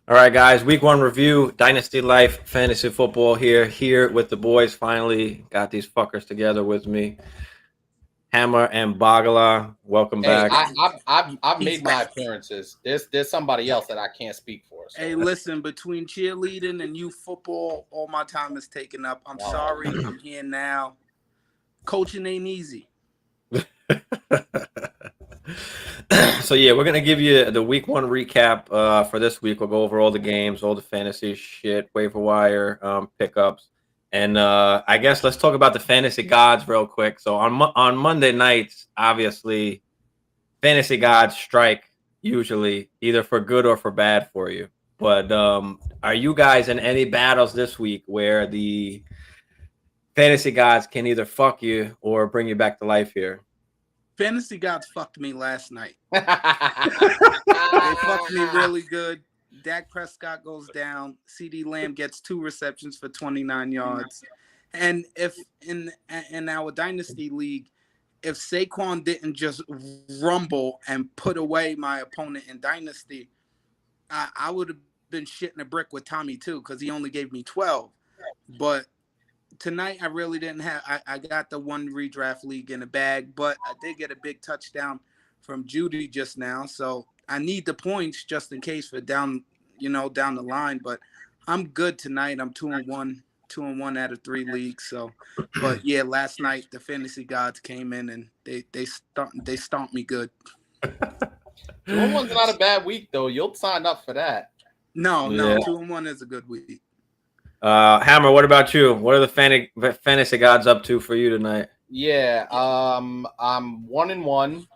All right, guys. Week one review, Dynasty Life, Fantasy Football here with the boys. Finally got these fuckers together with me. Hammer and Bagala, welcome Hey, back. I've He's made my back. appearances. There's somebody else that I can't speak for. Hey, So, listen, between cheerleading and youth football, all my time is taken up. I'm oh, sorry. I'm here now. Coaching ain't easy. So yeah, we're gonna give you the week one recap for this week. We'll go over all the games, all the fantasy shit, waiver wire pickups, and I guess let's talk about the fantasy gods real quick. So on Monday nights, obviously, fantasy gods strike usually either for good or for bad for you. But are you guys in any battles this week where the fantasy gods can either fuck you or bring you back to life here? Fantasy gods fucked me last night. They fucked me oh, really good. Dak Prescott goes down. CD Lamb gets 2 receptions for 29 yards. And if in our dynasty league, if Saquon didn't just rumble and put away my opponent in dynasty, I would have been shitting a brick with Tommy too because he only gave me 12. But tonight I really didn't have. I got the one redraft league in the bag, but I did get a big touchdown from Judy just now. So I need the points just in case for down the line. But I'm good tonight. I'm 2-1, 2-1 out of 3 leagues. So, but yeah, last night the fantasy gods came in and they stomped me good. 2-1's not a bad week though. You'll sign up for that. No, Yeah. no, 2-1 is a good week. Hammer, what about you? What are the fantasy gods up to for you tonight? Yeah, I'm 1-1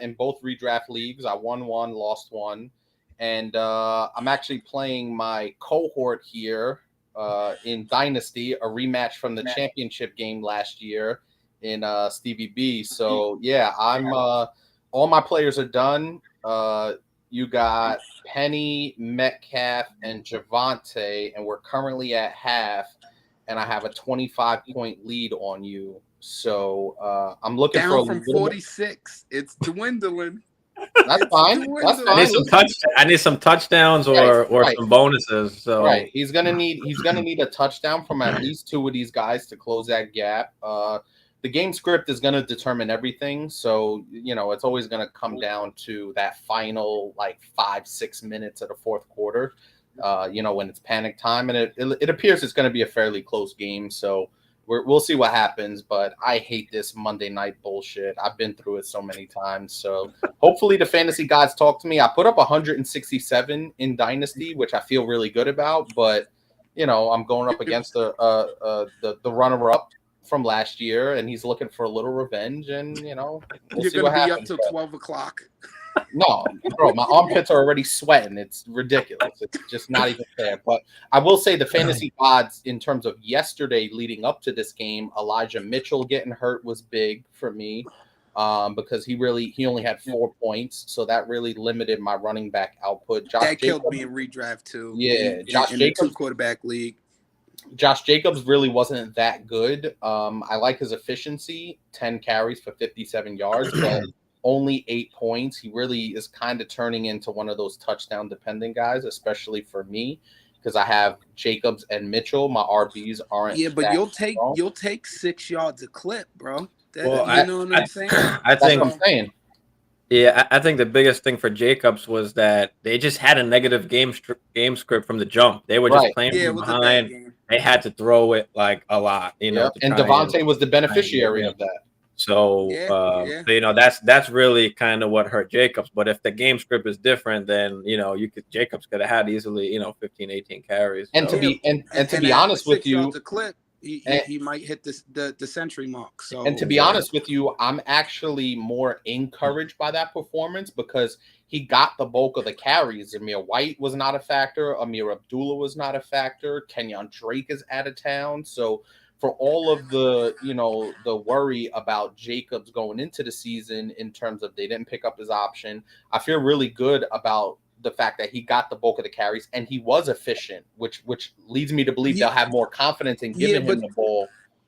in both redraft leagues. I won one, lost one, and I'm actually playing my cohort here in Dynasty, a rematch from the championship game last year in Stevie B. So yeah, I'm all my players are done. You got Penny, Metcalf, and Javante, and we're currently at half, and I have a 25-point lead on you. So I'm looking for Down a from little more. 46, it's dwindling. That's It's fine. That's I need fine. dwindling. some Listen, touchdowns right, or right, some bonuses. right. So He's gonna need a touchdown from at least two of these guys to close that gap. The game script is gonna determine everything. So it's always gonna come down to that final like 5-6 minutes of the fourth quarter. When it's panic time, and it appears it's going to be a fairly close game. So we'll see what happens. But I hate this Monday night bullshit. I've been through it so many times. So hopefully the fantasy gods talk to me. I put up 167 in Dynasty, which I feel really good about. But I'm going up against the runner up from last year, and he's looking for a little revenge. And we'll You're see gonna what be up happens. till 12 o'clock. No, bro, my armpits are already sweating. It's ridiculous. It's just not even fair. But I will say the fantasy odds in terms of yesterday leading up to this game, Elijah Mitchell getting hurt was big for me because he only had 4 points, so that really limited my running back output. That killed me in redraft too. Yeah, In the two quarterback league. Josh Jacobs really wasn't that good. I like his efficiency, 10 carries for 57 yards, but only 8 points. He really is kind of turning into one of those touchdown dependent guys, especially for me, because I have Jacobs and Mitchell. My RBs aren't Yeah, but that you'll take strong. you'll take 6 yards a clip, bro. well, You know what I'm saying? I That's what think I'm So saying. yeah, I think the biggest thing for Jacobs was that they just had a negative game script from the jump. They were just Right. playing yeah, it from was a bad behind. game. They had to throw it like a lot, Yep. to And try Devontae was the and get beneficiary him. of that. So, Yeah, yeah. that's really kind of what hurt Jacobs. But if the game script is different, then Jacobs could have had easily 15, 18 carries. And to So Yeah, be and to and be at honest with 6 yards you, a clip, he and, he, he might hit the century mark. And to So be honest with you, I'm actually more encouraged by that performance because he got the bulk of the carries. Amir White was not a factor. Amir Abdullah was not a factor. Kenyon Drake is out of town. So for all of the worry about Jacobs going into the season in terms of they didn't pick up his option, I feel really good about the fact that he got the bulk of the carries and he was efficient, which leads me to believe yeah, they'll have more confidence in yeah, giving him but the ball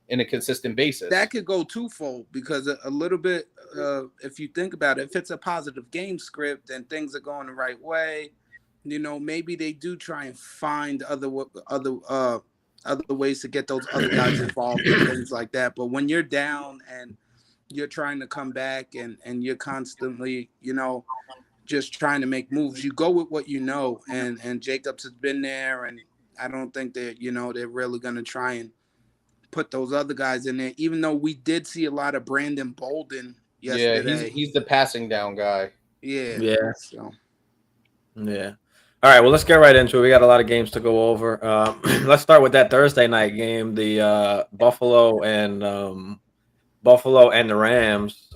in a consistent basis. that could go twofold because a little bit, if you think about it, if it's a positive game script and things are going the right way, maybe they do try and find other ways to get those other guys involved and things like that. But when you're down and you're trying to come back and you're constantly, just trying to make moves, you go with what you know. And Jacobs has been there, and I don't think that they're really gonna try and put those other guys in there. Even though we did see a lot of Brandon Bolden Yeah, yesterday. he's the passing down guy. Yeah. Yeah. So. Yeah. All right. Well, let's get right into it. We got a lot of games to go over. Let's start with that Thursday night game, the Buffalo and the Rams.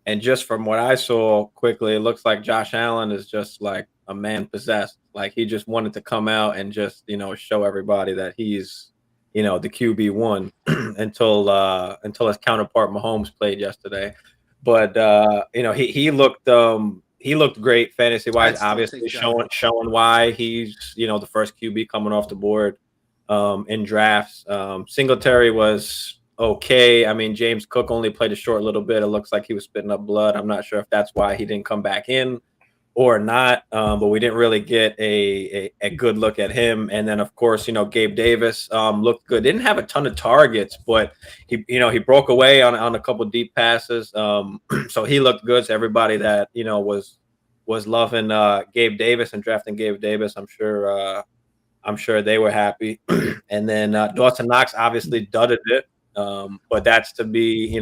And just from what I saw quickly, it looks like Josh Allen is just like a man possessed. Like he just wanted to come out and just show everybody that he's the QB1 until his counterpart Mahomes played yesterday. But he looked great fantasy wise. Obviously, showing why he's the first QB coming off the board in drafts. Singletary was okay. I mean, James Cook only played a short little bit. It looks like he was spitting up blood. I'm not sure if that's why he didn't come back in or not, but we didn't really get a good look at him. And then, of course, Gabe Davis looked good. Didn't have a ton of targets, but he broke away on a couple deep passes. So he looked good. So everybody that was loving Gabe Davis and drafting Gabe Davis, I'm sure they were happy. And then Dawson Knox obviously dudded it. But that's to be,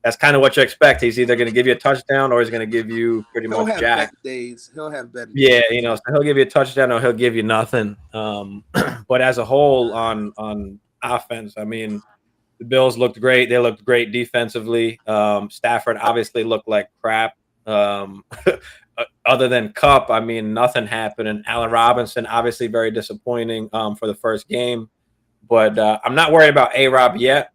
that's kind of what you expect. He's either going to give you a touchdown or he's going to give you pretty much jack. He'll have better days. Yeah, so he'll give you a touchdown or he'll give you nothing. But as a whole on offense, I mean, the Bills looked great. They looked great defensively. Stafford obviously looked like crap. Other than Cup, I mean, nothing happened. And Allen Robinson, obviously very disappointing for the first game. But I'm not worried about A-Rob yet.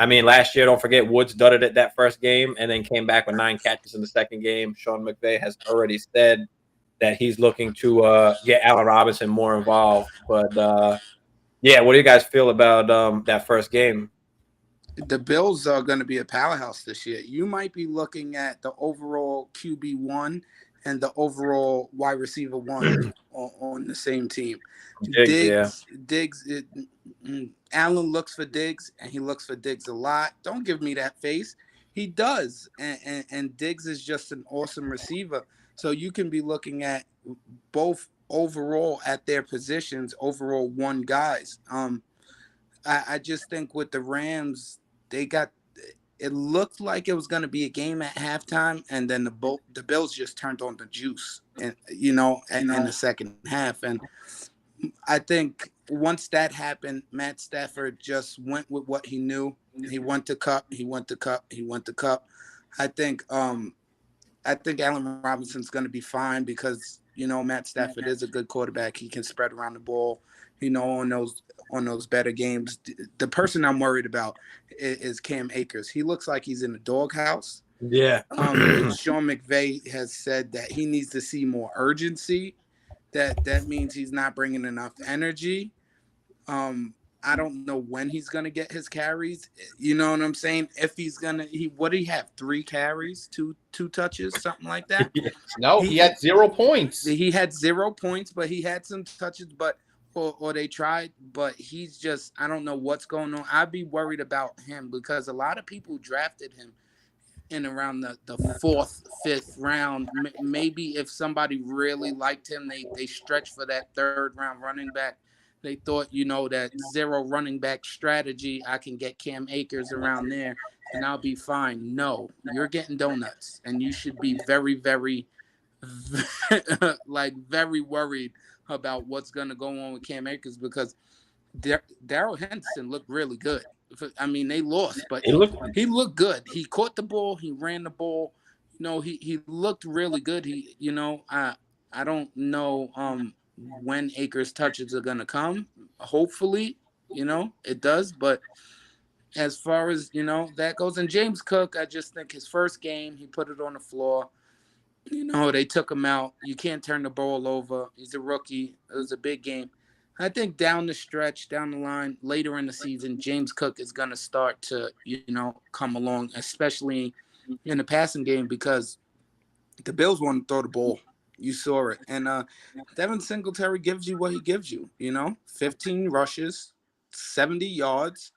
I mean, last year, don't forget, Woods dudded it that first game and then came back with 9 catches in the second game. Sean McVay has already said that he's looking to get Allen Robinson more involved. But, yeah, what do you guys feel about that first game? The Bills are going to be a powerhouse this year. You might be looking at the overall QB1 and the overall wide receiver 1 on the same team. Diggs, Allen looks for Diggs, and he looks for Diggs a lot. Don't give me that face. He does, and Diggs is just an awesome receiver. So you can be looking at both overall at their positions, overall 1 guys. I just think with the Rams, it looked like it was going to be a game at halftime, and then the Bills just turned on the juice, and in the second half. And I think once that happened, Matt Stafford just went with what he knew. He went to Cup. I think Allen Robinson's going to be fine because Matt Stafford is a good quarterback. He can spread around the ball. On those better games. The person I'm worried about is Cam Akers. He looks like he's in a doghouse. Yeah. Sean McVay has said that he needs to see more urgency. That means he's not bringing enough energy. I don't know when he's gonna get his carries. You know what I'm saying? If he's gonna, what did he have? 3 carries, two touches, something like that. No, he had 0 points. He had 0 points, but he had some touches. But or they tried, but he's just, I don't know what's going on. I'd be worried about him because a lot of people drafted him in around the 4th, 5th round. Maybe if somebody really liked him, they stretched for that 3rd round running back. They thought, that 0 running back strategy, I can get Cam Akers around there and I'll be fine. No, you're getting donuts, and you should be very, very, very worried about what's going to go on with Cam Akers because Darrell Henderson looked really good. I mean, they lost, but he looked good. He caught the ball. He ran the ball. He looked really good. I don't know when Akers touches are going to come. Hopefully, it does. But as far as, that goes. And James Cook, I just think his first game, he put it on the floor. They took him out. You can't turn the ball over. He's a rookie. It was a big game. I think down the stretch, down the line, later in the season, James Cook is going to start to, come along, especially in the passing game because the Bills want to throw the ball. You saw it. And Devin Singletary gives you what he gives you, 15 rushes, 70 yards.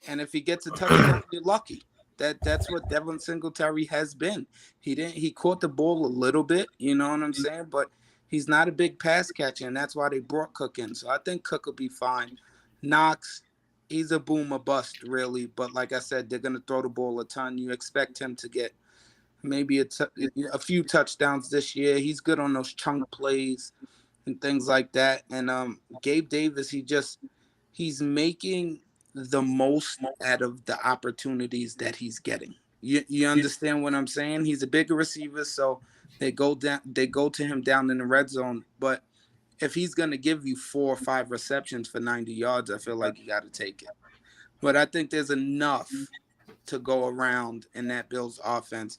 And if he gets a touchdown, you're lucky. That's what Devin Singletary has been. He caught the ball a little bit, you know what I'm saying? But he's not a big pass catcher, and that's why they brought Cook in. So I think Cook will be fine. Knox, he's a boom or bust, really. But like I said, they're gonna throw the ball a ton. You expect him to get maybe a few touchdowns this year. He's good on those chunk plays and things like that. And Gabe Davis, he's making the most out of the opportunities that he's getting. You understand what I'm saying? He's a bigger receiver, so they go to him down in the red zone. But if he's gonna give you 4 or 5 receptions for 90 yards, I feel like you got to take it. But I think there's enough to go around in that Bills offense.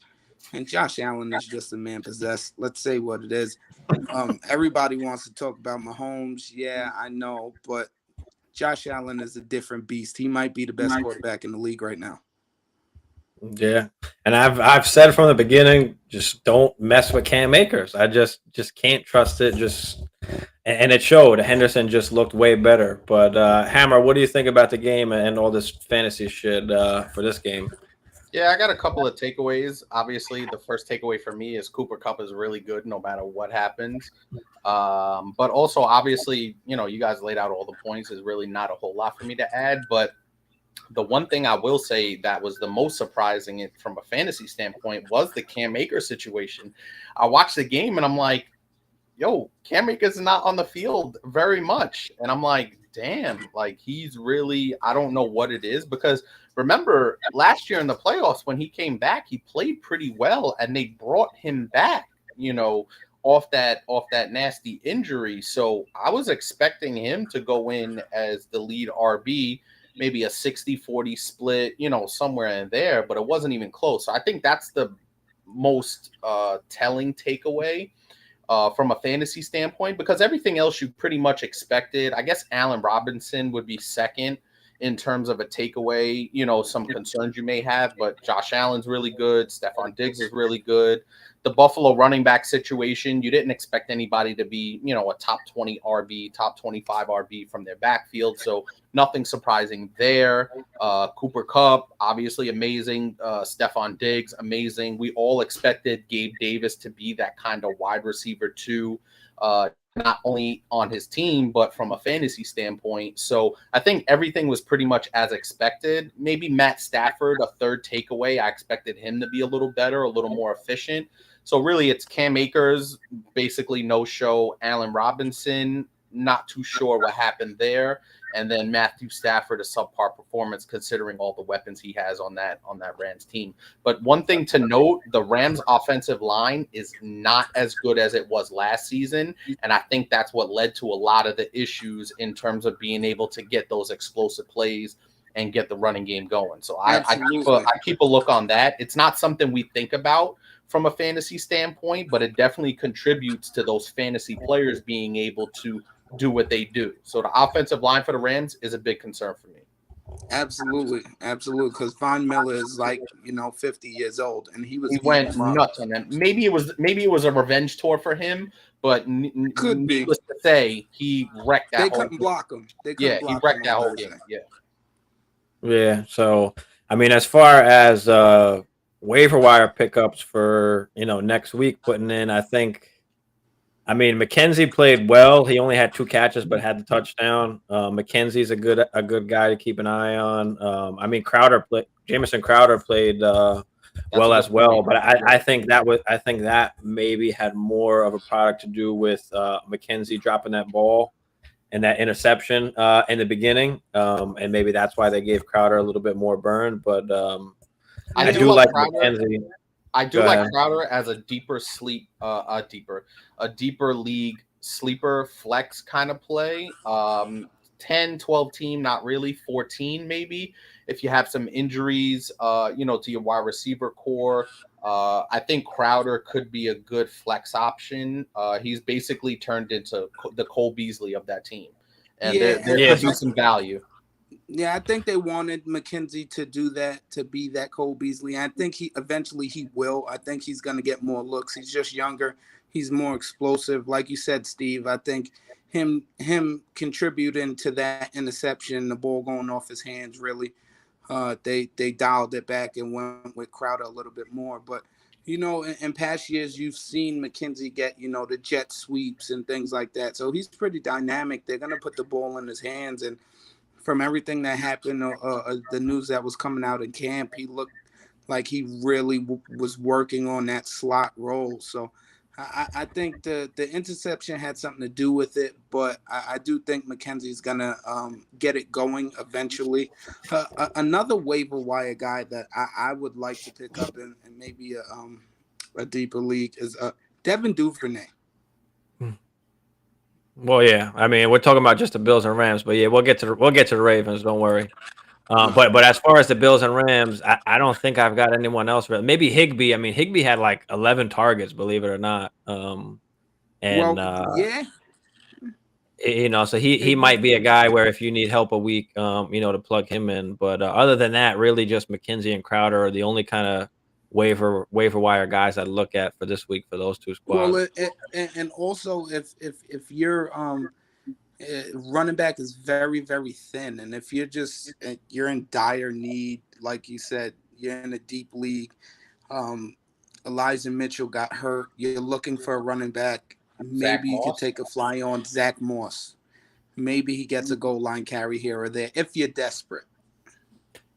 And Josh Allen is just a man possessed. Let's say what it is. Everybody wants to talk about Mahomes. Yeah, I know, but Josh Allen is a different beast. He might be the best quarterback in the league right now. Yeah, and I've said from the beginning, just don't mess with Cam Akers. I just can't trust it. And it showed. Henderson just looked way better. But Hammer, what do you think about the game and all this fantasy shit for this game? Yeah, I got a couple of takeaways. Obviously, the first takeaway for me is Cooper Kupp is really good no matter what happens. But also, obviously, you guys laid out all the points. There's really not a whole lot for me to add. But the one thing I will say that was the most surprising from a fantasy standpoint was the Cam Akers situation. I watched the game and I'm like, yo, Cam Akers is not on the field very much. And I'm like, damn, like he's really, I don't know what it is, because remember last year in the playoffs when he came back, he played pretty well and they brought him back, off that nasty injury. So I was expecting him to go in as the lead RB, maybe a 60-40 split, somewhere in there, but it wasn't even close. So I think that's the most telling takeaway from a fantasy standpoint, because everything else you pretty much expected. I guess Allen Robinson would be second in terms of a takeaway, some concerns you may have, but Josh Allen's really good. Stephon Diggs is really good. The Buffalo running back situation, you didn't expect anybody to be, a top 20 RB, top 25 RB from their backfield. So nothing surprising there. Cooper Kupp, obviously amazing. Stephon Diggs, amazing. We all expected Gabe Davis to be that kind of wide receiver too, not only on his team, but from a fantasy standpoint. So I think everything was pretty much as expected. Maybe Matt Stafford, a third takeaway. I expected him to be a little better, a little more efficient. So really it's Cam Akers, basically no show. Allen Robinson, not too sure what happened there. And then Matthew Stafford, a subpar performance considering all the weapons he has on that Rams team. But one thing to note, the Rams offensive line is not as good as it was last season. And I think that's what led to a lot of the issues in terms of being able to get those explosive plays and get the running game going. So I keep a look on that. It's not something we think about from a fantasy standpoint, but it definitely contributes to those fantasy players being able to do what they do. So the offensive line for the Rams is a big concern for me. Absolutely. Because Von Miller is 50 years old, and he went nuts on them. Maybe it was a revenge tour for him, but needless to say, he wrecked that. They couldn't block him. He wrecked that whole game. Yeah. So I mean, as far as waiver wire pickups for next week, putting in, I mean, McKenzie played well. He only had 2 catches, but had the touchdown. McKenzie's a good guy to keep an eye on. I mean, Jamison Crowder played well as well, but I think that maybe had more of a product to do with McKenzie dropping that ball and that interception in the beginning, and maybe that's why they gave Crowder a little bit more burn. But I do like McKenzie. I do like Crowder as a deeper league sleeper flex kind of play. 10, 12 team, not really 14 maybe. If you have some injuries, to your wide receiver core, I think Crowder could be a good flex option. He's basically turned into the Cole Beasley of that team, and there could be some value. Yeah, I think they wanted McKenzie to do that, to be that Cole Beasley. I think he eventually will. I think he's going to get more looks. He's just younger. he's more explosive. Like you said, Steve, I think him contributing to that interception, the ball going off his hands, really, they dialed it back and went with Crowder a little bit more. But in past years, you've seen McKenzie get the jet sweeps and things like that. So he's pretty dynamic. They're gonna put the ball in his hands, and from everything that happened, the news that was coming out in camp, he looked like he really was working on that slot role. So I think the interception had something to do with it, but I do think McKenzie's gonna get it going eventually. Another waiver wire guy that I would like to pick up in maybe a deeper league is Devin Duvernay. Well, yeah. I mean, we're talking about just the Bills and Rams, but yeah, we'll get to the Ravens. Don't worry. But as far as the Bills and Rams, I don't think I've got anyone else. Maybe Higbee. I mean, Higbee had like 11 targets, believe it or not. Yeah. So he might be a guy where if you need help a week, to plug him in. But other than that, really just McKenzie and Crowder are the only kind of waiver wire guys I'd look at for this week for those two squads. Well, and also if your running back is very, very thin, and if you're in dire need, like you said, you're in a deep league. Elijah Mitchell got hurt. You're looking for a running back. Maybe you could take a fly on Zach Moss. Maybe he gets a goal line carry here or there if you're desperate.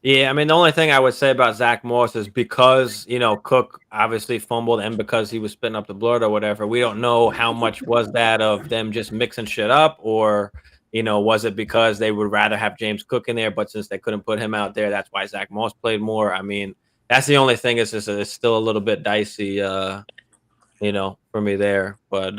Yeah, I mean, the only thing I would say about Zach Moss is because, Cook obviously fumbled and because he was spitting up the blood or whatever, we don't know how much was that of them just mixing shit up or, was it because they would rather have James Cook in there, but since they couldn't put him out there, that's why Zach Moss played more. I mean, that's the only thing is just it's still a little bit dicey, for me there. But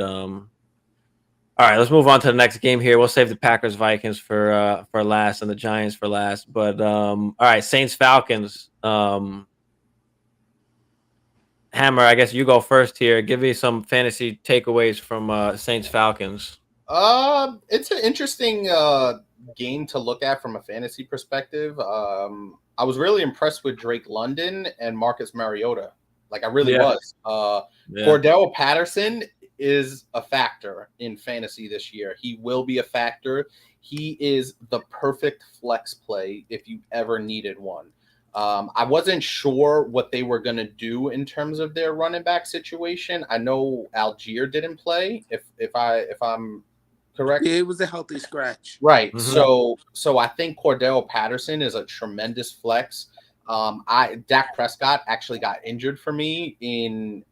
all right, let's move on to the next game here. We'll save the Packers Vikings for last and the Giants for last. But all right, Saints Falcons. Hammer, I guess you go first here. Give me some fantasy takeaways from Saints Falcons. It's an interesting game to look at from a fantasy perspective. I was really impressed with Drake London and Marcus Mariota. Like I really was. Cordell Patterson is a factor in fantasy this year. He will be a factor. He is the perfect flex play if you ever needed one. I wasn't sure what they were going to do in terms of their running back situation. I know Algier didn't play. If I'm correct, yeah, it was a healthy scratch. Right. Mm-hmm. So I think Cordell Patterson is a tremendous flex. Dak Prescott actually got injured for me in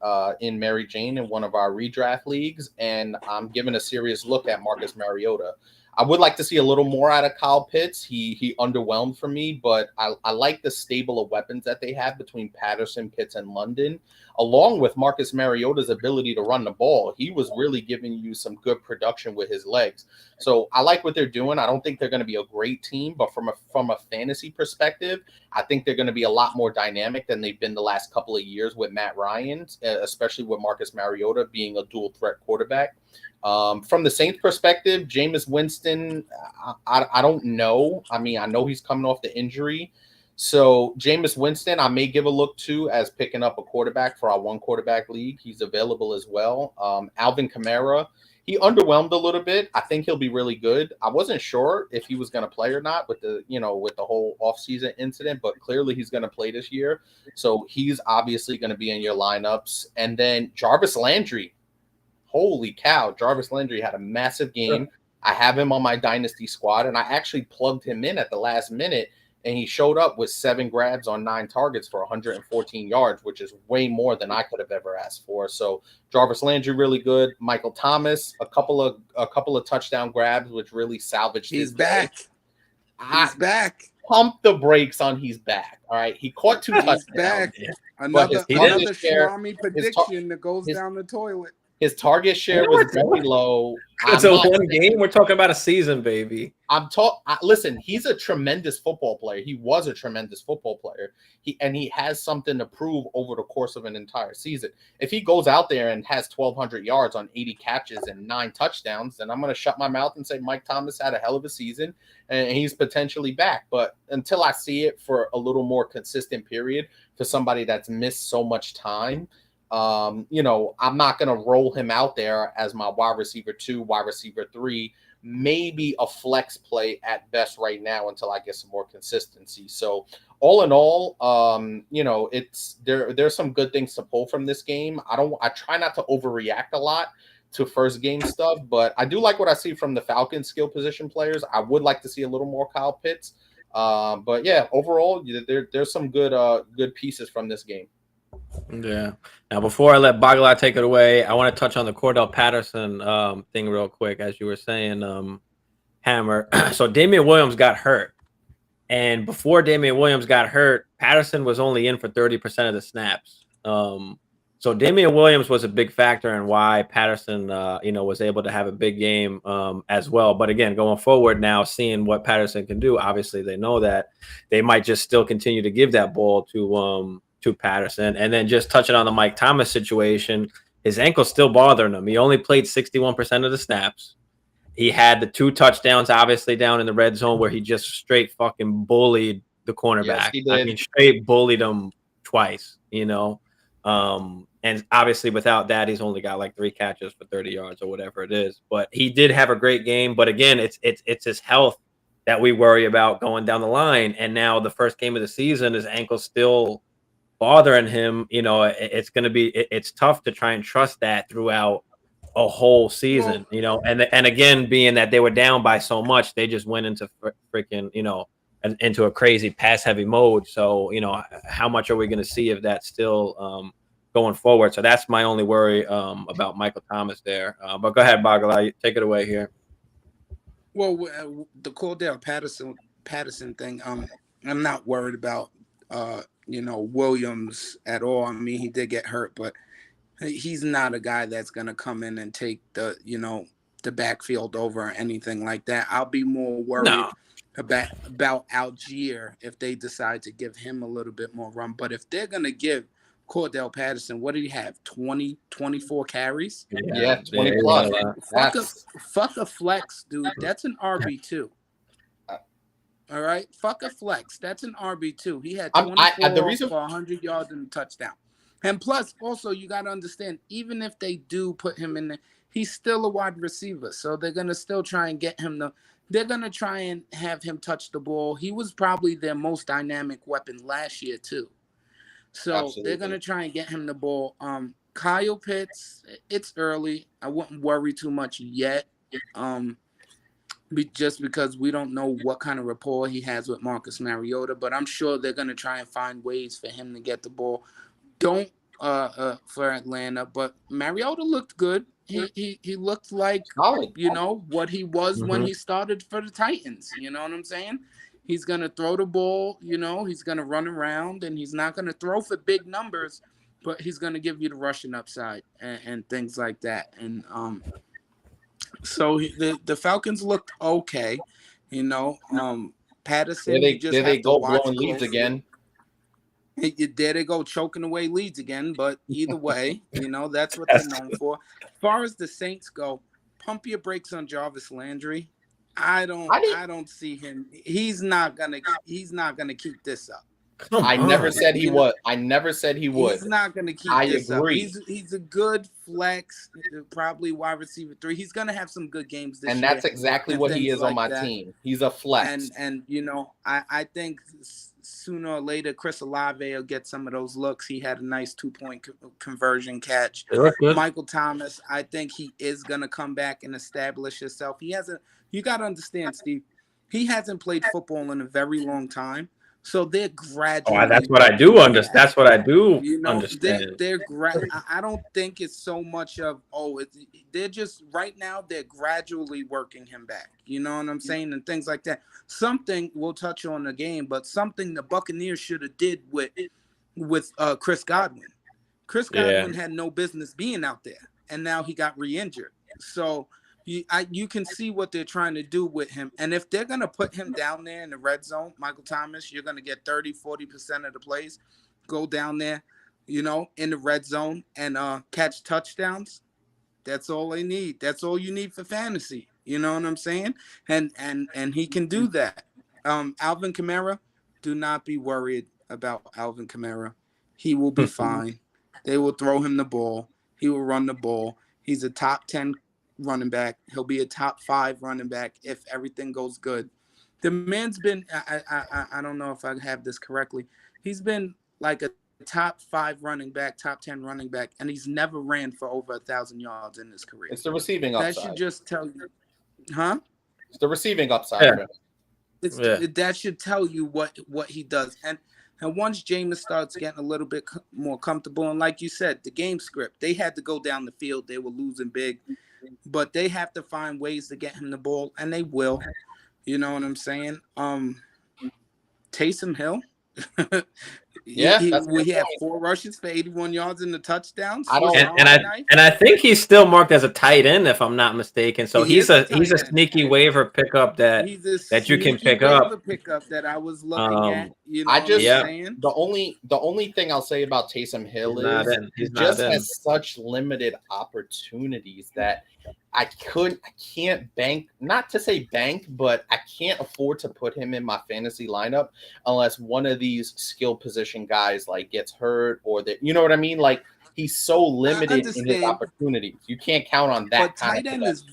Mary Jane in one of our redraft leagues, and I'm giving a serious look at Marcus Mariota. I would like to see a little more out of Kyle Pitts. He underwhelmed for me, but I like the stable of weapons that they have between Patterson, Pitts, and London, along with Marcus Mariota's ability to run the ball. He was really giving you some good production with his legs. So I like what they're doing. I don't think they're going to be a great team, but from a fantasy perspective, I think they're going to be a lot more dynamic than they've been the last couple of years with Matt Ryan, especially with Marcus Mariota being a dual threat quarterback. From the Saints perspective, Jameis Winston, I don't know. I mean, I know he's coming off the injury. So Jameis Winston, I may give a look to as picking up a quarterback for our one quarterback league. He's available as well. Alvin Kamara, he underwhelmed a little bit. I think he'll be really good. I wasn't sure if he was going to play or not with the whole offseason incident, but clearly he's going to play this year. So he's obviously going to be in your lineups. And then Jarvis Landry. Holy cow, Jarvis Landry had a massive game. I have him on my dynasty squad, and I actually plugged him in at the last minute, and he showed up with 7 grabs on 9 targets for 114 yards, which is way more than I could have ever asked for. So Jarvis Landry really good. Michael Thomas, a couple of touchdown grabs, which really salvaged his back. He's back. Pump the brakes on he's back. All right, he caught 2 touchdowns. Back. Another Swami prediction that goes down the toilet. His target share was very low. It's a one game. We're talking about a season, baby. Listen, he's a tremendous football player. He was a tremendous football player. He has something to prove over the course of an entire season. If he goes out there and has 1,200 yards on 80 catches and 9 touchdowns, then I'm going to shut my mouth and say Mike Thomas had a hell of a season and he's potentially back. But until I see it for a little more consistent period for somebody that's missed so much time, You know, I'm not going to roll him out there as my wide receiver 2, wide receiver 3, maybe a flex play at best right now until I get some more consistency. So all in all, you know, it's there's some good things to pull from this game. I try not to overreact a lot to first game stuff, but I do like what I see from the Falcons skill position players. I would like to see a little more Kyle Pitts. But yeah, overall, there's some good pieces from this game. Yeah. Now, before I let Bagala take it away, I want to touch on the Cordell Patterson thing real quick. As you were saying, Hammer. So Damian Williams got hurt, and before Damian Williams got hurt, Patterson was only in for 30% of the snaps. So Damian Williams was a big factor in why Patterson, was able to have a big game as well. But again, going forward now, seeing what Patterson can do, obviously they know that they might just still continue to give that ball to Patterson. And then just touching on the Mike Thomas situation, his ankle's still bothering him. He only played 61% of the snaps. He had the 2 touchdowns, obviously, down in the red zone where he just straight fucking bullied the cornerback. Yes, he did. I mean, straight bullied him twice, and obviously without that, he's only got like 3 catches for 30 yards or whatever it is. But he did have a great game. But again, it's his health that we worry about going down the line. And now the first game of the season, his ankle's still bothering him. It's going to be it's tough to try and trust that throughout a whole season, and again, being that they were down by so much, they just went into freaking, into a crazy pass heavy mode. So, how much are we going to see of that still going forward? So that's my only worry about Michael Thomas there. But go ahead, Bagala, take it away here. Well, the Cordell Patterson thing, I'm not worried about, Williams at all. I mean, he did get hurt, but he's not a guy that's going to come in and take the backfield over or anything like that. I'll be more worried about Algier if they decide to give him a little bit more run. But if they're going to give Cordell Patterson, what did he have? 24 carries? Yeah, 20 plus. Fuck a flex, dude. That's an RB2. All right? Fuck a flex. That's an RB2. He had 24 for 100 yards and a touchdown. And plus, also, you got to understand, even if they do put him in there, he's still a wide receiver. So they're going to still try and get him they're going to try and have him touch the ball. He was probably their most dynamic weapon last year, too. So Absolutely. They're going to try and get him the ball. Kyle Pitts, it's early. I wouldn't worry too much yet. Just because we don't know what kind of rapport he has with Marcus Mariota, but I'm sure they're going to try and find ways for him to get the ball. Don't for Atlanta, but Mariota looked good. He looked like what he was when he started for the Titans. You know what I'm saying? He's gonna throw the ball. He's gonna run around, and he's not gonna throw for big numbers, but he's gonna give you the rushing upside and things like that. And so the Falcons looked okay. Patterson. Did they go blowing leads again? There they go choking away leads again, but either way, that's what they're known for. As far as the Saints go, pump your brakes on Jarvis Landry. I don't see him. He's not gonna keep this up. I never said he would. I never said he would. He's not gonna keep this up. He's a good flex, probably wide receiver 3. He's gonna have some good games this year. And that's exactly what he is on my team. He's a flex. And I think sooner or later, Chris Olave will get some of those looks. He had a nice 2-point conversion catch. Michael Thomas, I think he is going to come back and establish himself. You got to understand, Steve, he hasn't played football in a very long time. So they're gradually. Oh, that's what I do understand. That's what I do understand. I don't think it's so much of they're just right now. They're gradually working him back. You know what I'm saying, and things like that. Something we'll touch on the game, but something the Buccaneers should have did with Chris Godwin. Chris Godwin had no business being out there, and now he got re-injured. So. You can see what they're trying to do with him. And if they're going to put him down there in the red zone, Michael Thomas, you're going to get 30-40% of the plays. Go down there, in the red zone and catch touchdowns. That's all they need. That's all you need for fantasy. You know what I'm saying? And he can do that. Alvin Kamara, do not be worried about Alvin Kamara. He will be fine. They will throw him the ball. He will run the ball. He's a top 10 running back. He'll be a top 5 running back if everything goes good. The man's been, I don't know if I have this correctly. He's been like a top 5 running back, top 10 running back, and he's never ran for over 1,000 yards in his career. It's the receiving That upside. should just tell you, huh? It's the receiving upside. Yeah. That should tell you what he does. And once Jameis starts getting a little bit more comfortable, and like you said, the game script, they had to go down the field. They were losing big, but they have to find ways to get him the ball, and they will. You know what I'm saying? Taysom Hill. Yeah, we had 4 rushes for 81 yards in the touchdowns. And I think he's still marked as a tight end, if I'm not mistaken. So he's a sneaky waiver pickup that you can pick up. Pickup that I was looking at. You know the only thing I'll say about Taysom Hill is he just has such limited opportunities that I can't bank, not to say bank, but I can't afford to put him in my fantasy lineup unless one of these skill position guys like gets hurt or that, you know what I mean? Like he's so limited in his opportunities. You can't count on that. But tight end is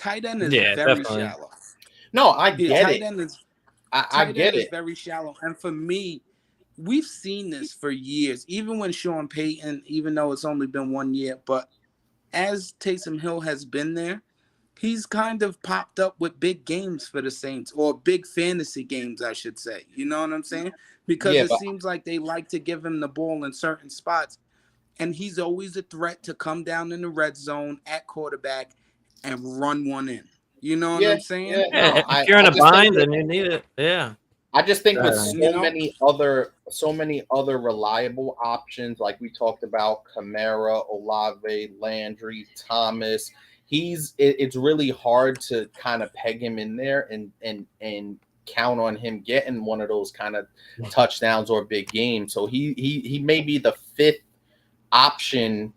very definitely shallow. No, I get tight it. End is, I get it. Is very shallow. And for me, we've seen this for years, even when Sean Payton, even though it's only been 1 year, but as Taysom Hill has been there, he's kind of popped up with big games for the Saints, or big fantasy games, I should say. You know what I'm saying? Because it seems like they like to give him the ball in certain spots, and he's always a threat to come down in the red zone at quarterback and run one in. You know what I'm saying? Yeah, if you're in a bind and you need it, yeah. I just think with so many other reliable options, like we talked about, Kamara, Olave, Landry, Thomas, it's really hard to kind of peg him in there and count on him getting one of those kind of touchdowns or big games. So he may be the 5th option,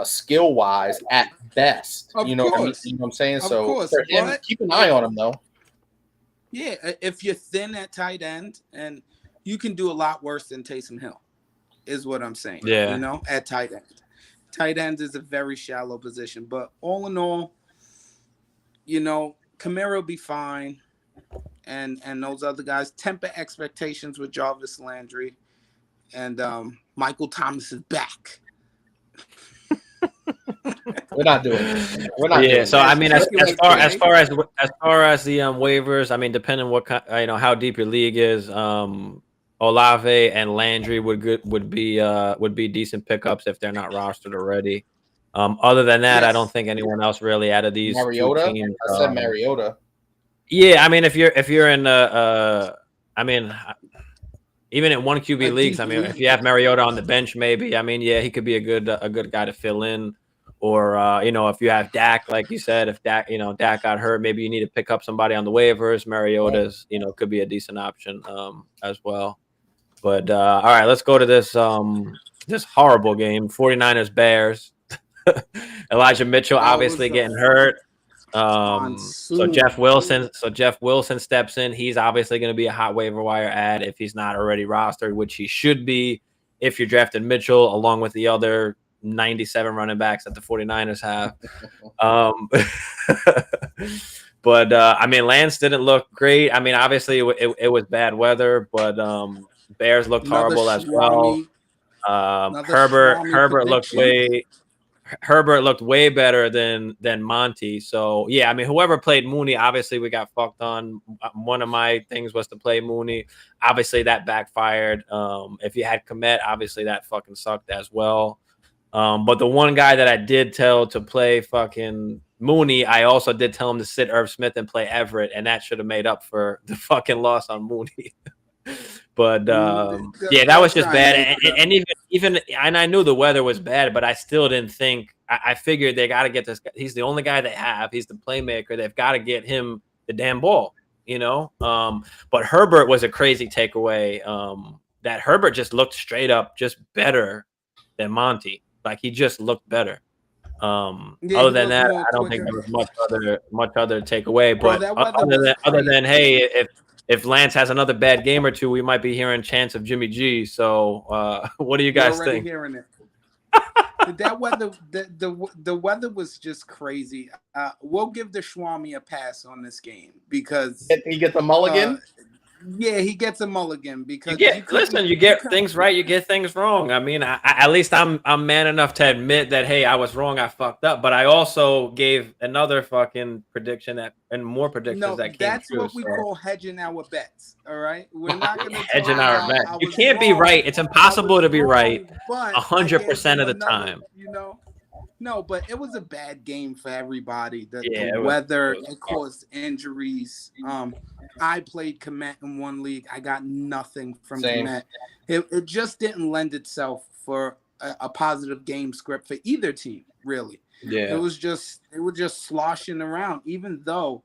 skill wise at best. You know what I'm saying? So for him, keep an eye on him though. Yeah, if you're thin at tight end, and you can do a lot worse than Taysom Hill, is what I'm saying. Yeah. At tight end. Tight end is a very shallow position. But all in all, Kamara will be fine. And those other guys, temper expectations with Jarvis Landry. And Michael Thomas is back. We're not doing this. We're not. Yeah. So I mean, as far as the waivers, I mean, depending what how deep your league is, Olave and Landry would be decent pickups if they're not rostered already. Other than that, I don't think anyone else really out of these Mariota. two teams, I said Mariota. Yeah, I mean, if you're in I mean, even in 1 QB leagues, I mean, if you have Mariota on the bench, maybe. I mean, yeah, he could be a good guy to fill in. Or if you have Dak, like you said, if Dak got hurt, maybe you need to pick up somebody on the waivers. Mariota's, could be a decent option as well. But all right, let's go to this horrible game, 49ers Bears. Elijah Mitchell obviously getting hurt. So Jeff Wilson steps in. He's obviously going to be a hot waiver wire ad if he's not already rostered, which he should be if you're drafting Mitchell along with the other 97 running backs that the 49ers have. But I mean, Lance didn't look great. I mean, obviously it was bad weather, but Bears looked horrible as well. Herbert looked way better than Monty. So yeah, I mean, whoever played Mooney, obviously we got fucked on. One of my things was to play Mooney. Obviously that backfired. If you had Komet, obviously that fucking sucked as well. But the one guy that I did tell to play fucking Mooney, I also did tell him to sit Irv Smith and play Everett, and that should have made up for the fucking loss on Mooney. But yeah, that was just bad. And even and I knew the weather was bad, but I still didn't think. I figured they got to get this guy. He's the only guy they have. He's the playmaker. They've got to get him the damn ball, But Herbert was a crazy takeaway. That Herbert just looked straight up just better than Monty. Like he just looked better. Other than that, I don't think there was much other takeaway. But other than hey, if Lance has another bad game or two, we might be hearing chants of Jimmy G. So, what do you You're guys already think? hearing it. That weather, the weather was just crazy. We'll give the Schwami a pass on this game because He gets a mulligan. yeah, he gets a mulligan because You get things right, you get things wrong. I mean, at least I'm man enough to admit that, hey, I was wrong, I fucked up. But I also gave another fucking prediction and more predictions that came that's true. what we call hedging our bets. All right, we're not gonna hedging our bets. You can't be right. It's impossible to be right 100% of the time. No, but it was a bad game for everybody. The weather, it caused injuries. I played Komet in one league. I got nothing from Komet. It just didn't lend itself for a positive game script for either team, really. Yeah. They were just sloshing around, even though,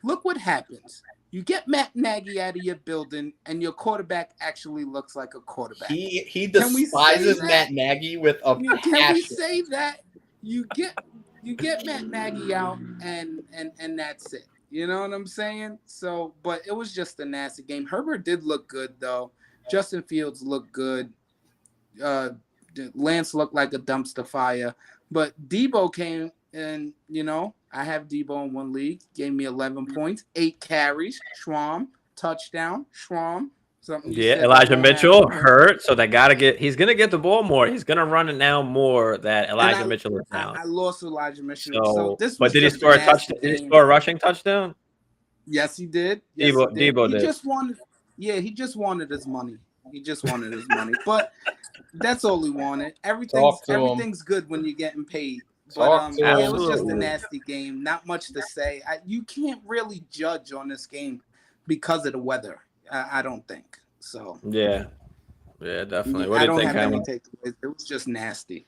look what happens. You get Matt Nagy out of your building, and your quarterback actually looks like a quarterback. He despises Matt Nagy with a passion. Can we say that? You get Matt Nagy out, and that's it. You know what I'm saying? So, but it was just a nasty game. Herbert did look good though. Justin Fields looked good. Lance looked like a dumpster fire. But Debo came, and I have Debo in one league. Gave me 11 points, 8 carries. Schwam touchdown. Schwam. Elijah Mitchell hurt, so he's gonna get the ball more. He's gonna run it now more that Elijah Mitchell is down. I lost Elijah Mitchell. So this was but did he score a touchdown? Did he score a rushing touchdown? Yes, he did. Debo did. He just wanted his money. But that's all he wanted. Everything's good when you're getting paid. But it was just a nasty game. Not much to say. You can't really judge on this game because of the weather. I don't think so. Yeah, definitely. What I do you think? Have any takeaways. It was just nasty.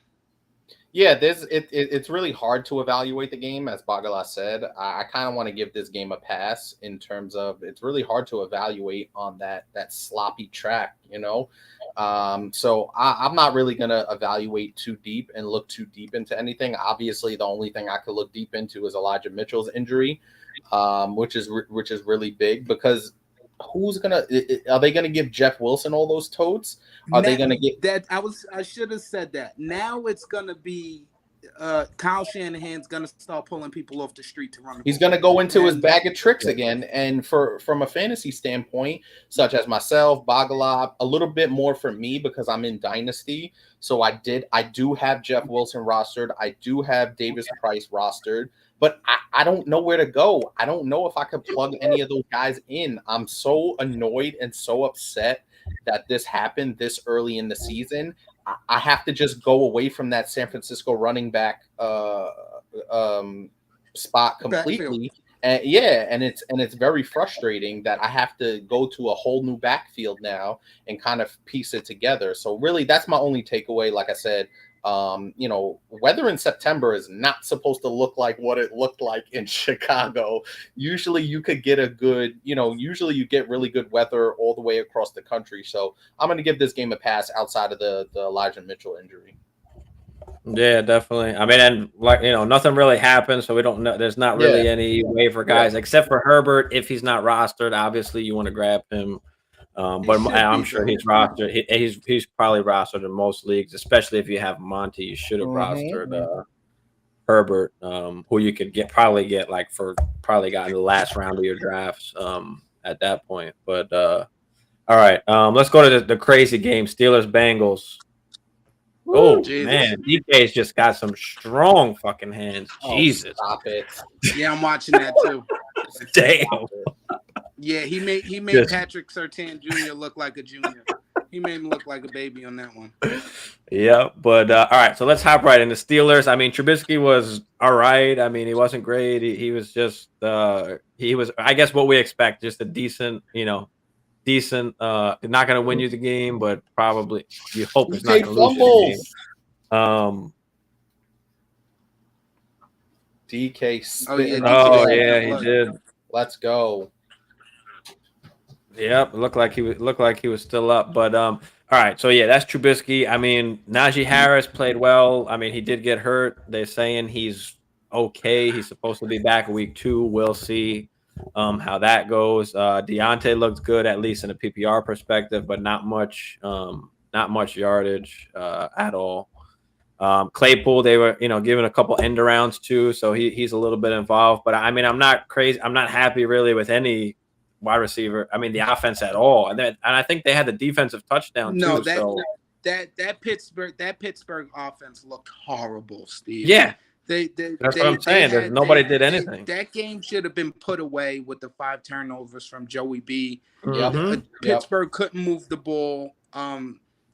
Yeah, it's really hard to evaluate the game, as Bagala said. I kind of want to give this game a pass in terms of it's really hard to evaluate on that sloppy track, So I'm not really gonna evaluate too deep and look too deep into anything. Obviously, the only thing I could look deep into is Elijah Mitchell's injury, which is really big because. Are they gonna give Jeff Wilson all those totes? They gonna get that? I should have said that. Now it's gonna be Kyle Shanahan's gonna start pulling people off the street to run. He's gonna go into his bag of tricks again. And from a fantasy standpoint, such as myself, Bagala, a little bit more for me because I'm in Dynasty. So I do have Jeff Wilson rostered. I do have Davis Price rostered. But I don't know where to go. I don't know if I could plug any of those guys in. I'm so annoyed and so upset that this happened this early in the season. I have to just go away from that San Francisco running back spot completely. And it's very frustrating that I have to go to a whole new backfield now and kind of piece it together. So really, that's my only takeaway. Like I said, weather in September is not supposed to look like what it looked like in Chicago. Usually you could get usually you get really good weather all the way across the country. So I'm going to give this game a pass outside of the Elijah Mitchell injury. Yeah, definitely. I mean, and nothing really happened, so we don't know. There's not really any waiver guys except for Herbert. If he's not rostered, obviously you want to grab him. But I'm sure he's rostered. He's probably rostered in most leagues, especially if you have Monty. You should have rostered Herbert, who you could probably get in the last round of your drafts at that point. But all right, let's go to the crazy game: Steelers-Bengals. Oh man, DK's just got some strong fucking hands. Jesus, stop it! Yeah, I'm watching that too. Damn. Yeah, he made Patrick Surtain Jr. look like a junior. He made him look like a baby on that one. Yeah, but all right, so let's hop right into Steelers. I mean, Trubisky was all right. I mean, he wasn't great. He was just he was, I guess, what we expect, just a decent. Not going to win you the game, but probably you hope it's not going to lose you the game. DK spit. He did. Let's go. Yep, looked like he was still up, but all right. So yeah, that's Trubisky. I mean, Najee Harris played well. I mean, he did get hurt. They're saying he's okay. He's supposed to be back week 2. We'll see. how that goes. Deontay looked good, at least in a PPR perspective, but not much yardage at all. Claypool, they were, giving a couple end arounds too, so he's a little bit involved. But I mean, I'm not crazy. I'm not happy really with any wide receiver. I mean, the offense at all, and I think they had the defensive touchdown No, too. that Pittsburgh offense looked horrible, Steve. Yeah, That's what I'm saying. Nobody did anything. That game should have been put away with the 5 turnovers from Joey B. Mm-hmm. Pittsburgh couldn't move the ball.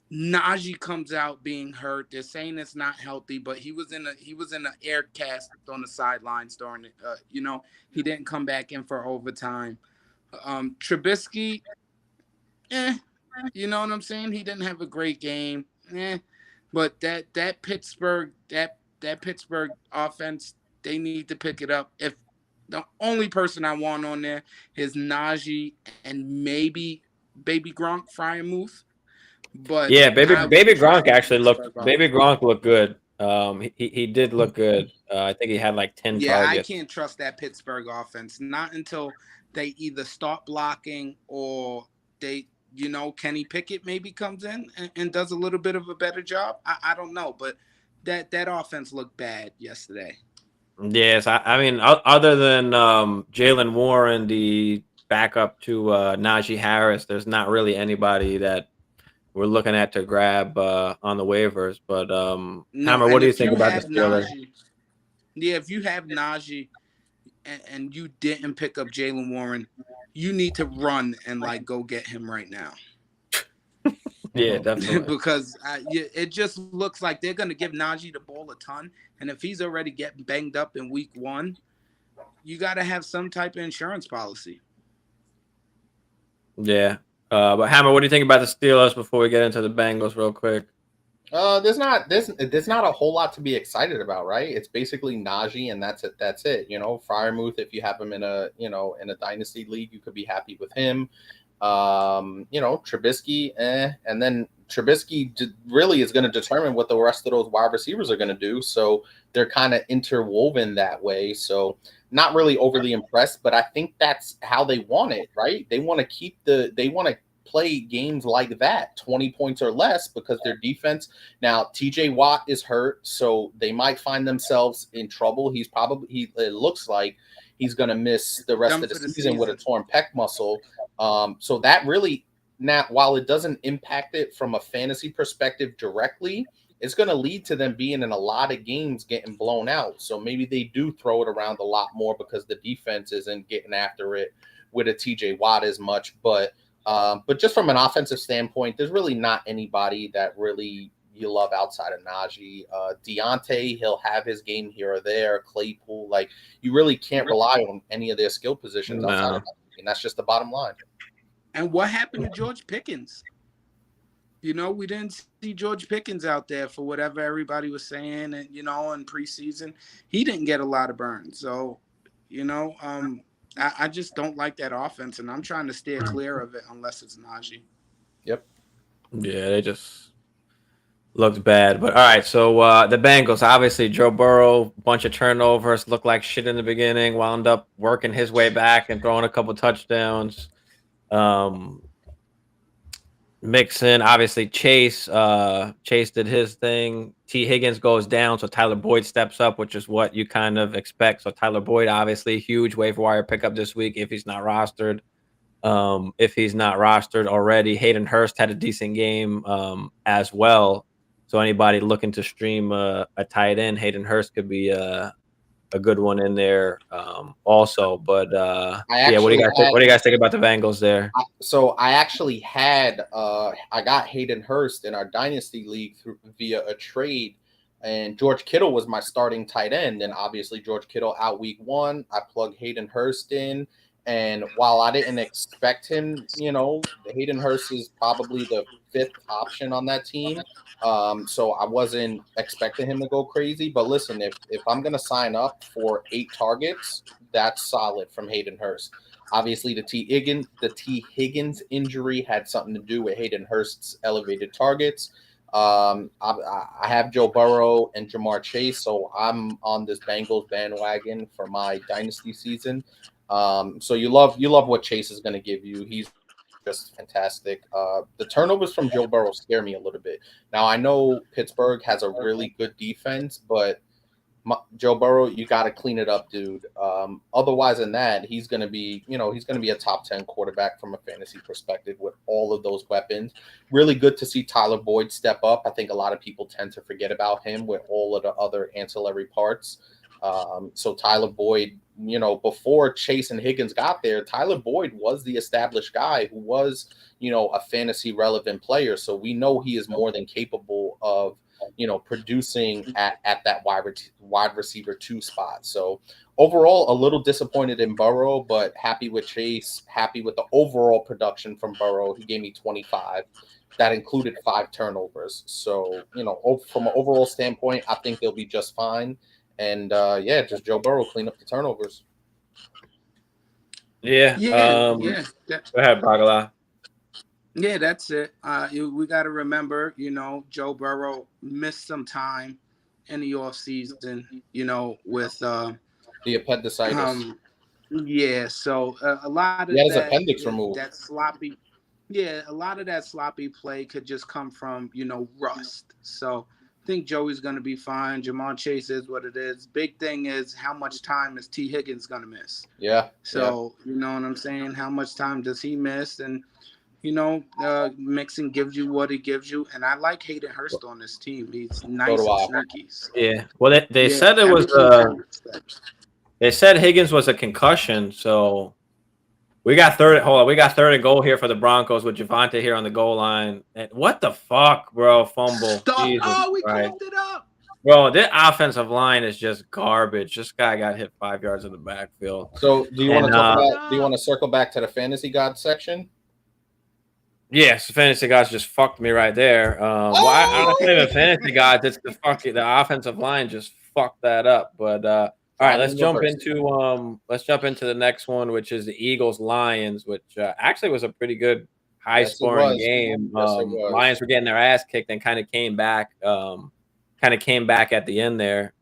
Najee comes out being hurt. They're saying it's not healthy, but he was in an air cast on the sidelines during it. He didn't come back in for overtime. Trubisky, you know what I'm saying? He didn't have a great game. But that Pittsburgh offense, they need to pick it up. If the only person I want on there is Najee and maybe Baby Gronk Fryermuth. But yeah, baby Gronk actually looked. Baby Gronk looked good. He did look good. I think he had like 10 targets. I can't trust that Pittsburgh offense. Not until they either start blocking or they, Kenny Pickett maybe comes in and does a little bit of a better job. I don't know, but that offense looked bad yesterday. Yes, I mean, other than Jalen Warren, the backup to Najee Harris, there's not really anybody that we're looking at to grab on the waivers. But Hammer, what do you think about the Steelers? If you have Najee and you didn't pick up Jalen Warren, you need to run and go get him right now. Yeah, definitely. Because it just looks like they're going to give Najee the ball a ton. And if he's already getting banged up in week 1, you got to have some type of insurance policy. Yeah. But Hammer, what do you think about the Steelers before we get into the Bengals real quick? There's not a whole lot to be excited about, right? It's basically Najee, and that's it. Fryermuth, if you have him in a dynasty league, you could be happy with him. Trubisky, and then Trubisky really is going to determine what the rest of those wide receivers are going to do. So they're kind of interwoven that way. So not really overly impressed, but I think that's how they want it, right? They want to play games like that, 20 points or less, because their defense. Now, TJ Watt is hurt, so they might find themselves in trouble. It looks like he's going to miss the rest of the season with a torn pec muscle. So that really, now, while it doesn't impact it from a fantasy perspective directly, it's going to lead to them being in a lot of games getting blown out. So maybe they do throw it around a lot more because the defense isn't getting after it with a TJ Watt as much. But just from an offensive standpoint, there's really not anybody that really you love outside of Najee. Deontay, he'll have his game here or there. Claypool, you really can't rely on any of their skill positions outside of Najee, and that's just the bottom line. And what happened to George Pickens? We didn't see George Pickens out there for whatever everybody was saying, and in preseason, he didn't get a lot of burns. So, I just don't like that offense, and I'm trying to steer clear of it unless it's Najee. Yep. Yeah, they just looked bad. But all right, so the Bengals, obviously Joe Burrow, bunch of turnovers, looked like shit in the beginning, wound up working his way back and throwing a couple touchdowns. Mixon, obviously Chase did his thing. T. Higgins goes down, so Tyler Boyd steps up, which is what you kind of expect. So Tyler Boyd, obviously, huge waiver wire pickup this week if he's not rostered. If he's not rostered already, Hayden Hurst had a decent game as well. So anybody looking to stream a tight end, Hayden Hurst could be a good one in there also. But what do you guys think about the Bengals there? So I actually had I got Hayden Hurst in our dynasty league via a trade, and George Kittle was my starting tight end. And obviously George Kittle out week 1. I plugged Hayden Hurst in, and while I didn't expect him, Hayden Hurst is probably the 5th option on that team. So I wasn't expecting him to go crazy. But listen, if I'm going to sign up for 8 targets, that's solid from Hayden Hurst. Obviously, the T. Higgins injury had something to do with Hayden Hurst's elevated targets. I have Joe Burrow and Jamar Chase, so I'm on this Bengals bandwagon for my dynasty season. So you love what Chase is going to give you. He's just fantastic. The turnovers from Joe Burrow scare me a little bit. Now I know Pittsburgh has a really good defense, but Joe Burrow, you got to clean it up, dude. Otherwise than that, he's going to be, he's going to be a top 10 quarterback from a fantasy perspective with all of those weapons. Really good to see Tyler Boyd step up. I think a lot of people tend to forget about him with all of the other ancillary parts. So Tyler Boyd, before Chase and Higgins got there, Tyler Boyd was the established guy who was, a fantasy relevant player. So we know he is more than capable of, producing at that wide receiver 2 spot. So overall, a little disappointed in Burrow, but happy with Chase, happy with the overall production from Burrow. He gave me 25. That included 5 turnovers. So, from an overall standpoint, I think they'll be just fine. And just Joe Burrow clean up the turnovers. Yeah. Yeah. Go ahead, Bagala. Yeah, that's it. We got to remember, Joe Burrow missed some time in the offseason, with the appendicitis. Yeah, so a lot of his appendix removed. That sloppy. Yeah, a lot of that sloppy play could just come from, rust. So I think Joey's going to be fine. Jamar Chase is what it is. Big thing is how much time is T. Higgins going to miss? Yeah. So, you know what I'm saying? How much time does he miss? And Mixon gives you what he gives you, and I like Hayden Hurst on this team. He's nice and snarky. So. Yeah. Well, they said it was. They said Higgins was a concussion, so we got third. Hold on, we got third and goal here for the Broncos with Javonte here on the goal line. And what the fuck, bro? Fumble. We called it up. Bro, this offensive line is just garbage. This guy got hit 5 yards in the backfield. So, do you want to talk about? Do you want to circle back to the fantasy god section? Yes, fantasy guys just fucked me right there. I don't think even fantasy guys. It's the offensive line just fucked that up. But all right, let's jump into the next one, which is the Eagles Lions, which actually was a pretty good high scoring game. Lions were getting their ass kicked and kind of came back at the end there.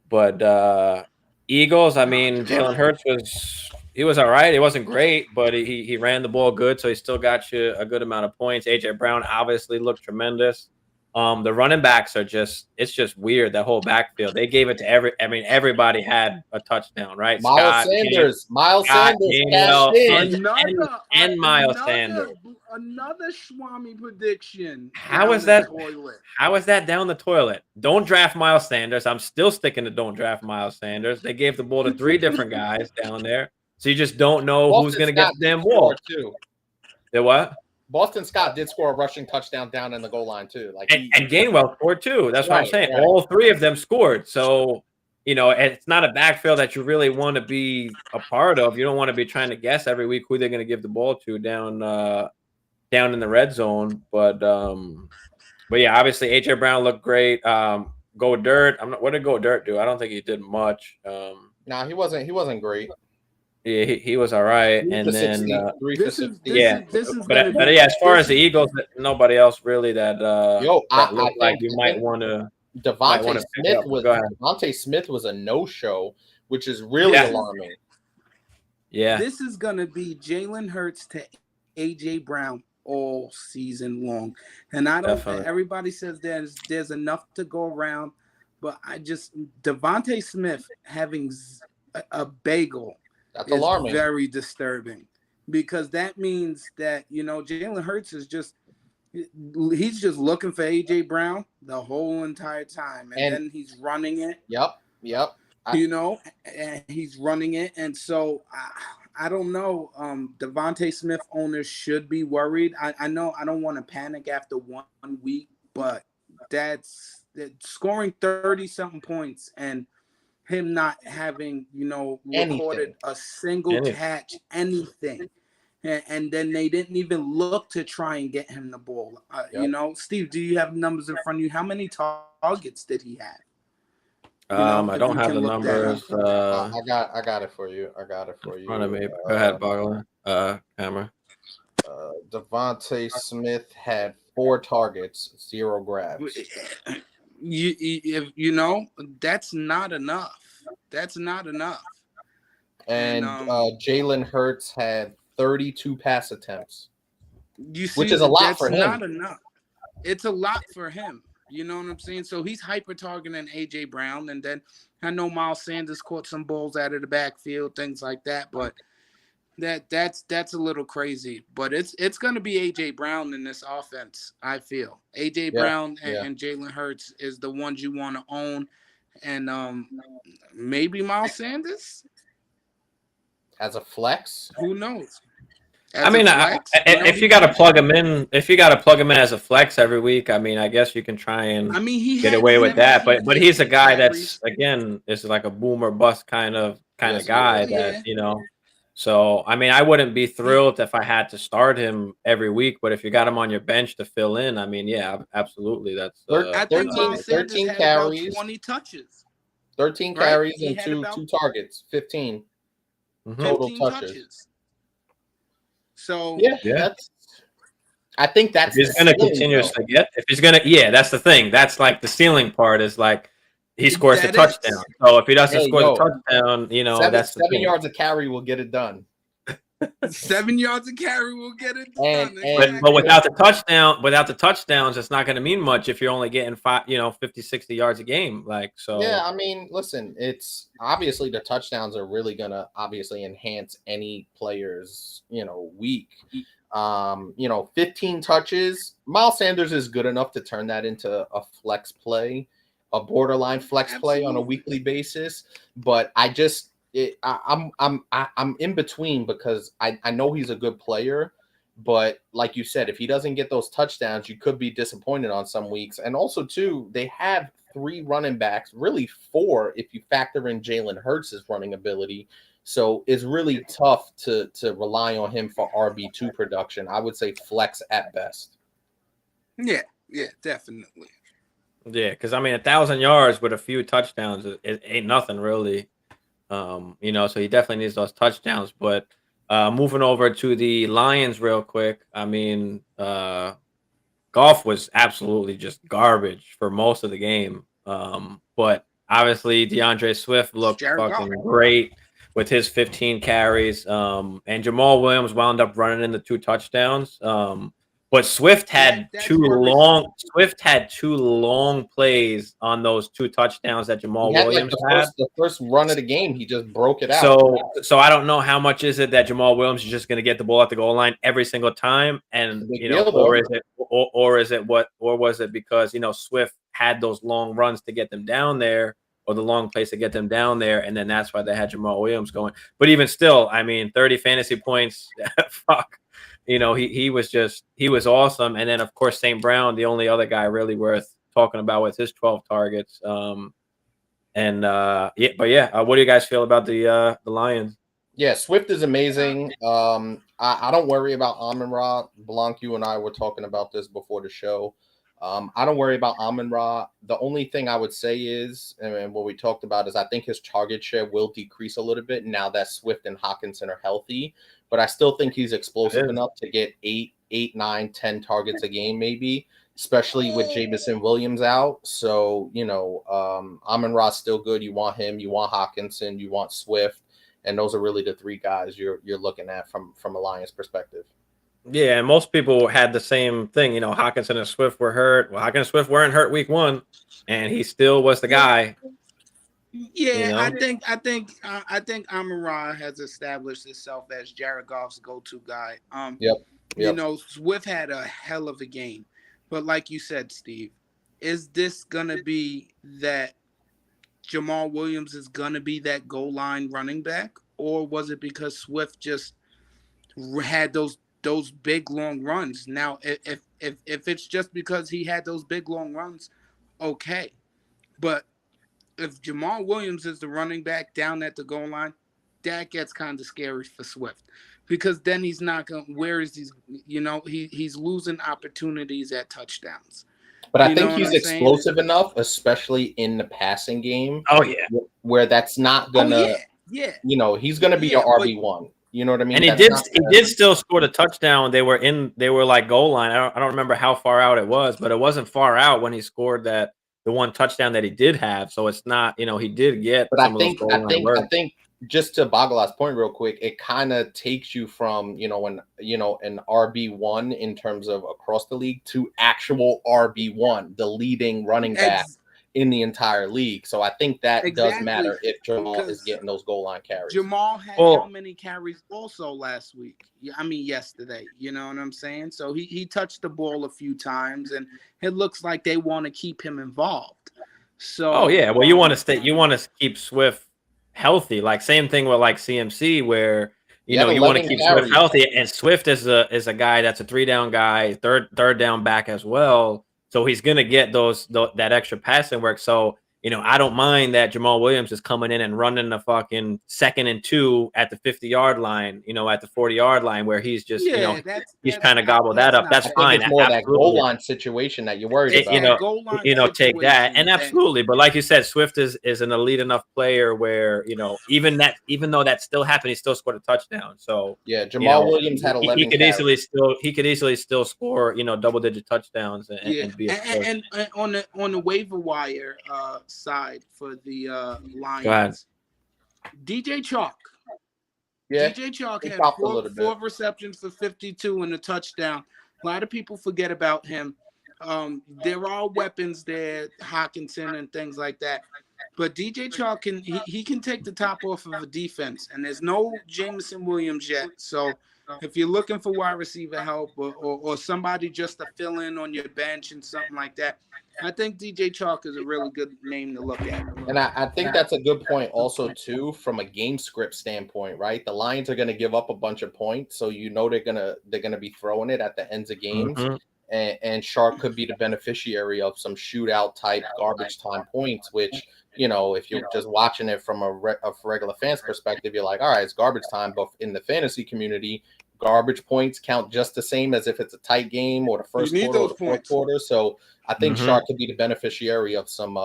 But Eagles, I mean, Jalen Hurts was all right. It wasn't great, but he ran the ball good, so he still got you a good amount of points. AJ Brown obviously looked tremendous. The running backs it's just weird, that whole backfield. They gave it to everybody had a touchdown, right? Miles Sanders, Miles Sanders. Another Swami prediction. How is that down the toilet? Don't draft Miles Sanders. I'm still sticking to don't draft Miles Sanders. They gave the ball to 3 different guys down there. So you just don't know who's going to get the damn ball. The what? Boston Scott did score a rushing touchdown down in the goal line too. And Gainwell scored too. That's what I'm saying. Right. All 3 of them scored. So, it's not a backfield that you really want to be a part of. You don't want to be trying to guess every week who they're going to give the ball to down in the red zone. But yeah, obviously AJ Brown looked great. Go Dirt. What did Go Dirt do? I don't think he did much. He wasn't great. Yeah, he was all right, and then this is but as far as the Eagles, nobody else really that looked like you might want to. Devontae Smith was a no-show, which is really alarming. Yeah, this is gonna be Jalen Hurts to AJ Brown all season long, and I don't. Everybody says there's enough to go around, but Devontae Smith having a bagel. That's alarming. Very disturbing, because that means that Jalen Hurts is he's just looking for AJ Brown the whole entire time, and then he's running it. Yep. And he's running it, and so I don't know. Devontae Smith owners should be worried. I know I don't want to panic after 1 week, but that's scoring 30-something points and him not having, recorded a single catch, anything. And then they didn't even look to try and get him the ball. Steve, do you have numbers in front of you? How many targets did he have? I don't have the numbers. I got it for you. In front of me. Go ahead, Bogler. Camera. Devontae Smith had 4 targets, 0 grabs. You know, that's not enough. That's not enough. And Jalen Hurts had 32 pass attempts, you see, which is a lot that's for him. not enough. It's a lot for him. You know what I'm saying? So he's hyper targeting AJ Brown, and then I know Miles Sanders caught some balls out of the backfield, things like that. But that's a little crazy. But it's gonna be AJ Brown in this offense. I feel AJ Brown and Jalen Hurts is the ones you want to own, and maybe Miles Sanders as a flex. Who knows? I mean, if you got to plug him in, as a flex every week, I mean, I guess you can try and he get away with that. But he's a guy that's, again, is like a boom or bust kind of guy that, you know. So, I mean, I wouldn't be thrilled if I had to start him every week, but if you got him on your bench to fill in, I mean, yeah, absolutely. That's I think Miles Sanders 13 had carries, about 20 touches. 13 carries and two targets, 15 total touches. So I think that's he's going to continuously get. If he's going to, that's the thing. That's like the ceiling part is like he scores the touchdown. So if he doesn't score the touchdown, you know, that's 7 yards of carry will get it done. 7 yards of carry will get it done. But without the touchdowns, it's not going to mean much if you're only getting 50, 60 yards a game. Like, so. Yeah, I mean, listen, it's obviously the touchdowns are really going to obviously enhance any player's, week. 15 touches. Miles Sanders is good enough to turn that into a flex play, a borderline flex play on a weekly basis. But I'm in between because I know he's a good player, but like you said, if he doesn't get those touchdowns, you could be disappointed on some weeks. And also, too, they have 3 running backs, really 4 if you factor in Jalen Hurts' running ability. So it's really tough to rely on him for RB2 production. I would say flex at best. Yeah, definitely. Yeah, because I mean, 1,000 yards with a few touchdowns it ain't nothing really. So he definitely needs those touchdowns. But moving over to the Lions real quick, I mean, Goff was absolutely just garbage for most of the game. But obviously DeAndre Swift looked fucking great with his 15 carries. And Jamal Williams wound up running into 2 touchdowns. But Swift had two long plays on those 2 touchdowns that Jamal Williams had. The first run of the game, he just broke it out. So I don't know how much is it that Jamal Williams is just going to get the ball at the goal line every single time, and was it because Swift had those long runs to get them down there, or the long plays to get them down there, and then that's why they had Jamal Williams going. But even still, I mean, 30 fantasy points, fuck. He was awesome. And then, of course, St. Brown, the only other guy really worth talking about with his 12 targets. What do you guys feel about the Lions? Yeah, Swift is amazing. I don't worry about Amon-Ra. Blanc, you and I were talking about this before the show. I don't worry about Amon-Ra. The only thing I would say is, and what we talked about is I think his target share will decrease a little bit now that Swift and Hockenson are healthy. But I still think he's explosive enough to get 8, 9, 10 targets a game, maybe, especially with Jameson Williams out. So, Amon-Ra still good. You want him, you want Hockenson, you want Swift. And those are really the 3 guys you're looking at from a Lions perspective. Yeah, and most people had the same thing. Hockenson and Swift were hurt. Well, Hockenson and Swift weren't hurt week 1, and he still was the guy. Yeah, I think Amon-Ra has established itself as Jared Goff's go-to guy. Swift had a hell of a game, but like you said, Steve, is this gonna be that Jamal Williams is gonna be that goal line running back, or was it because Swift just had those big long runs? Now, if it's just because he had those big long runs, okay, but if Jamal Williams is the running back down at the goal line, that gets kind of scary for Swift, because then he's not going. Where is he's losing opportunities at touchdowns. But I think he's explosive enough, especially in the passing game. Oh yeah, where that's not gonna. Yeah. He's gonna be your RB1. You know what I mean? And he did still score the touchdown. They were like goal line. I don't remember how far out it was, but it wasn't far out when he scored the one touchdown that he did have. So it's not, he did get But some of those goal line work. I think just to Bagala's point real quick, it kind of takes you from, an RB1 in terms of across the league to actual RB1, the leading running back in the entire league. So I think that does matter if Jamal is getting those goal line carries. Jamal had how many carries also last week? Yesterday. You know what I'm saying? So he touched the ball a few times, and it looks like they want to keep him involved. So well, you want to keep Swift healthy. Like same thing with like CMC, where you want to keep Swift healthy, and Swift is a guy that's a 3-down guy, third down back as well. So he's gonna get that extra passing work. So I don't mind that Jamal Williams is coming in and running the fucking 2nd and 2 at the 50-yard line, at the 40-yard line, where he's just he's kind of gobbled that up. That's fine. It's more that goal line situation that you're worried about. Take that, and absolutely. But like you said, Swift is an elite enough player where even though that still happened, he still scored a touchdown. So yeah, Jamal Williams had 11. He could easily still score double-digit touchdowns and be and on the waiver wire side for the Lions, DJ Chalk. Yeah, DJ Chalk had four receptions for 52 and a touchdown. A lot of people forget about him. There are weapons there, Hawkinson and things like that. But DJ Chalk can take the top off of a defense, and there's no Jameson Williams yet. So if you're looking for wide receiver help or somebody just to fill in on your bench and something like that, I think DJ Chalk is a really good name to look at. And I think that's a good point also, too, from a game script standpoint, right? The Lions are going to give up a bunch of points, so they're gonna be throwing it at the ends of games. Mm-hmm. And Shark could be the beneficiary of some shootout type garbage time points, which, if you're just watching it from a regular fans perspective, you're like, all right, it's garbage time. But in the fantasy community, garbage points count just the same as if it's a tight game or the first quarter or the fourth quarter. So I think Shark could be the beneficiary of some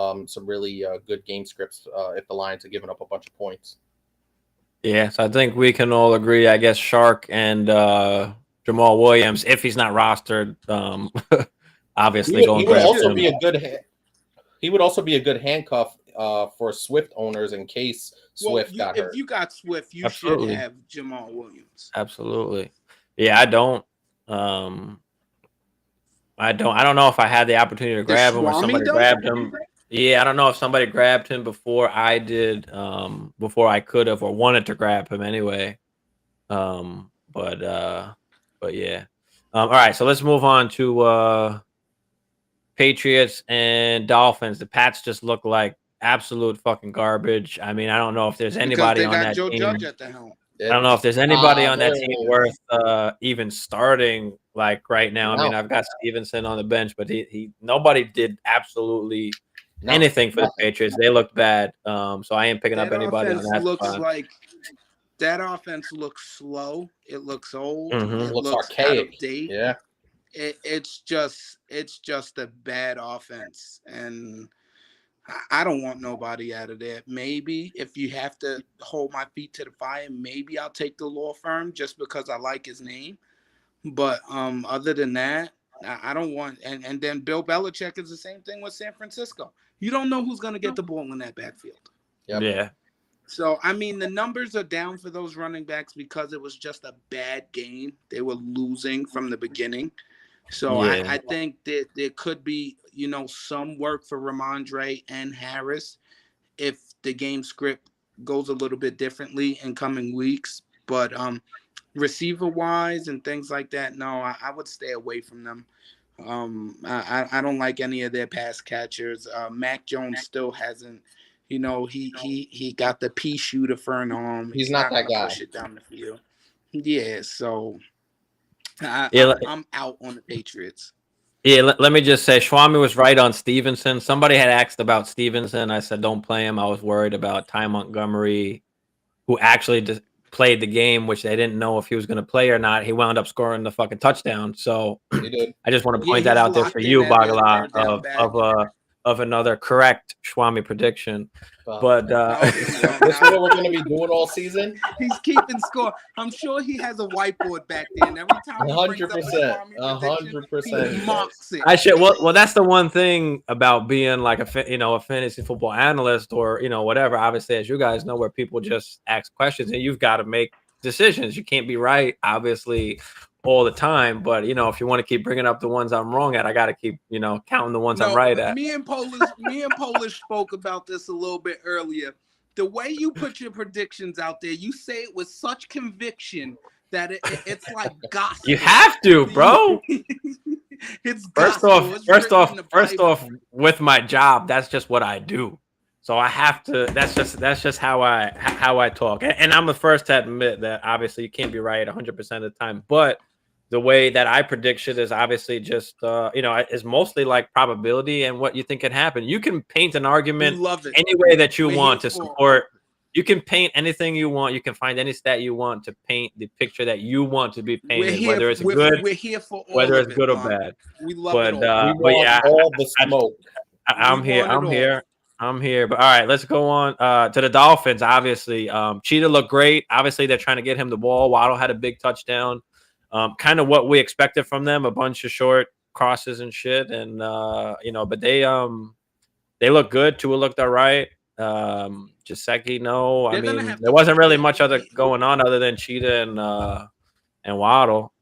really good game scripts if the Lions are giving up a bunch of points. Yeah, so I think we can all agree, I guess, Shark and Jamal Williams, if he's not rostered, obviously he would also be a good he would also be a good handcuff for Swift owners in case Swift got hurt. If you got Swift, you should have Jamal Williams. Absolutely. Yeah, I don't know if I had the opportunity to grab him or somebody grabbed him. Yeah, I don't know if somebody grabbed him before I did, before I could have or wanted to grab him anyway. But yeah. All right, so let's move on to Patriots and Dolphins. The Pats just look like absolute fucking garbage. I mean, I don't know if there's anybody on that team. Judge at the helm. I don't know if there's anybody on that team worth even starting like right now. I mean, I've got Stevenson on the bench, but nobody did absolutely anything for the Patriots. They looked bad. So I ain't picking up anybody on that spot. That offense looks slow. It looks old. Mm-hmm. It looks archaic. Out of date. Yeah. It's just a bad offense, and I don't want nobody out of there. Maybe if you have to hold my feet to the fire, maybe I'll take the law firm just because I like his name. But other than that, I don't want. And then Bill Belichick is the same thing with San Francisco. You don't know who's going to get the ball in that backfield. Yep. Yeah. So, I mean, the numbers are down for those running backs because it was just a bad game. They were losing from the beginning. So I think that there could be, some work for Ramondre and Harris if the game script goes a little bit differently in coming weeks. But receiver-wise and things like that, no, I would stay away from them. I don't like any of their pass catchers. Mac Jones still hasn't. He got the pea shooter for an arm. He's not that guy. Push it down the field. Yeah, so I'm out on the Patriots. Yeah, let me just say, Schwami was right on Stevenson. Somebody had asked about Stevenson. I said, don't play him. I was worried about Ty Montgomery, who actually played the game, which they didn't know if he was going to play or not. He wound up scoring the fucking touchdown. So he did. I just want to point that out there for you, Bagala, of another correct Schwami prediction. But this is what we're going to be doing all season. He's keeping score. I'm sure he has a whiteboard back there, and every time he brings up a Swami prediction, 100%, he marks it. I should. Well, that's the one thing about being like a fantasy football analyst or whatever. Obviously, as you guys know, where people just ask questions and you've got to make decisions. You can't be right, obviously, all the time. But if you want to keep bringing up the ones I'm wrong at, I got to keep counting the ones I'm right at. Me and Polish spoke about this a little bit earlier. The way you put your predictions out there, you say it with such conviction that it's like gospel. You have to, bro. It's first off, with my job, that's just what I do. So I have to. That's just how I talk. And I'm the first to admit that obviously you can't be right 100% of the time. But the way that I predict shit is obviously just is mostly like probability and what you think can happen. You can paint an argument any way that you want to support. You can paint anything you want. You can find any stat you want to paint the picture that you want to be painted, whether it's good, we're here for all whether it's it, good or Don. bad. We love it all. But yeah, all the smoke. I'm here. But all right, let's go on to the Dolphins. Obviously, Cheetah looked great. Obviously, they're trying to get him the ball. Waddle had a big touchdown. Kind of what we expected from them, a bunch of short crosses and shit. And but they look good. Tua looked all right. Gesicki, no. I mean, there wasn't really much other going on other than Cheetah and Waddle.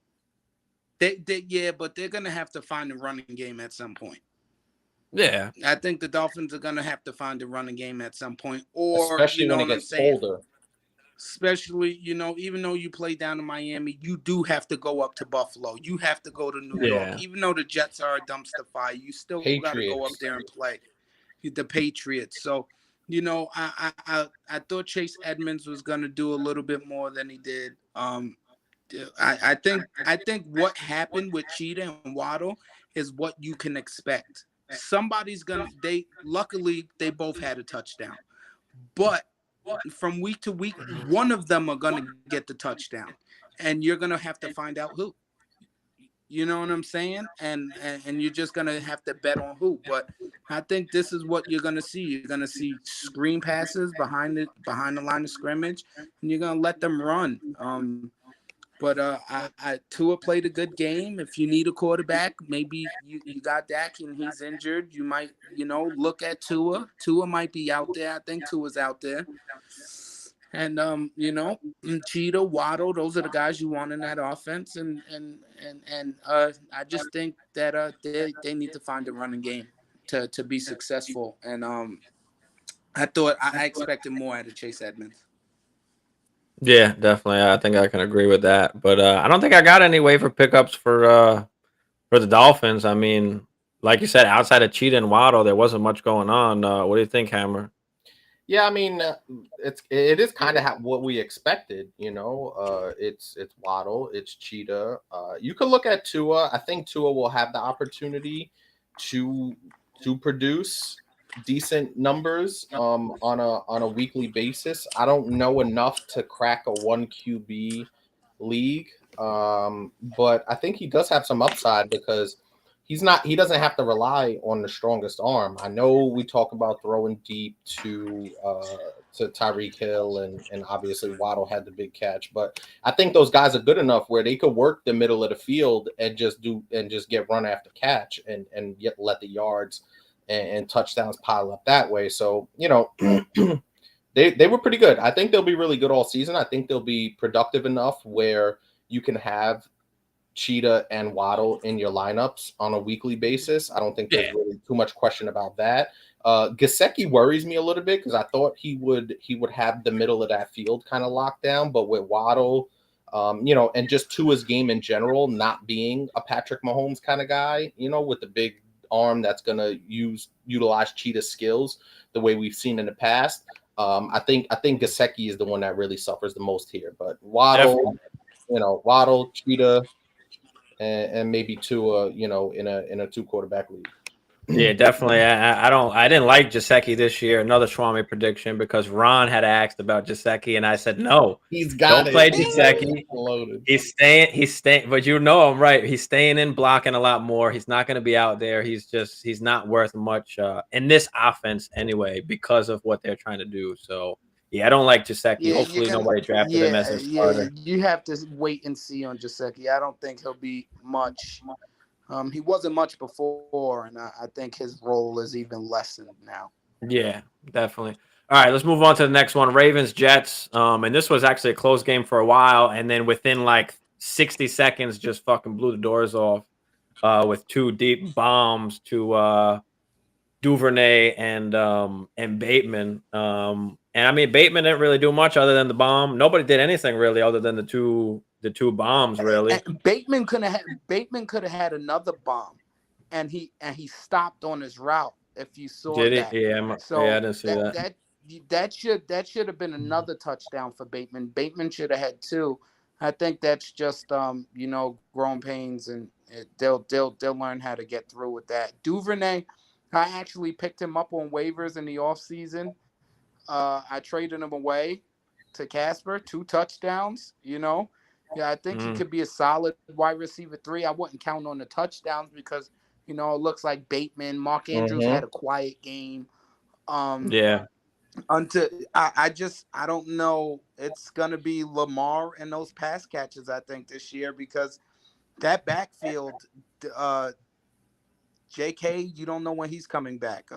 But they're gonna have to find a running game at some point. Yeah, I think the Dolphins are gonna have to find a running game at some point, or especially when it gets colder. Especially, even though you play down in Miami, you do have to go up to Buffalo. You have to go to New York. Even though the Jets are a dumpster fire, you still got to go up there and play the Patriots. So, I thought Chase Edmonds was going to do a little bit more than he did. I think what happened with Cheetah and Waddle is what you can expect. Luckily they both had a touchdown, but from week to week, one of them are going to get the touchdown, and you're going to have to find out who. You know what I'm saying? And you're just going to have to bet on who. But I think this is what you're going to see. You're going to see screen passes behind the line of scrimmage, and you're going to let them run. But Tua played a good game. If you need a quarterback, maybe you got Dak and he's injured. You might, look at Tua. Tua might be out there. I think Tua's out there. And Cheetah, Waddle, those are the guys you want in that offense. And I just think that they need to find a running game to be successful. And I expected more out of Chase Edmonds. Yeah, definitely. I think I can agree with that. But I don't think I got any waiver pickups for the Dolphins. I mean, like you said, outside of Cheetah and Waddle, there wasn't much going on. What do you think, Hammer? Yeah, I mean, it is kind of what we expected. It's Waddle, it's Cheetah. You could look at Tua. I think Tua will have the opportunity to produce decent numbers on a weekly basis. I don't know enough to crack a 1 QB league, but I think he does have some upside because he doesn't have to rely on the strongest arm. I know we talk about throwing deep to Tyreek Hill and obviously Waddle had the big catch, but I think those guys are good enough where they could work the middle of the field and just get run after catch and yet let the yards and touchdowns pile up that way. So, they were pretty good. I think they'll be really good all season. I think they'll be productive enough where you can have Cheetah and Waddle in your lineups on a weekly basis. I don't think there's really too much question about that. Gesicki worries me a little bit because I thought he would have the middle of that field kind of locked down, but with Waddle, and just Tua's game in general, not being a Patrick Mahomes kind of guy, with the big arm that's going to utilize Cheetah's skills the way we've seen in the past. I think Gesicki is the one that really suffers the most here, but Waddle, Cheetah, and maybe Tua, in a 2 quarterback league. Yeah, definitely. I didn't like Jaceki this year. Another Swami prediction because Ron had asked about Jaceki, and I said no, He's got don't it. play He's got it Jaceki. loaded. He's staying. But you know I'm right. He's staying in, blocking a lot more. He's not going to be out there. He's not worth much in this offense anyway because of what they're trying to do. So yeah, I don't like Jaceki. Yeah, you're Hopefully gonna. nobody drafted him as Yeah, their yeah. starter. You have to wait and see on Jaceki. I don't think he'll be much. He wasn't much before, and I think his role is even lessened now. Yeah, definitely. All right, let's move on to the next one. Ravens Jets. And this was actually a close game for a while, and then within like 60 seconds, just fucking blew the doors off with two deep bombs to Duvernay and Bateman. And I mean Bateman didn't really do much other than the bomb. Nobody did anything really other than the two bombs really. And Bateman could have had another bomb, and he stopped on his route. If you saw Did that, he? Yeah, yeah, I so didn't see that that. that that should have been another touchdown for Bateman. Bateman should have had two. I think that's just growing pains, and they'll learn how to get through with that. Duvernay, I actually picked him up on waivers in the offseason. I traded him away to Casper, 2 touchdowns. Yeah, I think he Mm, could be a solid wide receiver 3. I wouldn't count on the touchdowns because it looks like Bateman, Mark Andrews Mm-hmm. had a quiet game. Um, yeah. until I don't know. It's gonna be Lamar and those pass catches. I think this year because that backfield, uh, J.K. You don't know when he's coming back.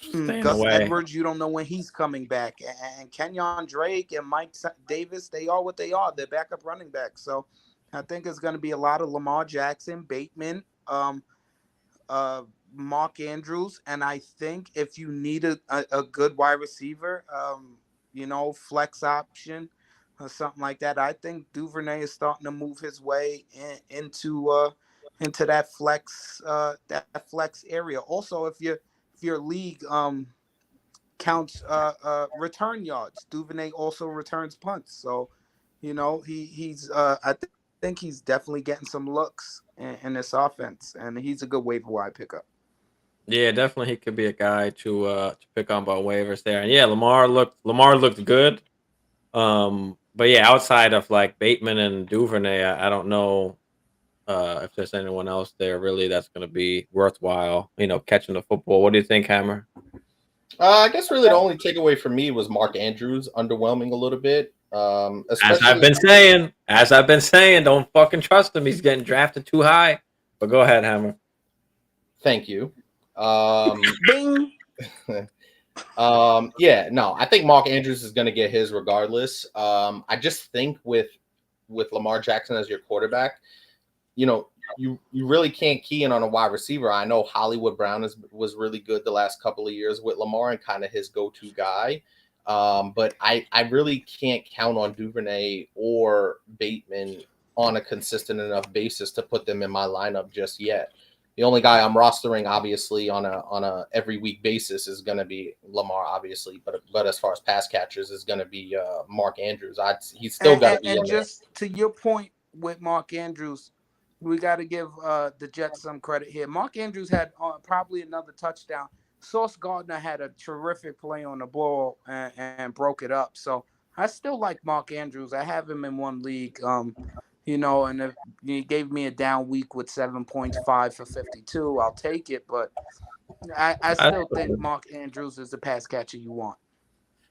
Staying Gus away. Edwards, you don't know when he's coming back. And Kenyon Drake and Mike Davis, they are what they are. They're backup running backs. So I think it's going to be a lot of Lamar Jackson, Bateman, uh, Mark Andrews. And I think if you need a good wide receiver, flex option or something like that, I think Duvernay is starting to move his way into that flex area. Also, if your league counts return yards, Duvernay also returns punts. So, I think he's definitely getting some looks in this offense, and he's a good waiver wire pickup. Yeah, definitely he could be a guy to pick on by waivers there. And yeah, Lamar looked good. But yeah, outside of like Bateman and Duvernay, I don't know if there's anyone else there really that's going to be worthwhile. Catching the football. What do you think, Hammer? I guess really the only takeaway for me was Mark Andrews underwhelming a little bit. As I've Especially been saying, don't fucking trust him. He's getting drafted too high. But go ahead, Hammer. thank you. Bing. Yeah, no, I think Mark Andrews is going to get his regardless. I just think with Lamar Jackson as your quarterback, you really can't key in on a wide receiver. I know Hollywood Brown was really good the last couple of years with Lamar and kind of his go-to guy. But I really can't count on Duvernay or Bateman on a consistent enough basis to put them in my lineup just yet. The only guy I'm rostering, obviously, on a every week basis is going to be Lamar, obviously. But as far as pass catchers, is going to be Mark Andrews. He's still got to be And in there. just to your point with Mark Andrews, we got to give the Jets some credit here. Mark Andrews had probably another touchdown. Sauce Gardner had a terrific play on the ball and broke it up. So I still like Mark Andrews. I have him in one league. And if he gave me a down week with 7.5 for 52, I'll take it. But I still think Mark Andrews is the pass catcher you want.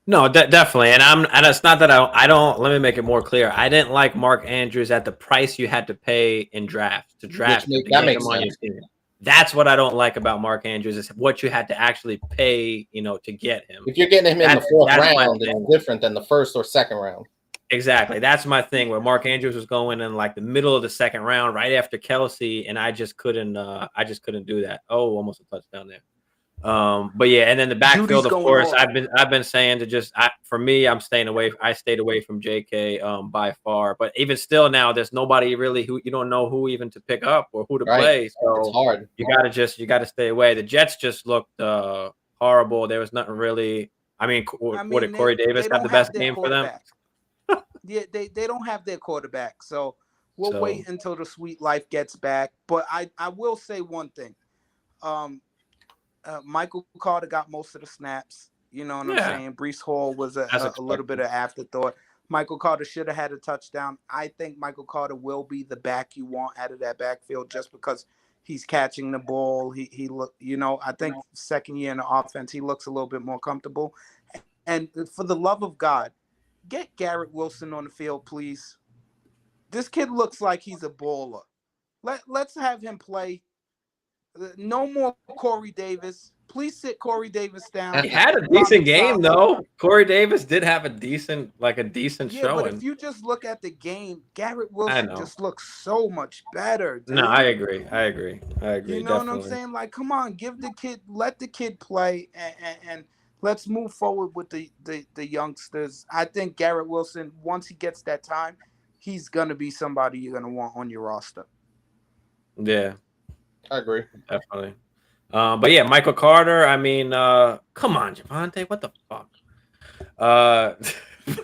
No, definitely, and it's not that I don't. Let me make it more clear. I didn't like Mark Andrews at the price you had to pay in drafts to That get makes him on your sense. team. That's what I don't like about Mark Andrews is what you had to actually pay, to get him. If you're getting him in the fourth That's round, it's different than the first or second round. Exactly. That's my thing. Where Mark Andrews was going in like the middle of the second round, right after Kelsey, and I just couldn't. I just couldn't do that. Oh, almost a touchdown there. But yeah, and then the backfield, Judy's of going course, off. I've been saying to just for me, I'm staying away. I stayed away from JK by far. But even still, now there's nobody really who you don't know who even to pick up or who to Right. play. It's So hard. you gotta stay away. The Jets just looked horrible. There was nothing really. I mean, what did Corey Davis they have don't the have best their game for them? quarterback. Yeah, they don't have their quarterback. So we'll So wait until the sweet life gets back. But I will say one thing. Michael Carter got most of the snaps. You know what I'm Yeah, saying? Brees Hall was as a little bit expected. of afterthought. Michael Carter should have had a touchdown. I think Michael Carter will be the back you want out of that backfield just because he's catching the ball. He look, I think second year in the offense, he looks a little bit more comfortable. And for the love of God, get Garrett Wilson on the field, please. This kid looks like he's a baller. Let's have him play. No more Corey Davis. Please sit Corey Davis down. He had a decent Robert game Sala. though. Corey Davis did have a decent Yeah, but if showing. you just look at the game, Garrett I Wilson know. just looks so much better, No, I dude. agree. I agree. I You agree. know what I'm Definitely. saying? Like, come on, let the kid play, and let's move forward with the youngsters. I think Garrett Wilson, once he gets that time, he's gonna be somebody you're gonna want on your roster. Yeah, I agree. definitely. But yeah, Michael Carter. I mean, come on, Javante, what the fuck? Uh,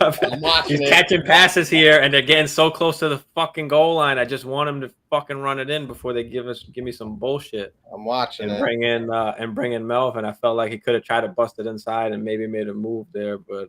I'm watching he's it. catching passes here, and they're getting so close to the fucking goal line. I just want him to fucking run it in before they give me some bullshit I'm watching and it. bring in Melvin. I felt like he could have tried to bust it inside and maybe made a move there, but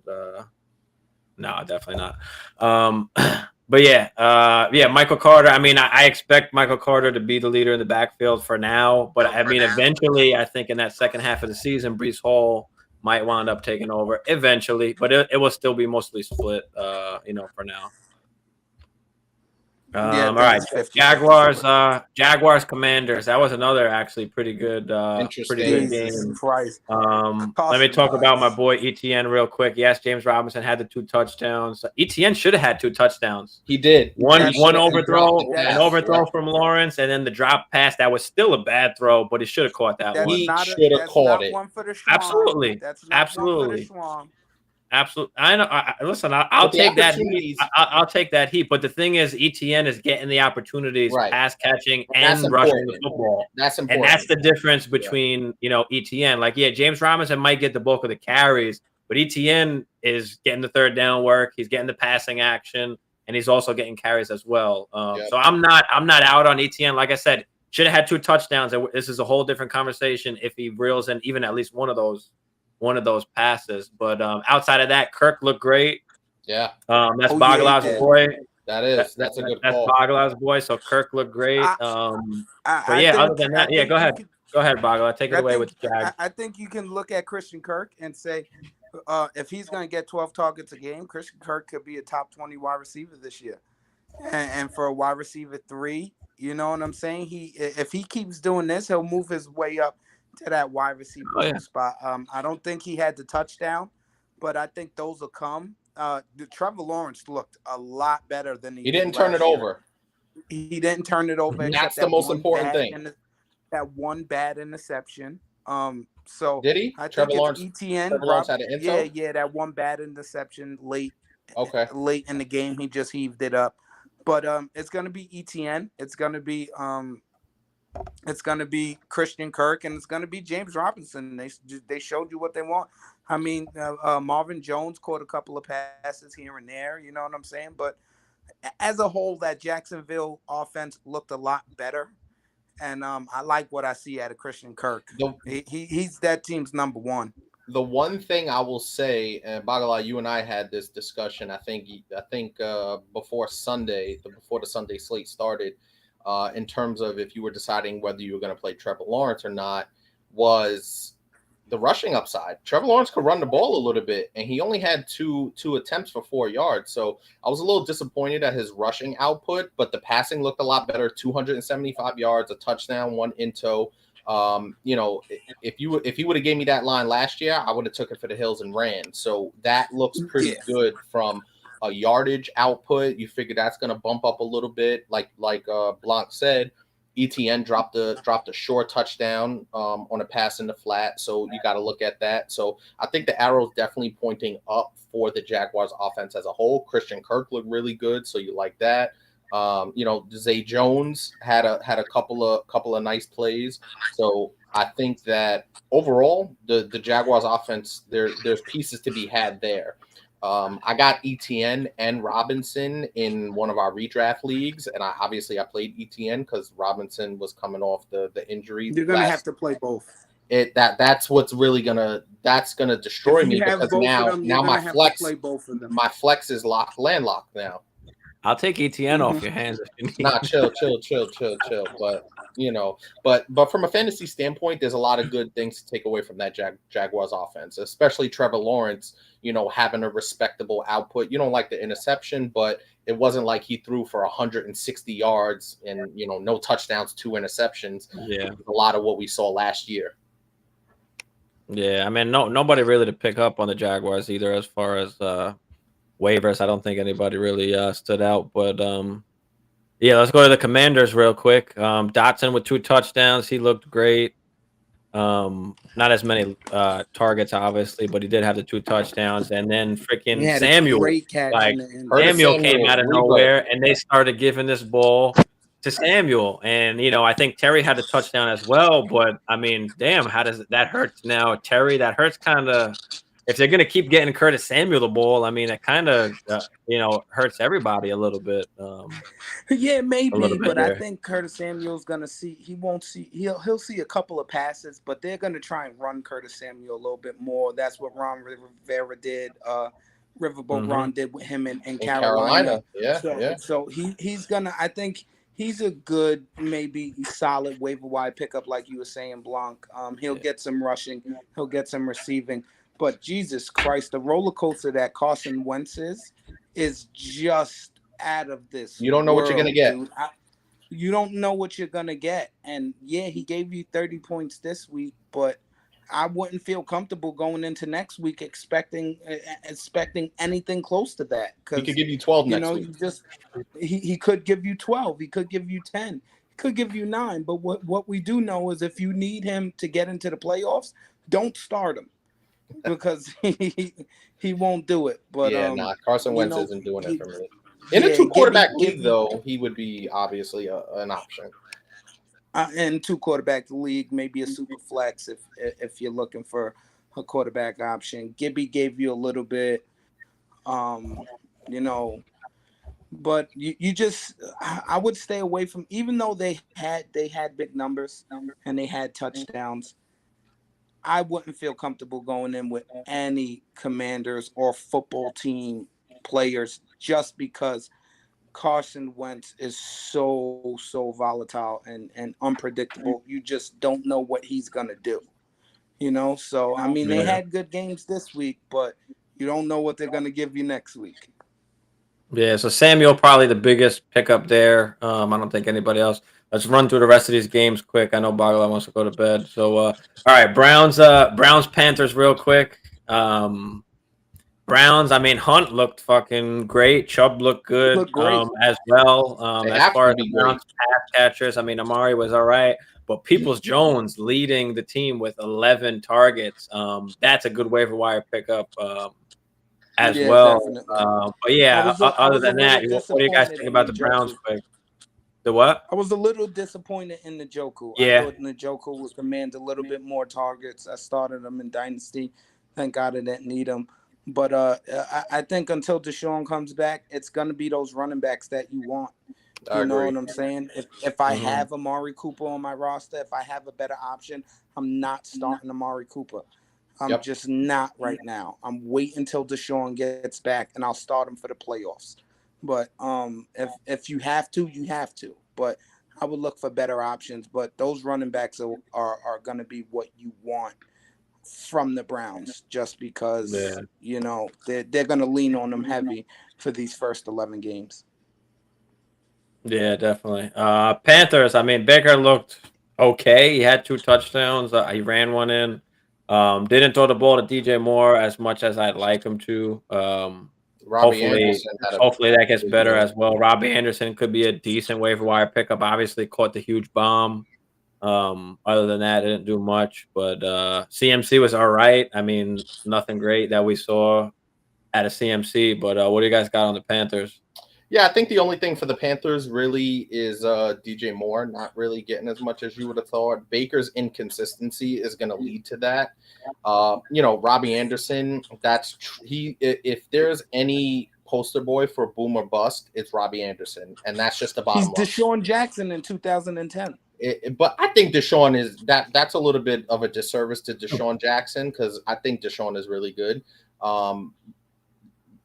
no, definitely not. But yeah, Michael Carter. I mean, I expect Michael Carter to be the leader in the backfield for now, but I mean, eventually, I think in that second half of the season, Brees Hall might wind up taking over eventually, but it will still be mostly split, for now. Yeah, I All think right, it's 50-50 Jaguars, split. Jaguars, Commanders. That was another actually pretty good Interesting. Jesus game. Christ. Let me Carson talk about my Wentz. boy ETN real quick. Yes, James Robinson had the 2 touchdowns. ETN should have had 2 touchdowns. He did. One That's- one He overthrow, dropped the an pass. overthrow from Lawrence, and then the drop pass that was still a bad throw, but he should have caught that That's one. He not should have that's caught not it. one for the Schwam. Absolutely, That's not one for the absolutely. Schwam. Absolutely. I know. Listen, I'll But the take that heat. opportunities- I'll take that heat. But the thing is, ETN is getting the opportunities, Right. pass catching That's and rushing the important. football. That's And important. that's the difference between, ETN. Like, yeah, James Robinson might get the bulk of the carries, but ETN is getting the third down work. He's getting the passing action, and he's also getting carries as well. Yep. So I'm not out on ETN. Like I said, should have had 2 touchdowns. This is a whole different conversation if he reels in even at least one of those passes. But outside of that, Kirk looked great. Yeah, That's Oh, yeah, Bogla's he did. boy. that's a good That's call. Bogla's boy. So Kirk looked great. But yeah, other than that, yeah, go ahead. Go ahead, Bogla. Take it away with the Jag. I think you can look at Christian Kirk and say, if he's going to get 12 targets a game, Christian Kirk could be a top 20 wide receiver this year. And for a wide receiver 3, you know what I'm saying? If he keeps doing this, he'll move his way up to that wide receiver spot. I don't think he had the touchdown, but I think those will come. Trevor Lawrence looked a lot better than He didn't turn it last year. over. He didn't turn it over. That's the most important thing. That one bad interception. So Did he? I Trevor think Lawrence. it's ETN. Trevor Lawrence had an intel? Yeah, that one bad interception late Okay. late in the game. He just heaved it up. But it's gonna be ETN. It's gonna be Christian Kirk, and it's gonna be James Robinson. They showed you what they want. I mean, Marvin Jones caught a couple of passes here and there. You know what I'm saying? But as a whole, that Jacksonville offense looked a lot better, and I like what I see out of Christian Kirk. He's that team's number 1. The one thing I will say, and Bagala, you and I had this discussion. I think before the Sunday slate started, in terms of if you were deciding whether you were going to play Trevor Lawrence or not, was the rushing upside. Trevor Lawrence could run the ball a little bit, and he only had two attempts for 4 yards. So I was a little disappointed at his rushing output, but the passing looked a lot better. 275 yards, a touchdown, 1 in tow. If you would have gave me that line last year, I would have took it for the hills and ran. So that looks pretty good from a yardage output. You figure that's going to bump up a little bit. Like Blanc said, ETN dropped a short touchdown on a pass in the flat. So you got to look at that. So I think the arrow's definitely pointing up for the Jaguars offense as a whole. Christian Kirk looked really good. So you like that. Zay Jones had a couple of nice plays. So I think that overall the Jaguars offense, there's pieces to be had there. I got ETN and Robinson in one of our redraft leagues, and I played ETN because Robinson was coming off the injury. You're gonna have to play both. that's what's really gonna destroy If me, you have because both of them, you're now gonna have to play both of them. my flex is landlocked now. I'll take ETN off your hands if you need. Nah, chill. But but from a fantasy standpoint, there's a lot of good things to take away from that Jaguars offense, especially Trevor Lawrence. Having a respectable output. You don't like the interception, but it wasn't like he threw for 160 yards and no touchdowns, 2 interceptions. Yeah, a lot of what we saw last year. Yeah, I mean, nobody really to pick up on the Jaguars either as far as waivers. I don't think anybody really stood out, but yeah, let's go to the Commanders real quick. Dotson with 2 touchdowns, he looked great. Not as many targets, obviously, but he did have the 2 touchdowns, and then He freaking had a Samuel, great catch like in the end. Curtis Samuel came Samuel, out of Rebo. nowhere, and they started giving this ball to Samuel, and I think Terry had a touchdown as well, but I mean, damn, how does that hurt now, Terry? That hurts kind of. If they're gonna keep getting Curtis Samuel the ball, I mean, it kind of hurts everybody a little bit. Yeah, A little maybe, bit but I there. think Curtis Samuel's gonna see. He won't see. He'll see a couple of passes, but they're gonna try and run Curtis Samuel a little bit more. That's what Ron Rivera did. Riverboat Ron did with him in Carolina. Yeah, So he's gonna. I think he's a good, maybe solid waiver wire pickup, like you were saying, Blanc. He'll get some rushing. He'll get some receiving. But Jesus Christ, the roller coaster that Carson Wentz is just out of this. You don't know what you're gonna get. Dude. You don't know what you're gonna get. And yeah, he gave you 30 points this week, but I wouldn't feel comfortable going into next week expecting anything close to that. He Because could give you 12 next week. He could give you 12. He could give you 10. He could give you 9. But what we do know is if you need him to get into the playoffs, don't start him. Because he won't do it. But Carson Wentz isn't doing it for me. In a 2-quarterback league, though, he would be obviously an option. In 2-quarterback league, maybe a super flex if you're looking for a quarterback option. Gibby gave you a little bit, but you just I would stay away from, even though they had big numbers and they had touchdowns. I wouldn't feel comfortable going in with any Commanders or football team players just because Carson Wentz is so volatile and unpredictable. You just don't know what he's gonna do. So I mean, they had good games this week, but you don't know what they're gonna give you next week. Yeah, so Samuel probably the biggest pickup there. I don't think anybody else. Let's run through the rest of these games quick. I know Bagala wants to go to bed. So all right, Browns Panthers real quick. Browns, I mean, Hunt looked fucking great. Chubb looked good Looked great. as well. As far as the great. Browns pass catchers, I mean, Amari was all right, but Peoples-Jones leading the team with 11 targets. That's a good waiver wire pickup as well. But yeah, other than that, what do you guys think about the Browns? The what? I was a little disappointed in the Njoku. Yeah. I thought Njoku would command a little bit more targets. I started him in Dynasty. Thank God I didn't need him. But I think until Deshaun comes back, it's going to be those running backs that you want. You know what I'm saying? If I have Amari Cooper on my roster, if I have a better option, I'm not starting Amari Cooper. I'm just not right now. I'm waiting until Deshaun gets back, and I'll start him for the playoffs. But if you have to, you have to. But I would look for better options. But those running backs are going to be what you want from the Browns, just because they're going to lean on them heavy for these first 11 games. Yeah, definitely. Panthers, I mean, Baker looked okay. He had 2 touchdowns. He ran one in. Didn't throw the ball to DJ Moore as much as I'd like him to. Hopefully that gets better as well. Robbie Anderson could be a decent waiver wire pickup. Obviously caught the huge bomb. Other than that, it didn't do much. But CMC was all right. I mean, nothing great that we saw at a CMC. But what do you guys got on the Panthers? Yeah, I think the only thing for the Panthers really is DJ Moore not really getting as much as you would have thought. Baker's inconsistency is going to lead to that. Robbie Anderson, if there's any poster boy for boom or bust, it's Robbie Anderson, and that's just the bottom line. He's Deshaun Jackson in 2010. But I think Deshaun is that's a little bit of a disservice to Deshaun Jackson because I think Deshaun is really good.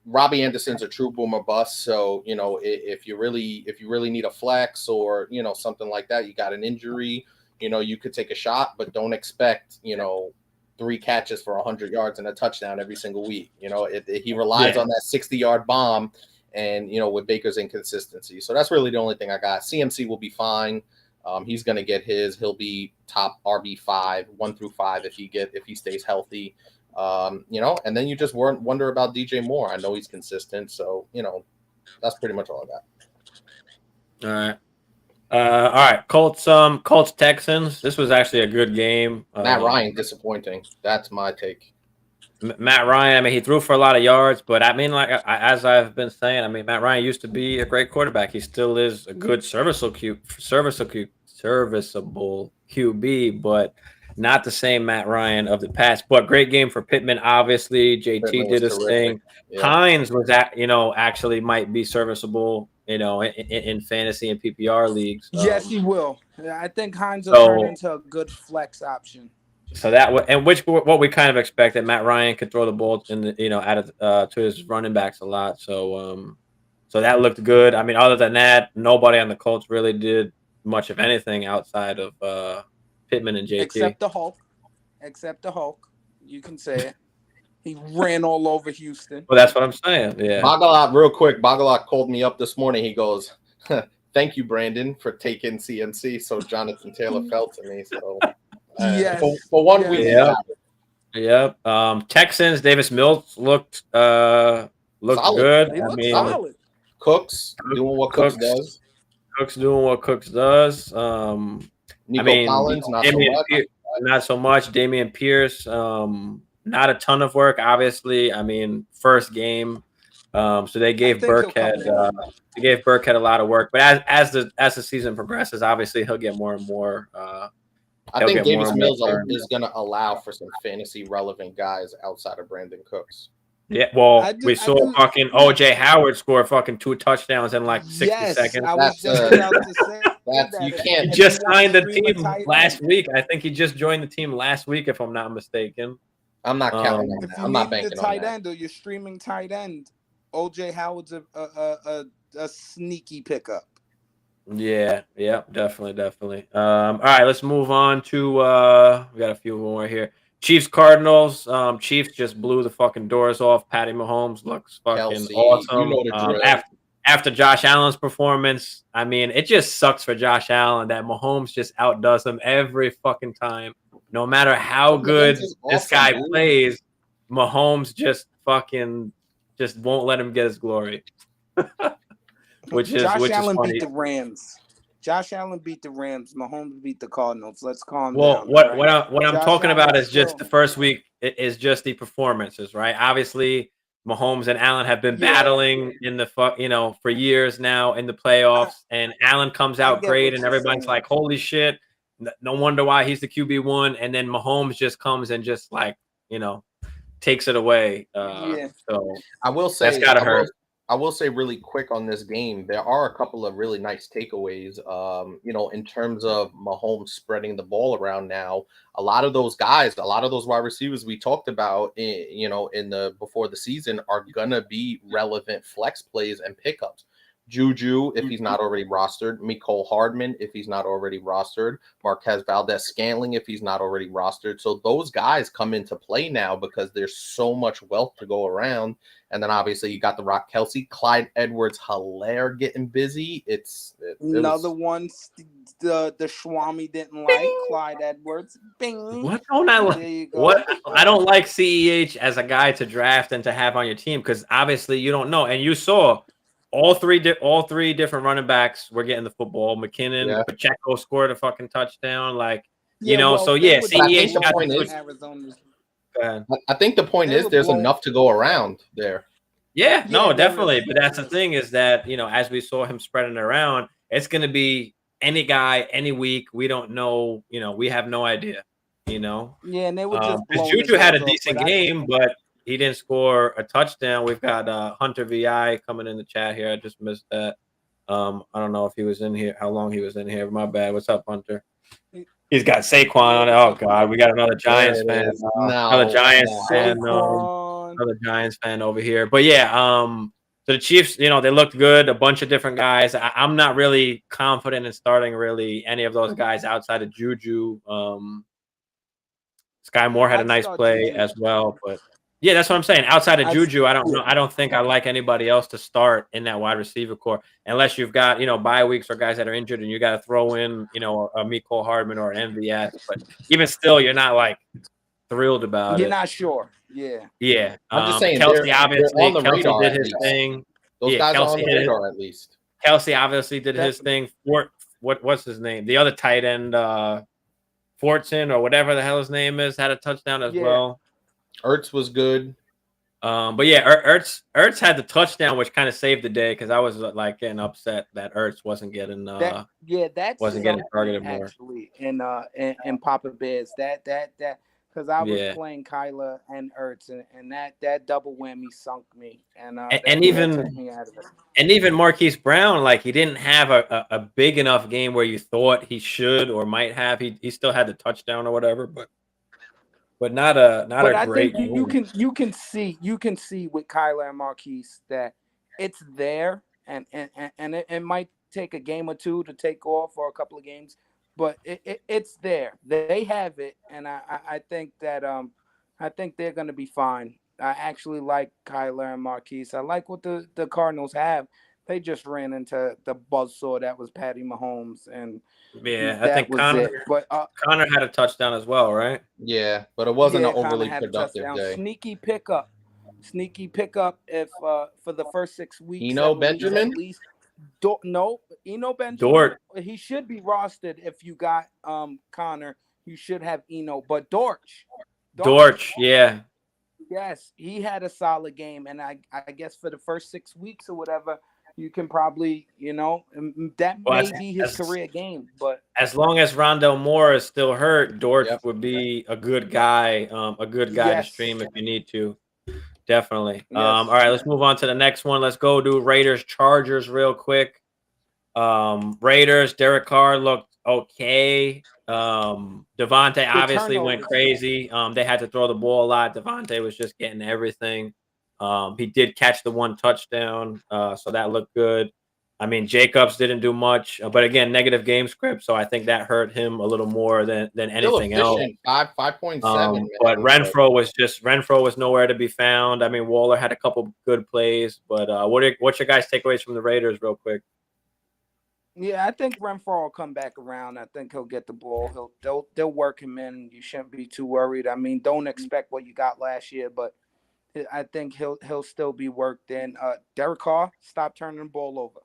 Robbie Anderson's a true boomer bust. So, if you really need a flex or, something like that, you got an injury, you could take a shot, but don't expect, 3 catches for 100 yards and a touchdown every single week. He relies on that 60-yard bomb and, with Baker's inconsistency. So that's really the only thing I got. CMC will be fine. He's going to get his. He'll be top RB5, 1 through 5 if he stays healthy. And then you just wonder about DJ Moore. I know he's consistent, so that's pretty much all I got. All right. Colts Texans. This was actually a good game. Matt Ryan disappointing. That's my take. Matt Ryan. I mean, he threw for a lot of yards, but I mean, like as I've been saying, I mean, Matt Ryan used to be a great quarterback. He still is a good serviceable QB, but not the same Matt Ryan of the past. But great game for Pittman. Obviously, JT did his thing. Yeah. Hines was actually might be serviceable. In fantasy and PPR leagues. Yes, he will. I think Hines will turn into a good flex option. So what we kind of expected, Matt Ryan could throw the ball in the to his running backs a lot. So that looked good. I mean, other than that, nobody on the Colts really did much of anything outside of Pittman and JT. Except the Hulk. You can say it. He ran all over Houston. Well, that's what I'm saying. Yeah. Bagalot, real quick. Bagalot called me up this morning. He goes, "Thank you, Brandon, for taking CMC." So Jonathan Taylor fell to me. So for 1 week. Yep. Texans. Davis Mills looked solid. Good. He looked solid. Cooks doing what Cooks does. Cooks doing what Cooks does. Nico Collins, not so much. Damian Pierce. Not a ton of work, obviously. I mean, first game, so they gave Burkhead a lot of work. But as the season progresses, obviously he'll get more and more. I think Davis Mills is going to allow for some fantasy relevant guys outside of Brandon Cooks. Yeah, well, we saw fucking OJ Howard score fucking 2 touchdowns in like 60 seconds. I was just about to say you can't. He just signed the team last week. I think he just joined the team last week, if I'm not mistaken. I'm not counting on that. I'm not banking on that. Tight end or you're streaming tight end, OJ Howard's a sneaky pickup. Yeah, definitely. All right, let's move on to we got a few more here. Chiefs Cardinals. Chiefs just blew the fucking doors off. Patty Mahomes looks fucking awesome. After Josh Allen's performance, I mean, it just sucks for Josh Allen that Mahomes just outdoes him every fucking time. No matter how good this guy plays, Mahomes just won't let him get his glory. which is Allen funny. beat the Rams. Josh Allen beat the Rams. Mahomes beat the Cardinals. Let's calm down. Well, what I'm talking about is just the first week is just the performances, right? Obviously, Mahomes and Allen have been battling in the for years now in the playoffs, and Allen comes out great, and everybody's like, "Holy shit!" No wonder why he's the QB1, and then Mahomes just comes and just takes it away. So I will say that's gotta hurt. I will say really quick on this game, there are a couple of really nice takeaways. In terms of Mahomes spreading the ball around now, a lot of those guys, a lot of those wide receivers we talked about, before the season are gonna be relevant flex plays and pickups. Juju, if he's not already rostered, Mecole Hardman, if he's not already rostered, Marquez Valdez-Scantling, if he's not already rostered. So those guys come into play now because there's so much wealth to go around. And then obviously you got the Rock Kelsey, Clyde Edwards-Helaire getting busy. Another one the Schwami didn't like, Clyde Edwards. Bing. What don't I like? What I don't like CEH as a guy to draft and to have on your team because obviously you don't know. And you saw all three different running backs were getting the football. McKinnon, Pacheco scored a fucking touchdown. CEH got Arizona. I think the point is there's enough to go around there. Yeah, no, definitely. But that's the thing is that, as we saw him spreading around, it's going to be any guy, any week. We don't know, we have no idea, Yeah, and they were just Juju had a decent game, but he didn't score a touchdown. We've got Hunter VI coming in the chat here. I just missed that. I don't know if he was in here, how long he was in here. My bad. What's up, Hunter? He's got Saquon on it. Oh God, we got another Giants fan. Another Giants fan. Another Giants fan over here. But yeah, so the Chiefs, they looked good. A bunch of different guys. I'm not really confident in starting really any of those guys outside of Juju. Sky Moore had a nice play as well, but yeah, that's what I'm saying. Outside of Juju, I don't know. I don't think I like anybody else to start in that wide receiver core unless you've got bye weeks or guys that are injured and you got to throw in a Mecole Hardman or an MVS. But even still, you're not like thrilled about it. You're not sure. Yeah. Yeah. I'm just saying, Kelsey obviously on the radar did his thing. Those guys are on the radar at least. Kelsey obviously did his thing. What's his name? The other tight end, Fortson or whatever the hell his name is, had a touchdown as well. Ertz was good. But yeah, Ertz had the touchdown, which kind of saved the day because I was like getting upset that Ertz wasn't getting getting targeted more. Actually, in Papa Bears, that because I was playing Kyler and Ertz, and that double whammy sunk me, and even took me out of it. And even Marquise Brown, like he didn't have a big enough game where you thought he should or might have. He still had the touchdown or whatever, but not a great. I think you can see with Kyler and Marquise that it's there, and it might take a game or two to take off or a couple of games, but it's there. They have it, and I think that I think they're going to be fine. I actually like Kyler and Marquise. I like what the Cardinals have. They just ran into the buzzsaw that was Patty Mahomes, and I think Connor had a touchdown as well, right? Yeah, but it wasn't an overly productive day. Sneaky pickup if for the first 6 weeks. Eno Benjamin? At least. Eno Benjamin. Dort. He should be rostered if you got Connor. You should have Eno, but Dortch, yeah. Yes, he had a solid game, and I guess for the first 6 weeks or whatever, you can probably, that may be his career game. But as long as Rondell Moore is still hurt, Dortch would be a good guy, to stream if you need to. Definitely. Yes. All right, let's move on to the next one. Let's go do Raiders Chargers real quick. Raiders, Derek Carr looked okay. Devontae obviously went crazy. They had to throw the ball a lot. Devontae was just getting everything. He did catch the one touchdown, so that looked good. I mean, Jacobs didn't do much, but again, negative game script, so I think that hurt him a little more than anything else. 5.7. But Renfro was nowhere to be found. I mean, Waller had a couple good plays, but what's your guys' takeaways from the Raiders, real quick? Yeah, I think Renfro will come back around. I think he'll get the ball. They'll work him in. You shouldn't be too worried. I mean, don't expect what you got last year, but I think he'll still be worked in. Derek Carr, stop turning the ball over.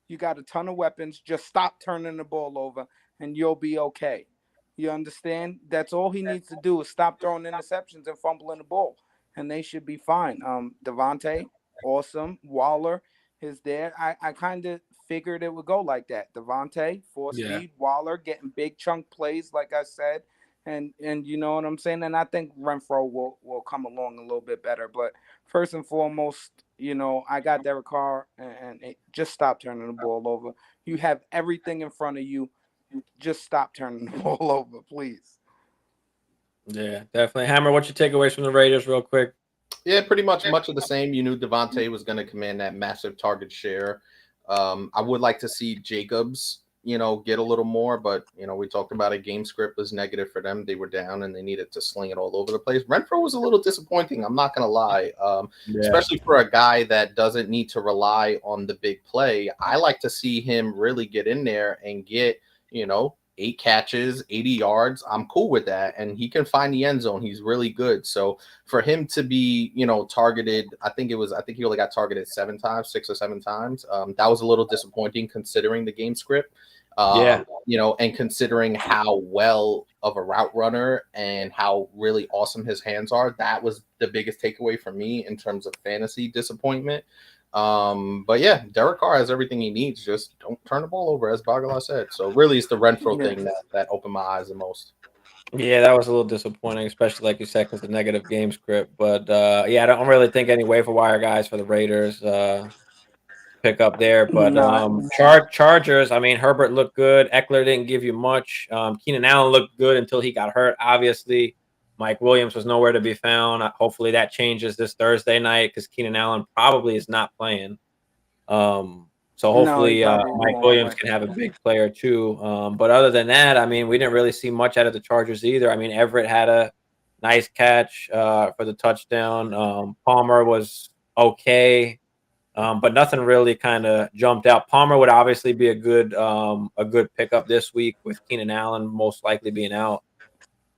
You got a ton of weapons. Just stop turning the ball over, and you'll be okay. You understand? That's all he needs to do is stop throwing interceptions and fumbling the ball, and they should be fine. Devontae, awesome. Waller is there. I kind of figured it would go like that. Devontae, speed, Waller getting big chunk plays, like I said. And you know what I'm saying? And I think Renfro will come along a little bit better. But first and foremost, I got Derek Carr, and just stop turning the ball over. You have everything in front of you. Just stop turning the ball over, please. Yeah, definitely. Hammer, what's your takeaways from the Raiders real quick? Yeah, pretty much of the same. You knew Devontae was going to command that massive target share. I would like to see Jacobs, get a little more, but, we talked about it. Game script was negative for them. They were down and they needed to sling it all over the place. Renfro was a little disappointing. I'm not going to lie, especially for a guy that doesn't need to rely on the big play. I like to see him really get in there and get, 8 catches, 80 yards. I'm cool with that. And he can find the end zone. He's really good. So for him to be, targeted, I think he only got targeted 6 or 7 times. That was a little disappointing considering the game script. And considering how well of a route runner and how really awesome his hands are, that was the biggest takeaway for me in terms of fantasy disappointment. But yeah, Derek Carr has everything he needs. Just don't turn the ball over, as Bagala said. So really, it's the Renfro thing that opened my eyes the most. Yeah, that was a little disappointing, especially like you said, because the negative game script. But I don't really think any waiver wire guys for the Raiders. pickup there. But No, Chargers, I mean, Herbert looked good. Eckler didn't give you much. Keenan Allen looked good until he got hurt, obviously. Mike Williams was nowhere to be found. Hopefully that changes this Thursday night because Keenan Allen probably is not playing. So no, he hopefully probably Mike won't Williams play. can have a big player too. But other than that, I mean, we didn't really see much out of the Chargers either. I mean, Everett had a nice catch for the touchdown. Palmer was okay, but nothing really kind of jumped out. Palmer would obviously be a good pickup this week with Keenan Allen most likely being out.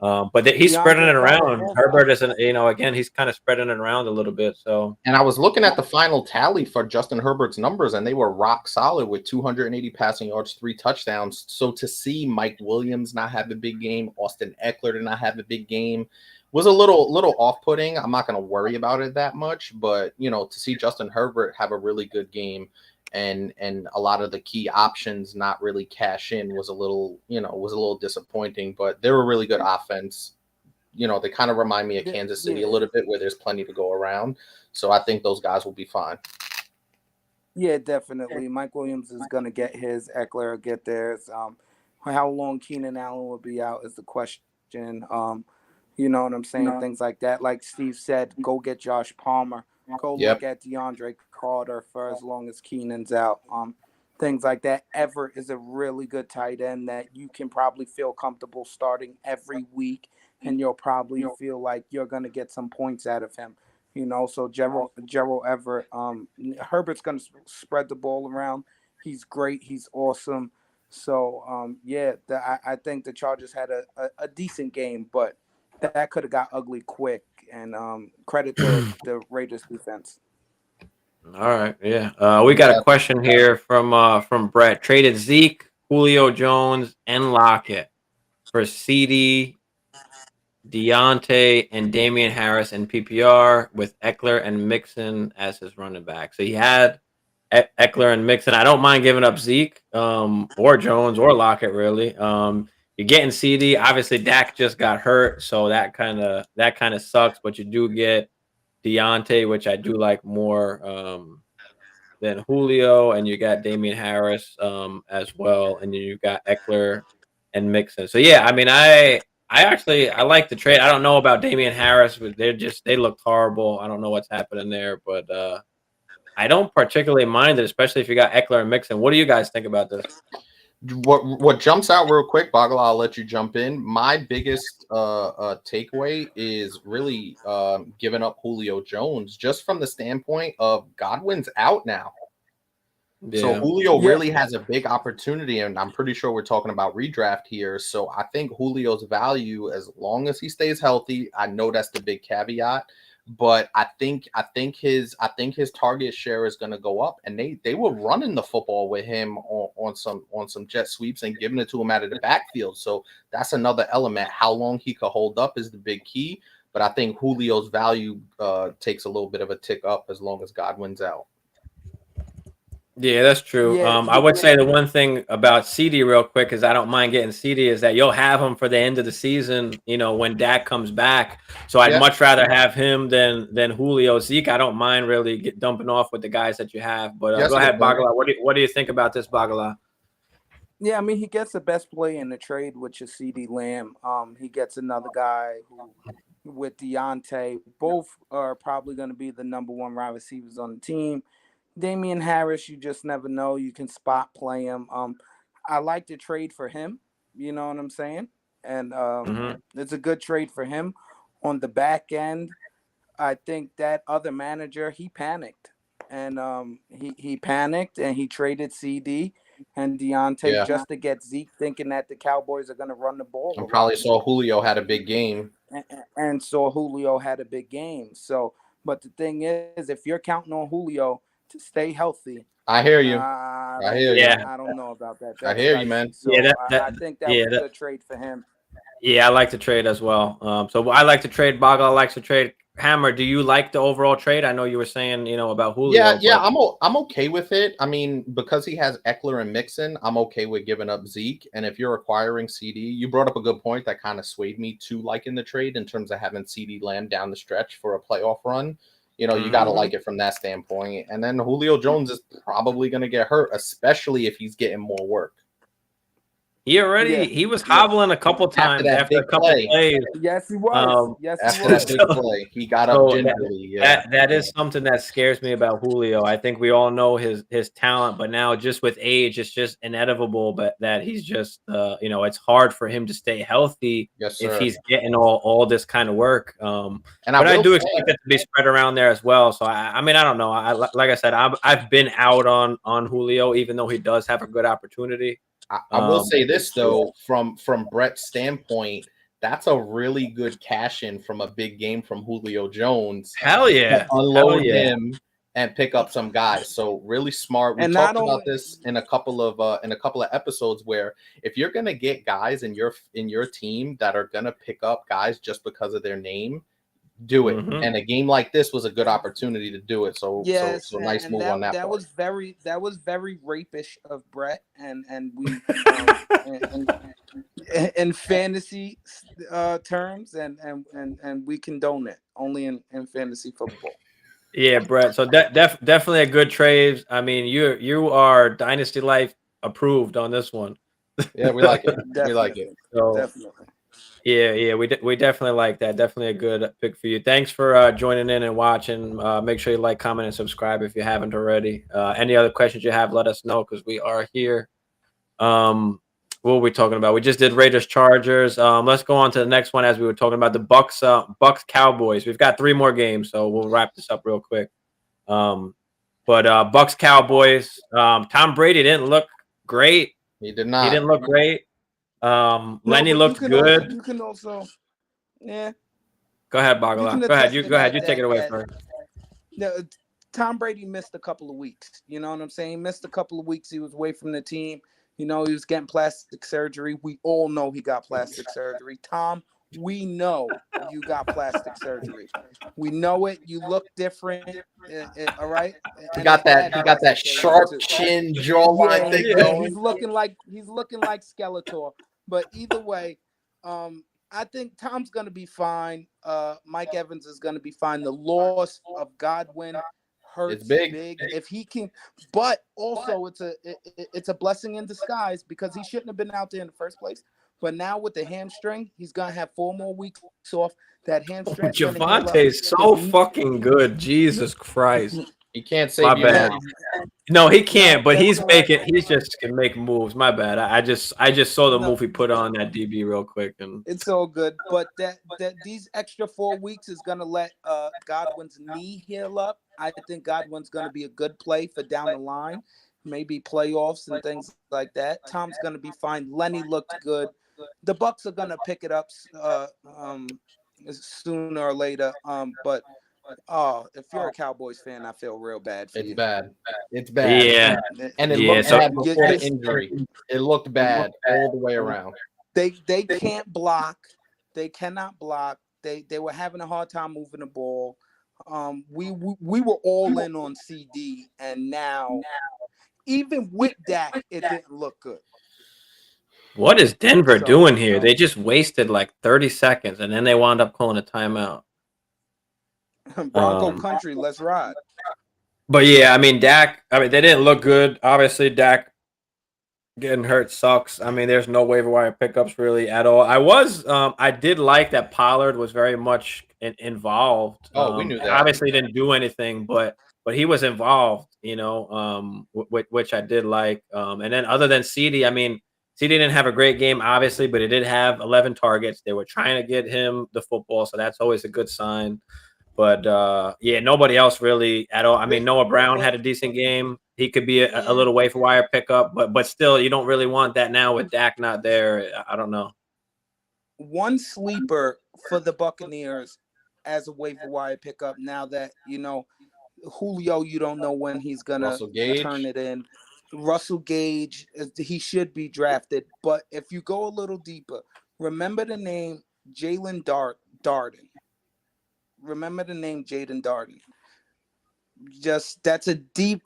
But he's spreading DeAndre it Carter around. also. Herbert isn't, again, he's kind of spreading it around a little bit. So And I was looking at the final tally for Justin Herbert's numbers, and they were rock solid with 280 passing yards, 3 touchdowns. So to see Mike Williams not have a big game, Austin Eckler to not have a big game, was a little off-putting. I'm not going to worry about it that much, but to see Justin Herbert have a really good game and a lot of the key options not really cash in was a little disappointing. But they're a really good offense. They kind of remind me of Kansas City a little bit, where there's plenty to go around. So I think those guys will be fine. Yeah, definitely. Mike Williams is going to get his. Eckler will get theirs. How long Keenan Allen will be out is the question. You know what I'm saying? Things like that. Like Steve said, go get Josh Palmer. Go Yep. look at DeAndre Carter for as long as Keenan's out. Things like that. Everett is a really good tight end that you can probably feel comfortable starting every week, and you'll probably feel like you're going to get some points out of him. So Gerald Everett, Herbert's going to spread the ball around. He's great. He's awesome. So, I think the Chargers had a decent game, but that could have got ugly quick. And credit to the Raiders defense. all right, yeah. We got a question here from Brett. Traded Zeke, Julio Jones, and Lockett for CD, Deontay, and Damian Harris in PPR with Eckler and Mixon as his running back. So he had Eckler and Mixon. I don't mind giving up Zeke, or Jones or Lockett really. You're getting CD. Obviously, Dak just got hurt, so that kind of sucks. But you do get Deontay, which I do like more than Julio, and you got Damian Harris as well, and then you got Eckler and Mixon. So yeah, I mean, I like the trade. I don't know about Damian Harris, but they look horrible. I don't know what's happening there, but I don't particularly mind it, especially if you got Eckler and Mixon. What do you guys think about this? What jumps out real quick, Bagala, I'll let you jump in. My biggest takeaway is really giving up Julio Jones, just from the standpoint of Godwin's out now. Yeah. So Julio really has a big opportunity, and I'm pretty sure we're talking about redraft here. So I think Julio's value, as long as he stays healthy, I know that's the big caveat, but I think his target share is going to go up, and they were running the football with him on some jet sweeps and giving it to him out of the backfield. So that's another element. How long he could hold up is the big key, but I think Julio's value takes a little bit of a tick up as long as Godwin's out. Yeah, that's true. Yeah, I would say the one thing about CD real quick is I don't mind getting CD is that you'll have him for the end of the season, when Dak comes back. So I'd much rather have him than Julio. Zeke, I don't mind really dumping off with the guys that you have. But go ahead, Bagala. What do you think about this, Bagala? Yeah, I mean, he gets the best play in the trade, which is CD Lamb. He gets another guy with Deontay. Both are probably going to be the number one wide receivers on the team. Damian Harris, you just never know. You can spot play him. I like the trade for him. You know what I'm saying? And it's a good trade for him. On the back end, I think that other manager, he panicked. And he panicked and he traded CD and Deontay just to get Zeke, thinking that the Cowboys are going to run the ball. And probably saw Julio had a big game. And saw Julio had a big game. So, but the thing is, if you're counting on Julio to stay healthy, I hear you. I don't know about that. I hear you, man. So I think that was a good trade for him. Yeah, I like to trade as well. So I like to trade. Bagala likes to trade. Hammer, do you like the overall trade? I know you were saying, about Julio. Yeah, I'm okay with it. I mean, because he has Eckler and Mixon, I'm okay with giving up Zeke. And if you're acquiring CD, you brought up a good point that kind of swayed me to liking the trade in terms of having CD Lamb down the stretch for a playoff run. You know, you got to like it from that standpoint. And then Julio Jones is probably going to get hurt, especially if he's getting more work. He was hobbling a couple times after a couple plays. Yes, he was. After that big play, he got up gingerly. That is something that scares me about Julio. I think we all know his talent, but now just with age, it's just inevitable. But that he's just, it's hard for him to stay healthy if he's getting all this kind of work. But I do expect it to be spread around there as well. So I mean, I don't know. Like I said, I've been out on Julio, even though he does have a good opportunity. I will say this though, from Brett's standpoint, that's a really good cash in from a big game from Julio Jones. Hell yeah! Unload him and pick up some guys. So really smart. We talked about this in a couple of episodes where if you're gonna get guys in your team that are gonna pick up guys just because of their name, do it. And a game like this was a good opportunity to do it. So so nice move on that. That was very rapish of Brett, and we in fantasy terms, and we condone it only in fantasy football. Yeah, Brett. So definitely a good trade. I mean, you are Dynasty Life approved on this one. Yeah, we like it. We like it. So, definitely. Yeah, we definitely like that. Definitely a good pick for you. Thanks for joining in and watching. Make sure you like, comment, and subscribe if you haven't already. Any other questions you have, let us know because we are here. What were we talking about? We just did Raiders Chargers. Let's go on to the next one as we were talking about the Bucks Cowboys. We've got 3 more games, so we'll wrap this up real quick. But Bucks Cowboys. Tom Brady didn't look great. He did not. He didn't look great. Lenny looked good. You can also, yeah. Go ahead, Bagala. Go ahead. You take it away first. No, Tom Brady missed a couple of weeks. You know what I'm saying? Missed a couple of weeks. He was away from the team. You know, he was getting plastic surgery. We all know he got plastic surgery. Tom, we know you got plastic surgery. We know it. You look different. All right. He got that sharp chin jawline thing going. He's looking like Skeletor. But either way, I think Tom's gonna be fine. Mike Evans is gonna be fine. The loss of Godwin hurts big if he can, but also it's a blessing in disguise because he shouldn't have been out there in the first place. But now with the hamstring, he's gonna have 4 more weeks off. That hamstring. Javante's so fucking good. Jesus Christ. He can't save my you bad. now. No, he can't. But he's just can make moves. My bad. I just saw the move he put on that DB real quick, and it's all good. But that these extra 4 weeks is gonna let Godwin's knee heal up. I think Godwin's gonna be a good play for down the line, maybe playoffs and things like that. Tom's gonna be fine. Lenny looked good. The Bucks are gonna pick it up sooner or later. But if you're a Cowboys fan, I feel real bad for you. It's bad. Yeah. And it looked bad before the injury. It looked bad all the way around. They can't block. They cannot block. They were having a hard time moving the ball. We were all in on CD, and now even with Dak, it didn't look good. What is Denver doing here? They just wasted like 30 seconds, and then they wound up calling a timeout. Bronco country, let's ride. But yeah, I mean, Dak. I mean, they didn't look good. Obviously, Dak getting hurt sucks. I mean, there's no waiver wire pickups really at all. I did like that Pollard was very much involved. We knew that. Obviously, didn't do anything, but he was involved. You know, which I did like. And then other than CD, I mean. CD didn't have a great game, obviously, but he did have 11 targets. They were trying to get him the football, so that's always a good sign. But, yeah, nobody else really at all. I mean, Noah Brown had a decent game. He could be a little waiver wire pickup, but still, you don't really want that now with Dak not there. I don't know. One sleeper for the Buccaneers as a waiver wire pickup now that, you know, Julio, you don't know when he's going to turn it in. Russell Gage, he should be drafted. But if you go a little deeper, remember the name Jalen Darden. Remember the name Jaden Darden. Just that's a deep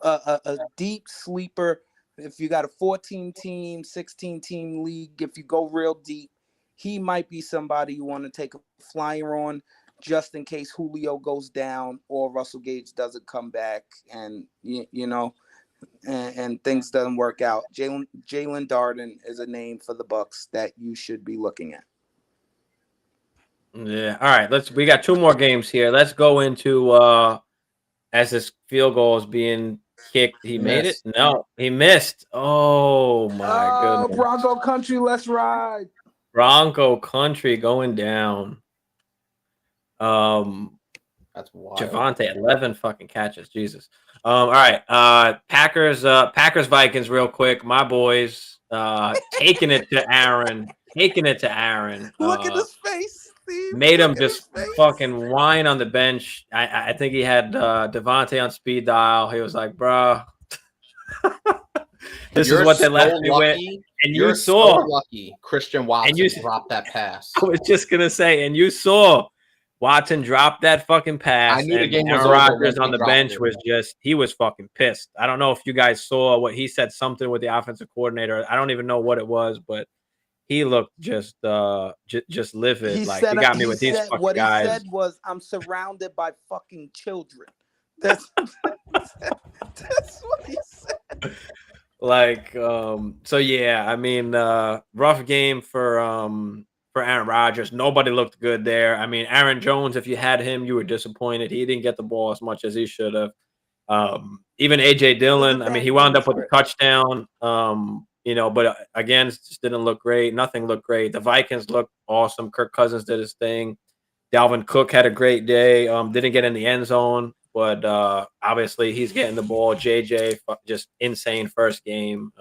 sleeper. If you got a 14-team, 16-team league, if you go real deep, he might be somebody you want to take a flyer on. just in case Julio goes down or Russell Gage doesn't come back, and and things doesn't work out. Jalen Darden is a name for the Bucks that you should be looking at. Yeah. All right. We got 2 more games here. Let's go into as this field goal is being kicked. He made it? No, he missed. Oh my goodness. Bronco Country, let's ride. Bronco Country going down. That's wild. Javante, 11 fucking catches. Jesus. All right. Packers Vikings real quick. My boys taking it to Aaron. Taking it to Aaron. Look at his face, Steve. Made him just fucking whine on the bench. I think he had Devontae on speed dial. He was like, bro, this is what they left me with. And you saw lucky Christian Watson dropped that pass. I was just gonna say, and you saw Watson dropped that fucking pass. I knew the game was Aaron Rodgers on the bench it. he was fucking pissed. I don't know if you guys saw what he said, something with the offensive coordinator. I don't even know what it was, but he looked just livid. He got me with these fucking what guys. He said was, "I'm surrounded by fucking children." That's what he said. So yeah, I mean, rough game for Aaron Rodgers. Nobody looked good there. I mean, Aaron Jones, if you had him, you were disappointed. He didn't get the ball as much as he should have. Even AJ Dillon, I mean, he wound up with a touchdown. But again, it just didn't look great. Nothing looked great. The Vikings looked awesome. Kirk Cousins did his thing. Dalvin Cook had a great day. Didn't get in the end zone, but obviously he's getting the ball. JJ, just insane first game.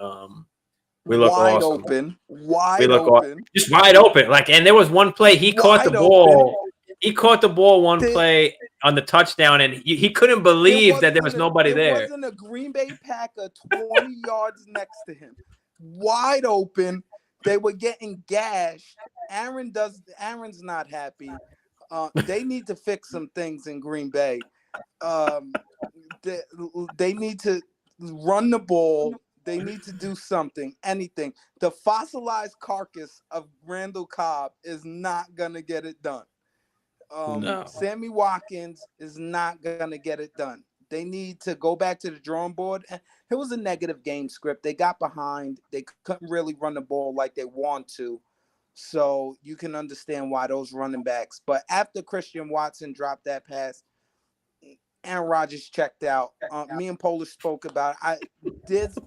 We look wide awesome. Open. Wide open. Just wide open. And there was one play he caught the ball. He caught the ball one play on the touchdown, and he couldn't believe that there was nobody there. It wasn't a Green Bay Packer 20 yards next to him. Wide open. They were getting gashed. Aaron's not happy. They need to fix some things in Green Bay. They need to run the ball. They need to do something, anything. The fossilized carcass of Randall Cobb is not going to get it done. No. Sammy Watkins is not going to get it done. They need to go back to the drawing board. It was a negative game script. They got behind. They couldn't really run the ball like they want to. So you can understand why those running backs. But after Christian Watson dropped that pass, Aaron Rodgers checked out. Me and Polish spoke about it. There's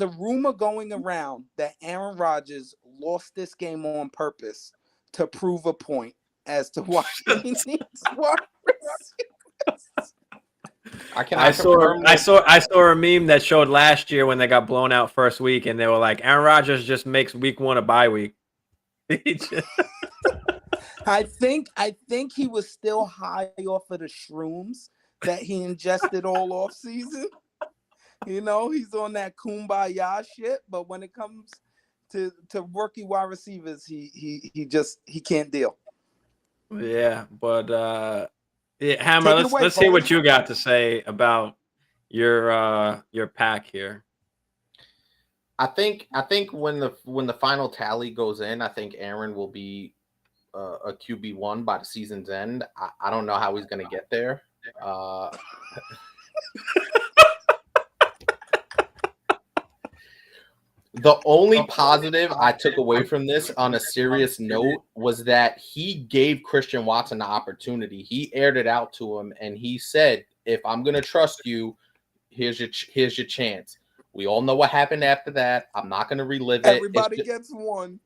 a rumor going around that Aaron Rodgers lost this game on purpose to prove a point as to why he needs wide receivers. I saw a meme that showed last year when they got blown out first week, and they were like, Aaron Rodgers just makes week 1 a bye week. I think he was still high off of the shrooms that he ingested all off season. He's on that kumbaya shit, but when it comes to rookie wide receivers, he can't deal. Yeah, but Hammer, let's see what you got to say about your pack here. I think when the final tally goes in, I think Aaron will be a QB1 by the season's end. I don't know how he's going to get there. The only positive I took away from this on a serious note was that he gave Christian Watson the opportunity. He aired it out to him, and he said, if I'm going to trust you, here's your chance. We all know what happened after that. I'm not going to relive it. Everybody gets one.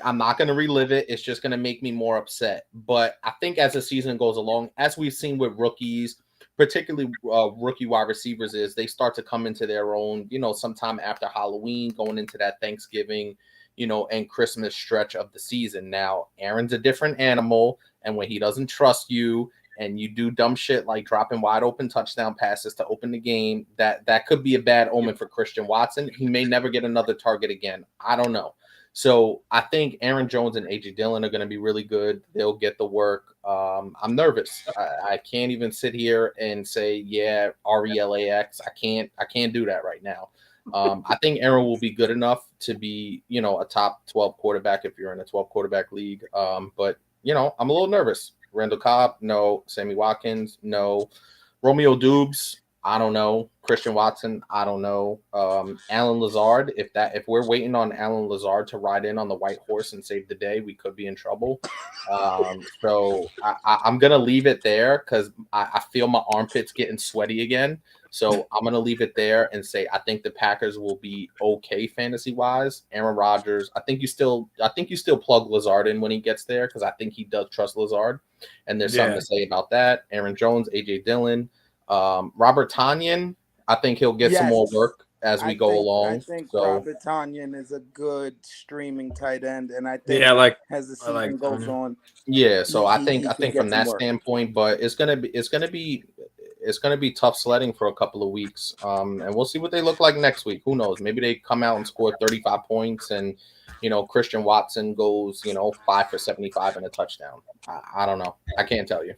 I'm not going to relive it. It's just going to make me more upset. But I think as the season goes along, as we've seen with rookies, particularly rookie wide receivers, is they start to come into their own, sometime after Halloween, going into that Thanksgiving, and Christmas stretch of the season. Now, Aaron's a different animal, and when he doesn't trust you and you do dumb shit like dropping wide open touchdown passes to open the game, that could be a bad omen for Christian Watson. He may never get another target again. I don't know. So I think Aaron Jones and AJ Dillon are going to be really good. They'll get the work. I'm nervous. I can't even sit here and say, yeah, RELAX. I can't do that right now. I think Aaron will be good enough to be, a top 12 quarterback if you're in a 12 quarterback league. But I'm a little nervous. Randall Cobb, no. Sammy Watkins, no. Romeo Dubes, I don't know. Christian Watson, I don't know. Alan Lazard, if we're waiting on Alan Lazard to ride in on the white horse and save the day, we could be in trouble. So I'm gonna leave it there because I feel my armpits getting sweaty again. So I'm gonna leave it there and say I think the Packers will be okay fantasy wise. Aaron Rodgers, I think you still plug Lazard in when he gets there because I think he does trust Lazard, and there's something to say about that. Aaron Jones, AJ Dillon, Robert Tanyan, I think he'll get some more work as we go along. I think Robert Tanyan is a good streaming tight end, and I think as the season goes on. Yeah, so I think from that standpoint, but it's gonna be tough sledding for a couple of weeks. And we'll see what they look like next week. Who knows? Maybe they come out and score 35 points and Christian Watson goes, 5 for 75 and a touchdown. I don't know. I can't tell you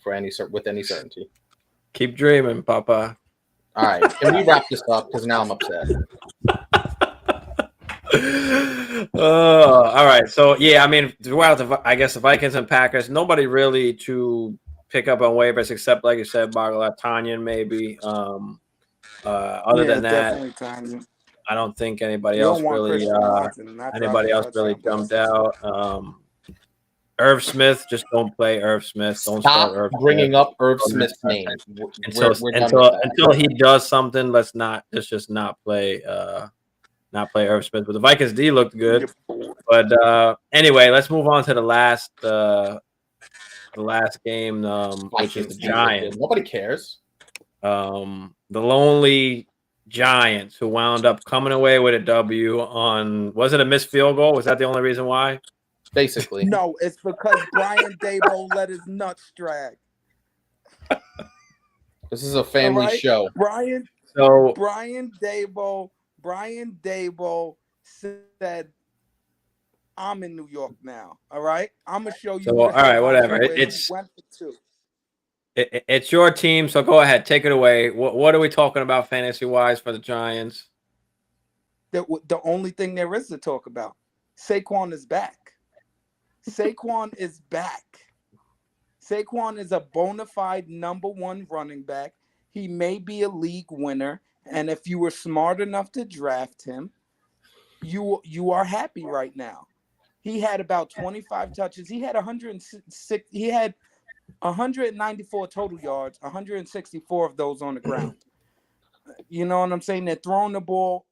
with any certainty. Keep dreaming, Papa. All right. Can we wrap this up? Because now I'm upset. All right. So, yeah, I mean, throughout the Vikings and Packers, nobody really to pick up on waivers except, like you said, Bagala, Tanyan maybe. Other than that, I don't think anybody else really jumped out. Irv Smith, just don't play Irv Smith. Don't start Irv bringing Smith. Up Irv Smith's name until he does something. Let's just not play Irv Smith. But the Vikings D looked good. But anyway, let's move on to the last game, which is the Giants. Nobody cares. The lonely Giants who wound up coming away with a W on, was it a missed field goal? Was that the only reason why? Basically. No, it's because Brian Daboll let his nuts drag. This is a family show. Brian Daboll said, I'm in New York now. All right. I'm gonna show you. So, all right, whatever. It's your team, so go ahead, take it away. What are we talking about fantasy wise for the Giants? The only thing there is to talk about. Saquon is back. Saquon is back. Saquon is a bona fide number one running back. He may be a league winner, and if you were smart enough to draft him, you are happy right now. He had about 25 touches. He had 106. He had 194 total yards, 164 of those on the ground. You know what I'm saying? They're throwing the ball.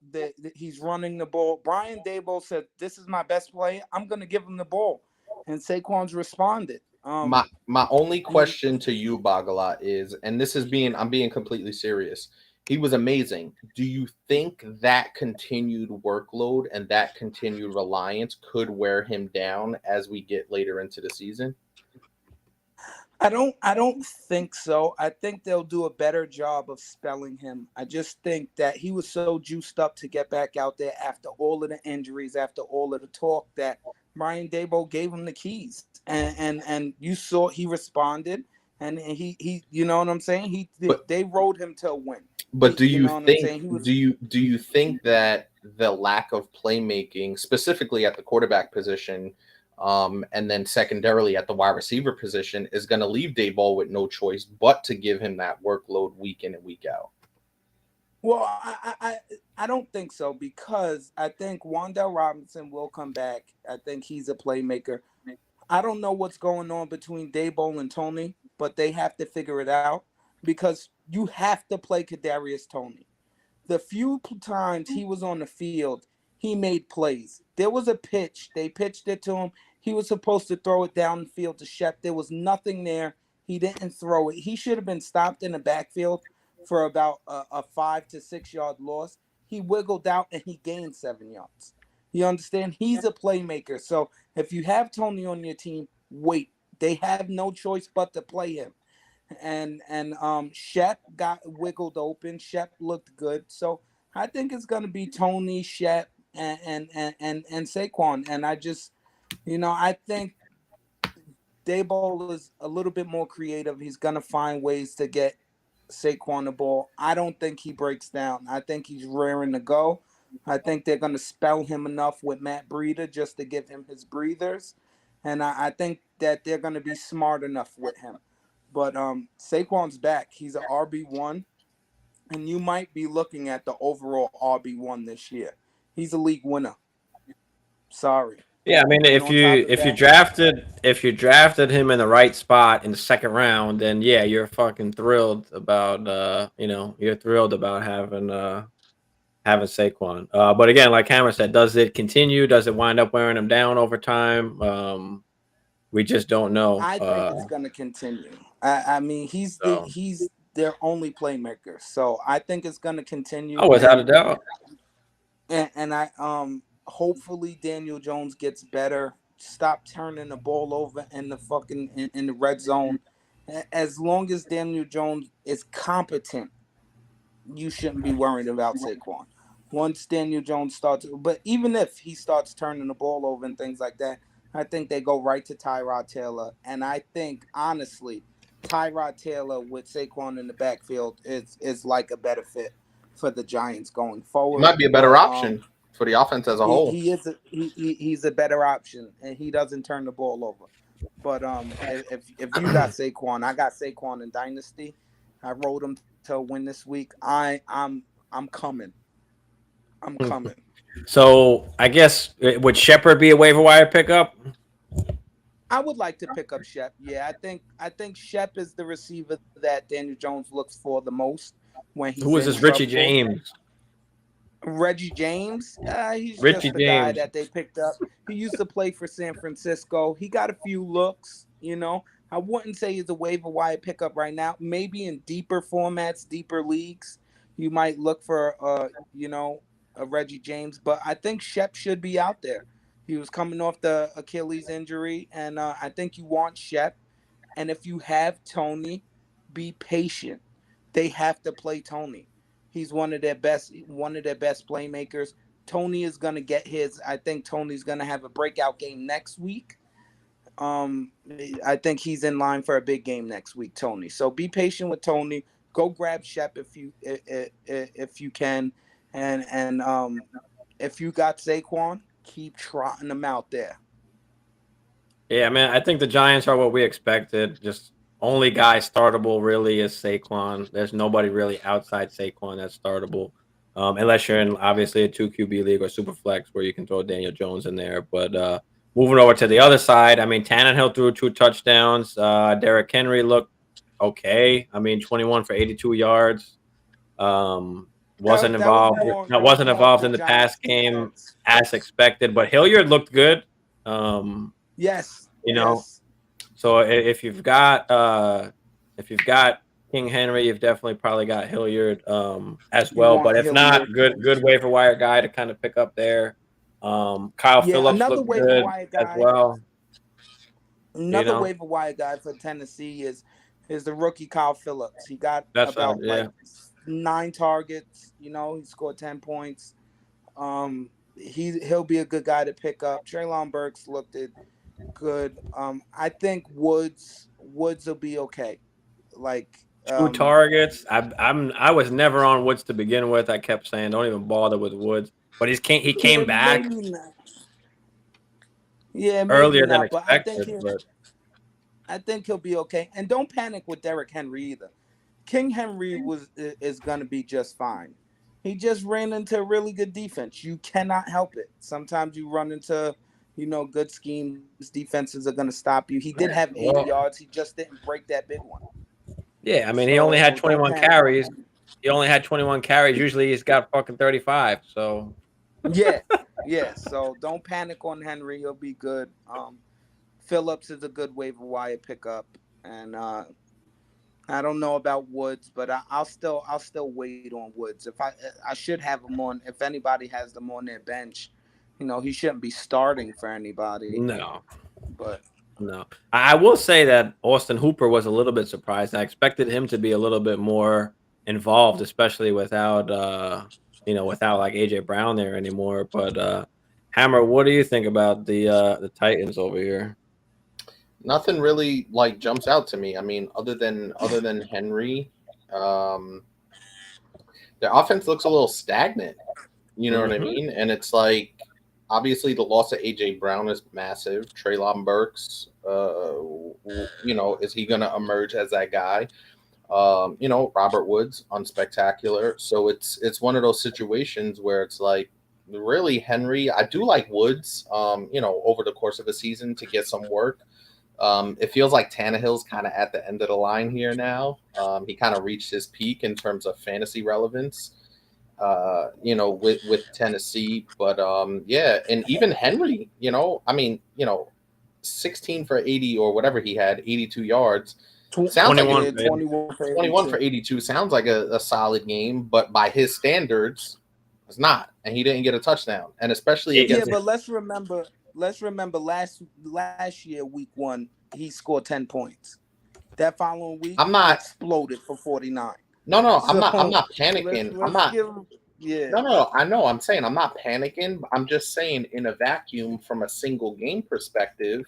He's running the ball. Brian Daboll said, "This is my best play. I'm going to give him the ball." And Saquon's responded. My only question to you, Bagala, is, and I'm being completely serious. He was amazing. Do you think that continued workload and that continued reliance could wear him down as we get later into the season? I don't think so. I think they'll do a better job of spelling him. I just think that he was so juiced up to get back out there after all of the injuries, after all of the talk, that Brian Daboll gave him the keys. And you saw he responded, and he you know what I'm saying? They rode him to a win. But do you think that the lack of playmaking, specifically at the quarterback position, and then secondarily at the wide receiver position, is going to leave Daboll with no choice but to give him that workload week in and week out? Well, I don't think so, because I think Wan'Dale Robinson will come back. I think he's a playmaker. I don't know what's going on between Daboll and Tony, but they have to figure it out, because you have to play Kadarius Toney. The few times he was on the field, he made plays. There was a pitch. They pitched it to him. He was supposed to throw it down the field to Shep. There was nothing there. He didn't throw it. He should have been stopped in the backfield for about a 5 to 6 yard loss. He wiggled out and he gained 7 yards. You understand? He's a playmaker. So if you have Tony on your team, wait. They have no choice but to play him. And Shep got wiggled open. Shep looked good. So I think it's going to be Tony, Shep, and Saquon. And I just, I think Daboll is a little bit more creative. He's going to find ways to get Saquon the ball. I don't think he breaks down. I think he's raring to go. I think they're going to spell him enough with Matt Breida just to give him his breathers. And I think that they're going to be smart enough with him. But Saquon's back. He's an RB1, and you might be looking at the overall RB1 this year. He's a league winner. Sorry. Yeah, I mean, And if on top you of if you that, drafted him in the right spot in the second round, then yeah, you're fucking thrilled about you're thrilled about having Saquon. But again, like Cameron said, does it continue? Does it wind up wearing him down over time? We just don't know. I think it's going to continue. I mean, So he's their only playmaker, so I think it's going to continue. oh, without a doubt. And I hopefully Daniel Jones gets better. Stop turning the ball over in the fucking in the red zone. As long as Daniel Jones is competent, you shouldn't be worried about Saquon. Once Daniel Jones starts, but even if he starts turning the ball over and things like that, I think they go right to Tyrod Taylor. And I think honestly, Tyrod Taylor with Saquon in the backfield is like a better fit for the Giants going forward. Might be a better option for the offense as a whole. He's a better option, and he doesn't turn the ball over. But if you got Saquon, I got Saquon in Dynasty. I wrote him to win this week. I'm coming. I'm coming. So I guess would Shepard be a waiver wire pickup? I would like to pick up Shep. Yeah, I think Shep is the receiver that Daniel Jones looks for the most when he's Who is this Richie James? Reggie James. He's Richie just the guy James. that they picked up. He used to play for San Francisco. He got a few looks, I wouldn't say he's a waiver wire pickup right now. Maybe in deeper formats, deeper leagues, you might look for a Reggie James. But I think Shep should be out there. He was coming off the Achilles injury, and I think you want Shep. And if you have Tony, be patient. They have to play Tony. He's one of their best playmakers. Tony is gonna get his. I think Tony's gonna have a breakout game next week. I think he's in line for a big game next week, Tony. So be patient with Tony. Go grab Shep if you can, and if you got Saquon, keep trotting them out there. Yeah, man, I think the Giants are what we expected. Just only guy startable really is Saquon. There's nobody really outside Saquon that's startable, unless you're in obviously a 2 QB league or super flex where you can throw Daniel Jones in there. But moving over to the other side, I mean, Tannehill threw 2 touchdowns. Derrick Henry looked okay. I mean, 21 for 82 yards. Wasn't involved in the pass game as expected, but Hilliard looked good. Yes. So if you've got King Henry, you've definitely probably got Hilliard as well. But if not, good waiver wire guy to kind of pick up there. Kyle Phillips looked good as well. Another waiver wire guy for Tennessee is the rookie Kyle Phillips. He got about 9 targets. He scored 10 points. He'll be a good guy to pick up. Treylon Burks looked good. I think Woods will be okay. Like 2 targets. I was never on Woods to begin with. I kept saying don't even bother with Woods, but he came back. Earlier than expected. I think he'll be okay. And don't panic with Derrick Henry either. King Henry is going to be just fine. He just ran into a really good defense. You cannot help it. Sometimes you run into, good schemes. Defenses are going to stop you. He did have 80 yards. He just didn't break that big one. Yeah, I mean, he only had 21 carries. Usually he's got fucking 35. So yeah. So don't panic on Henry. He'll be good. Phillips is a good waiver wire pickup, and I don't know about Woods, but I'll still wait on Woods. If I should have him on. If anybody has them on their bench, he shouldn't be starting for anybody. No. But no, I will say that Austin Hooper was a little bit surprised. I expected him to be a little bit more involved, especially without like AJ Brown there anymore. But Hammer, what do you think about the Titans over here? Nothing really jumps out to me. I mean, other than Henry, their offense looks a little stagnant. You know what I mean? And it's obviously the loss of AJ Brown is massive. Treylon Burks Is he going to emerge as that guy? Robert Woods unspectacular. So it's one of those situations where it's like really Henry. I do like Woods. Over the course of a season to get some work. It feels like Tannehill's kind of at the end of the line here now. He kind of reached his peak in terms of fantasy relevance. With Tennessee, but yeah, and even Henry. 16 for 80 or whatever he had, 82 yards. Sounds 21, like 21 for 82 sounds like a solid game, but by his standards, it's not. And he didn't get a touchdown. And especially against but let's remember last year, week 1, he scored 10 points. That following week, I'm not exploded for 49. No, So, I'm not panicking. I'm not. Yeah. No. I know. I'm saying I'm not panicking. I'm just saying in a vacuum from a single game perspective,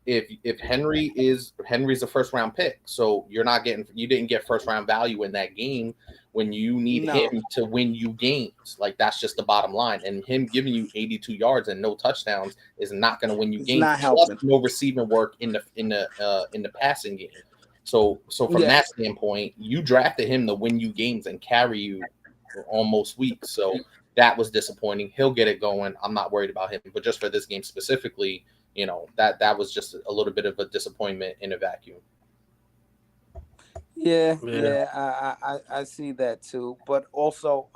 if Henry's a first round pick, so you didn't get first round value in that game when you need him to win you games. Like that's just the bottom line. And him giving you 82 yards and no touchdowns is not going to win you games. Not helping. No receiving work in the passing game. So from that standpoint, you drafted him to win you games and carry you on most weeks. So that was disappointing. He'll get it going. I'm not worried about him. But just for this game specifically, that was just a little bit of a disappointment in a vacuum. Yeah. I see that too. But also,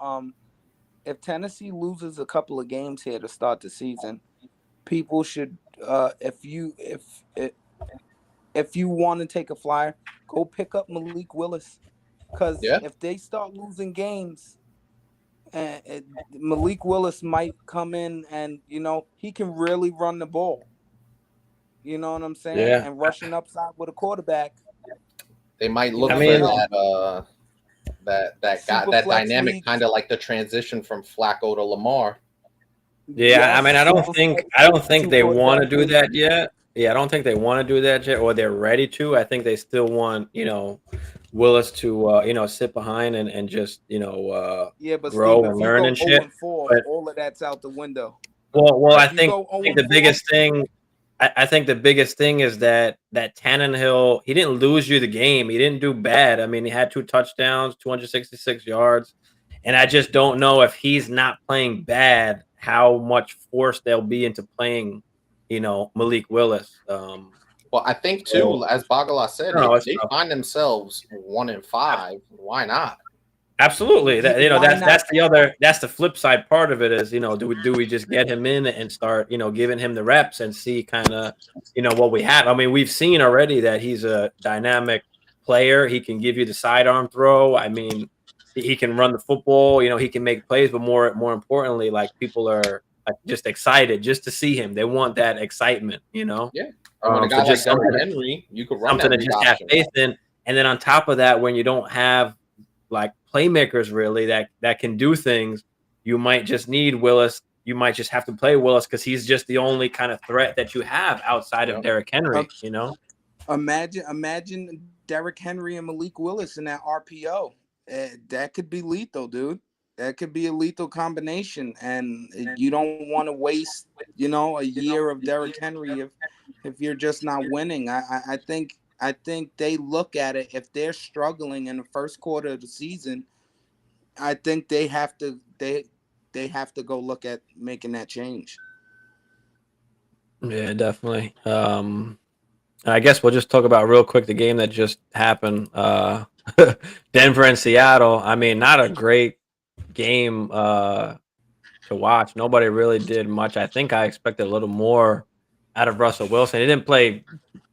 if Tennessee loses a couple of games here to start the season, people should, if you want to take a flyer, go pick up Malik Willis, because if they start losing games, Malik Willis might come in and he can really run the ball. You know what I'm saying? Yeah. And rushing upside with a quarterback. They might look for that dynamic, kind of like the transition from Flacco to Lamar. Yeah, I don't think they want to do that yet. Yeah, I don't think they want to do that yet, or they're ready to. I think they still want, Willis to, sit behind and just, but grow Steve, and learn and shit. 0-4, but, all of that's out the window. Well, I think the biggest thing. I think the biggest thing is that Tannehill, he didn't lose you the game. He didn't do bad. I mean, he had 2 touchdowns, 266 yards. And I just don't know if he's not playing bad, how much force they'll be into playing, Malik Willis. Well, I think too, as Bagala said, if they find themselves 1-5, why not? Absolutely. That's the flip side part of it is, do we just get him in and start, giving him the reps and see kind of, what we have. I mean, we've seen already that he's a dynamic player. He can give you the sidearm throw. I mean, he can run the football, he can make plays, but more importantly, like people are just excited just to see him. They want that excitement, Yeah. When a guy like Derrick Henry, you could run something to just have faith in. And then on top of that, when you don't have like playmakers really that can do things, you might just need Willis. You might just have to play Willis because he's just the only kind of threat that you have outside of Derrick Henry. Imagine Derrick Henry and Malik Willis in that RPO. That could be lethal, dude. That could be a lethal combination, and you don't want to waste, a year of Derrick Henry if you're just not winning. I think they look at it, if they're struggling in the first quarter of the season, I think they have to go look at making that change. Yeah, definitely. I guess we'll just talk about real quick the game that just happened. Denver and Seattle. I mean, not a great game to watch. Nobody really did much. I think I expected a little more out of Russell Wilson. He didn't play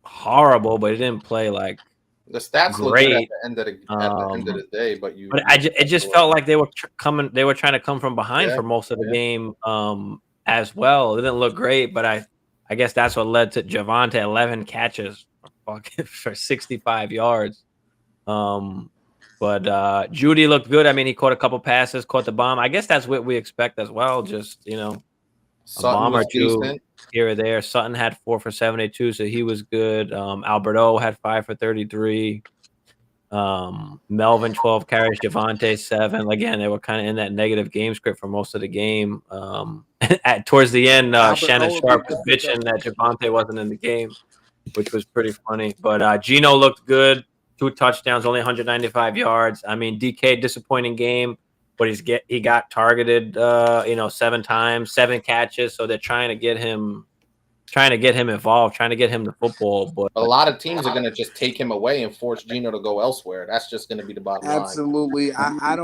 horrible, but he didn't play like the stats great look good at the end of the day. But it just felt like they were coming. They were trying to come from behind for most of the game as well. It didn't look great, but I guess that's what led to Javonte 11 catches for 65 yards. But Judy looked good. I mean, he caught a couple passes, caught the bomb. I guess that's what we expect as well. Just a bomb or two here or there. Sutton had 4 for 72, so he was good. Alberto had 5 for 33. Melvin 12 carries, Javonte 7. Again, they were kind of in that negative game script for most of the game. Towards the end, Shannon Sharp was bitching that Javonte wasn't in the game. which was pretty funny. But Gino looked good. 2 touchdowns, only 195 yards. I mean, DK disappointing game, but he got targeted 7 times, 7 catches. So they're trying to get him involved, trying to get him the football. But A lot of teams are going to just take him away and force Gino to go elsewhere. That's just going to be the bottom line. Absolutely. I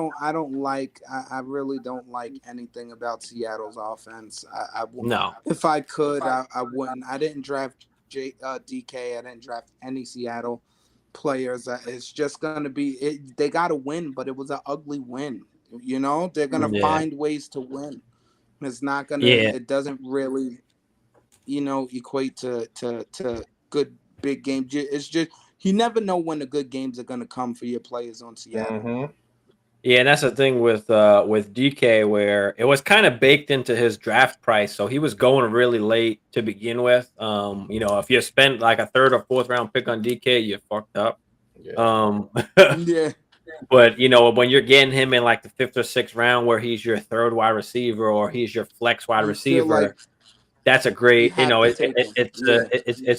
really don't like anything about Seattle's offense. no. If I could, I wouldn't. I didn't draft DK. I didn't draft any Seattle players. It's just going to be they got to win, but it was an ugly win. You know, they're going to find ways to win. It's not going to it doesn't really equate to good big games. It's just you never know when the good games are going to come for your players on Seattle. Mm-hmm. Yeah, and that's the thing with DK, where it was kind of baked into his draft price, so he was going really late to begin with. If you spent like a 3rd or 4th round pick on DK, you fucked up. Yeah. Yeah. But when you're getting him in like the 5th or 6th round, where he's your 3rd wide receiver or he's your flex wide receiver. That's a great, it's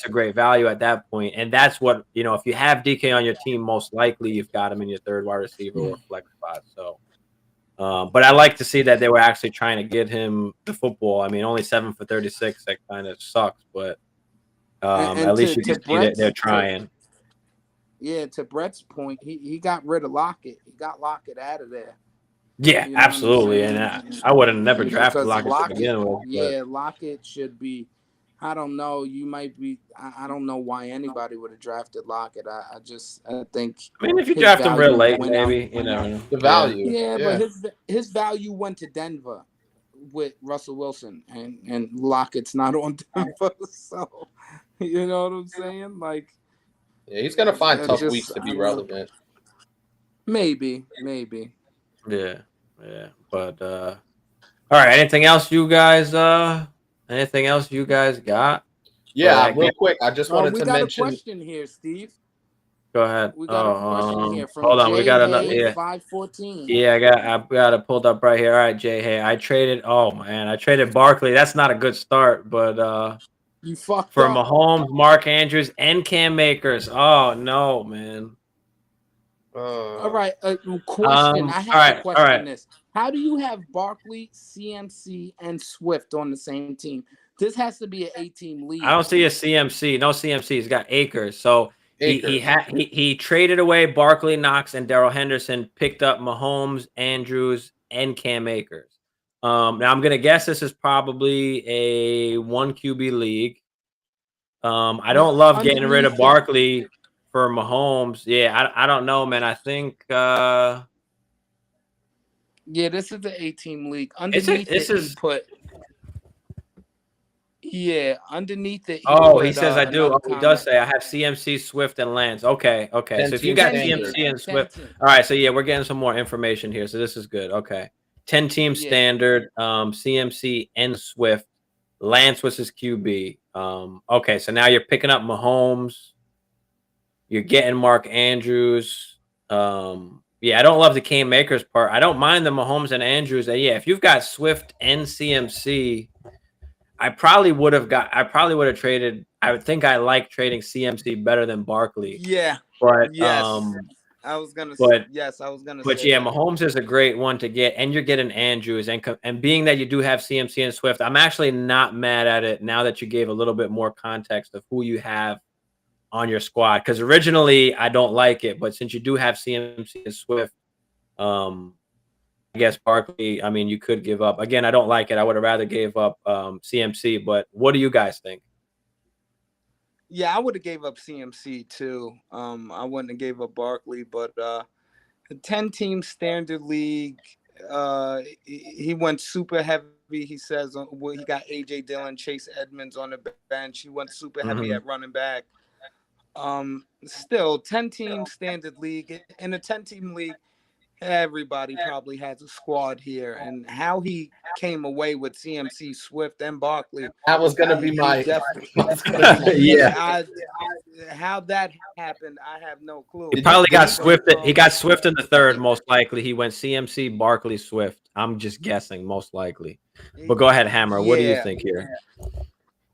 a great value at that point. And that's what, if you have DK on your team, most likely you've got him in your 3rd wide receiver or flex spot. So, but I like to see that they were actually trying to get him the football. I mean, only 7 for 36, that kind of sucks, but at least you can see that they're trying. Yeah, to Brett's point, he got rid of Lockett. He got Lockett out of there. Yeah, absolutely. And I would have never drafted Lockett to begin with. Yeah, Lockett should be. I don't know. You might be. I don't know why anybody would have drafted Lockett. I think. I mean, if you draft him real late, maybe the value. Yeah, but his value went to Denver with Russell Wilson, and Lockett's not on Denver. So, you know what I'm saying? Like, yeah, he's gonna find tough weeks to be relevant. Maybe. Yeah. But all right. Anything else you guys got? Yeah, real quick. I just wanted to mention. We got a question here, Steve. Go ahead. We got a question here from hold on. We got another. Yeah. 514. Yeah, I've got it pulled up right here. All right, Jay. Hey, I traded Barkley. That's not a good start, but you fucked for up. Mahomes, Mark Andrews, and Cam Akers. Oh no, man. All right, question. I have to question this. How do you have Barkley, CMC, and Swift on the same team? This has to be an 8-team league. I don't see a CMC. No CMC. He's got Akers. So he traded away Barkley, Knox, and Darrell Henderson, picked up Mahomes, Andrews, and Cam Akers. Now I'm gonna guess this is probably a 1 QB league. I don't love getting rid of Barkley for Mahomes. Yeah, I don't know, man. I think yeah, this is the 8-team league. Underneath underneath it. He says I do. He does say I have CMC, Swift, and Lance. Okay. So if you got CMC and Swift, all right. So yeah, we're getting some more information here. So this is good. Okay, 10-team standard. CMC and Swift. Lance was his QB. Okay, so now you're picking up Mahomes. You're getting Mark Andrews. Yeah, I don't love the Cam Akers part. I don't mind the Mahomes and Andrews. Yeah, if you've got Swift and CMC, I probably would have traded. I would think I like trading CMC better than Barkley. Yeah, but yes. I was gonna say But yeah, Mahomes is a great one to get, and you're getting Andrews, and being that you do have CMC and Swift, I'm actually not mad at it now that you gave a little bit more context of who you have on your squad, because originally I don't like it, but since you do have CMC and Swift, I guess Barkley, I mean, you could give up. Again, I don't like it. I would have rather gave up CMC, but what do you guys think? Yeah, I would have gave up CMC too. I wouldn't have gave up Barkley, but the 10-team standard league, he went super heavy. He says he got AJ Dillon, Chase Edmonds on the bench. He went super heavy at running back. Still 10-team standard league. In a 10-team league, everybody probably has a squad here, and how he came away with CMC, Swift, and Barkley. That was gonna be my how that happened, I have no clue. He probably got Swift. He got Swift in the 3rd, most likely. He went CMC, Barkley, Swift. I'm just guessing, most likely. But go ahead, Hammer. What do you think here?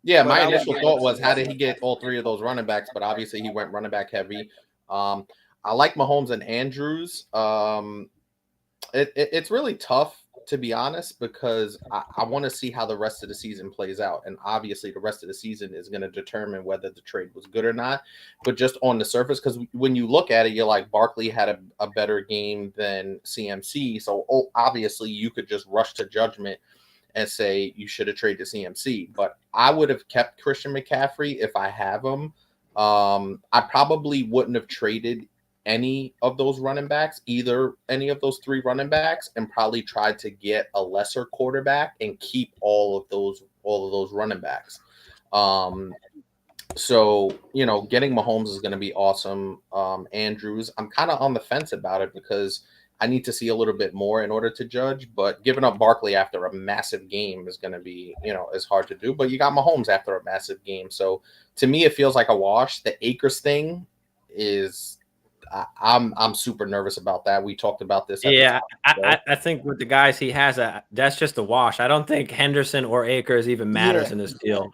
Yeah, But my I would initial give thought it was to how did him. he get all three of those running backs? But obviously he went running back heavy. I like Mahomes and Andrews. It's really tough to be honest because I want to see how the rest of the season plays out, and obviously the rest of the season is going to determine whether the trade was good or not. But just on the surface, because when you look at it, you're like Barkley had a better game than CMC, so obviously you could just rush to judgment and say you should have traded CMC. But I would have kept Christian McCaffrey if I have him. I probably wouldn't have traded any of those running backs, either any of those three running backs, and probably tried to get a lesser quarterback and keep all of those running backs. So getting Mahomes is going to be awesome. Andrews, I'm kind of on the fence about it because I need to see a little bit more in order to judge. But giving up Barkley after a massive game is going to be, is hard to do. But you got Mahomes after a massive game, so to me, it feels like a wash. The Akers thing is. I'm super nervous about that. We talked about this. Yeah, I think with the guys he has, that's just a wash. I don't think Henderson or Akers even matters Yeah. in this deal,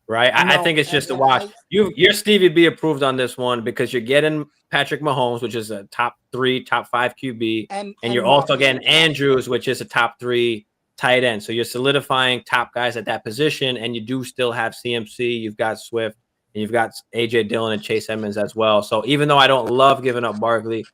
right? I No, think it's just a and wash. You're Stevie B approved on this one because you're getting Patrick Mahomes, which is a top 3, top 5 QB, and you're my also getting Andrews, which is a top 3 tight end. So you're solidifying top guys at that position, and you do still have CMC. You've got Swift, and you've got AJ Dillon and Chase Edmonds as well. So even though I don't love giving up Barkley,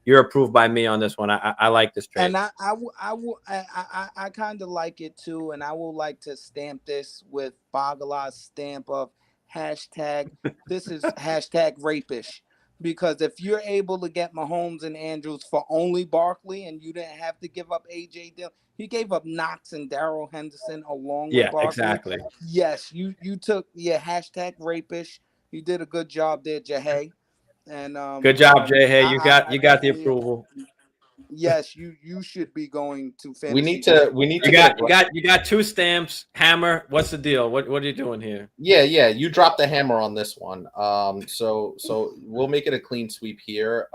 you're approved by me on this one. I like this trade. And I kind of like it too, and I will like to stamp this with Bagala's stamp of hashtag. This is hashtag rapish, because if you're able to get Mahomes and Andrews for only Barkley, and you didn't have to give up AJ Dillon, he gave up Knox and Darrell Henderson along with Barkley. Exactly. Yes, you took hashtag rapish. You did a good job there, Jahay. And good job, Jay. Hey, you got the approval. Yes, you should be going to fantasy. We need to you got 2 stamps. Hammer, what's the deal? What are you doing here? Yeah, you dropped the hammer on this one. So we'll make it a clean sweep here.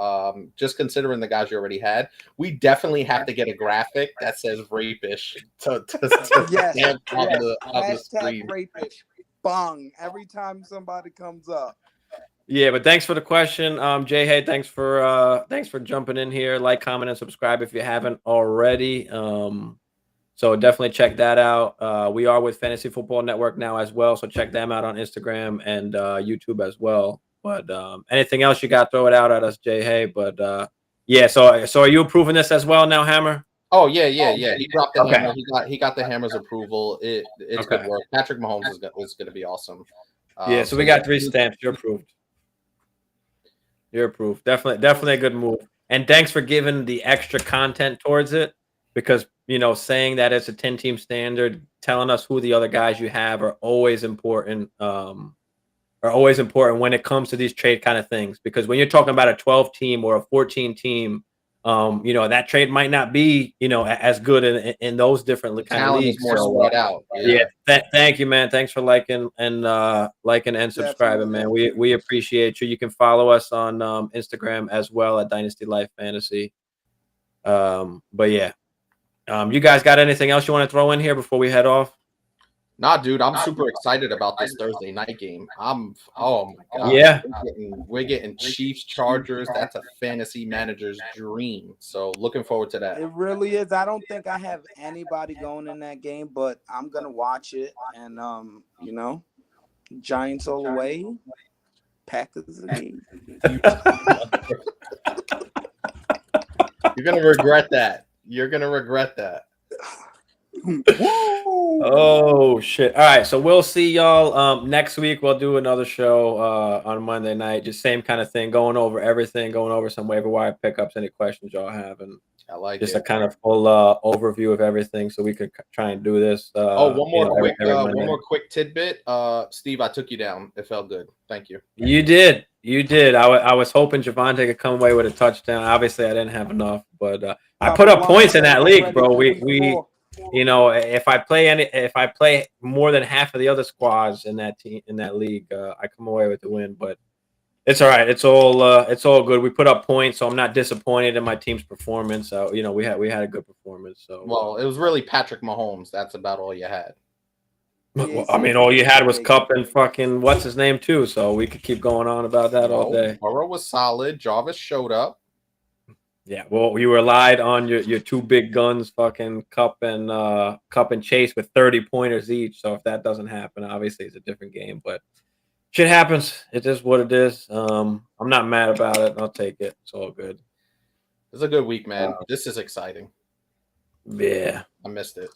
Just considering the guys you already had, we definitely have to get a graphic that says rapish to yes, on the screen. Rapish. Bong every time somebody comes up. Yeah, but thanks for the question, Jay. Hey, thanks for jumping in here. Like, comment, and subscribe if you haven't already. So definitely check that out. We are with Fantasy Football Network now as well, so check them out on Instagram and YouTube as well. But anything else you got, throw it out at us, Jay. Hey, but yeah. So are you approving this as well now, Hammer? Oh yeah. He dropped the hammer. He got the hammer's approval. It's good work. Patrick Mahomes is going to be awesome. Yeah. So we got 3 stamps. You're approved. You're approved. Definitely a good move. And thanks for giving the extra content towards it, because saying that it's a 10-team standard, telling us who the other guys you have are always important. When it comes to these trade kind of things, because when you're talking about a 12-team or a 14-team, that trade might not be as good in those different kind of leagues. More spread out. Yeah. Thank you, man. Thanks for liking and subscribing, man. We appreciate you. You can follow us on Instagram as well at Dynasty Life Fantasy. But yeah, you guys got anything else you want to throw in here before we head off? Nah, dude, I'm super excited about this Thursday night game. Oh my god. Yeah. We're getting Chiefs Chargers. That's a fantasy manager's dream. So looking forward to that. It really is. I don't think I have anybody going in that game, but I'm gonna watch it. And Giants all the way, Packers again. You're gonna regret that. You're gonna regret that. Oh shit. All right, so we'll see y'all next week. We'll do another show on Monday night, just same kind of thing, going over everything, going over some waiver wire pickups, any questions y'all have, and I like just a kind of full overview of everything, so we could try and do this. One more quick tidbit. Steve, I took you down. It felt good. Thank you. You did. I was hoping Javonte could come away with a touchdown. Obviously, I didn't have enough, but I put up points in that league, bro. We if I play more than half of the other squads in that league, I come away with the win. But it's all right. It's all good. We put up points, so I'm not disappointed in my team's performance. So we had a good performance. So it was really Patrick Mahomes. That's about all you had. Well, I mean, all you had was Cup and fucking what's his name too, so we could keep going on about that all day. Burrow was solid. Jarvis showed up. Yeah, well, you relied on your two big guns, fucking Cup and Chase with 30 pointers each. So if that doesn't happen, obviously it's a different game. But shit happens. It is what it is. I'm not mad about it. I'll take it. It's all good. It's a good week, man. This is exciting. Yeah. I missed it.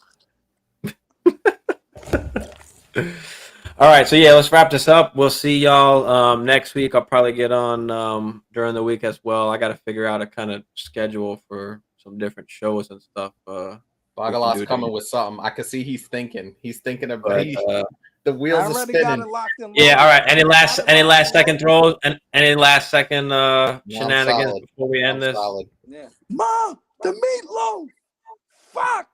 All right, so yeah, let's wrap this up. We'll see y'all next week. I'll probably get on during the week as well. I got to figure out a kind of schedule for some different shows and stuff. Bagalot's coming with something. I can see he's thinking. He's thinking about the wheels are already spinning. got it locked and Yeah, loaded. all right. Any last second throws and any last second shenanigans solid. before we end this? Solid. Yeah. Mom, the meatloaf. Fuck.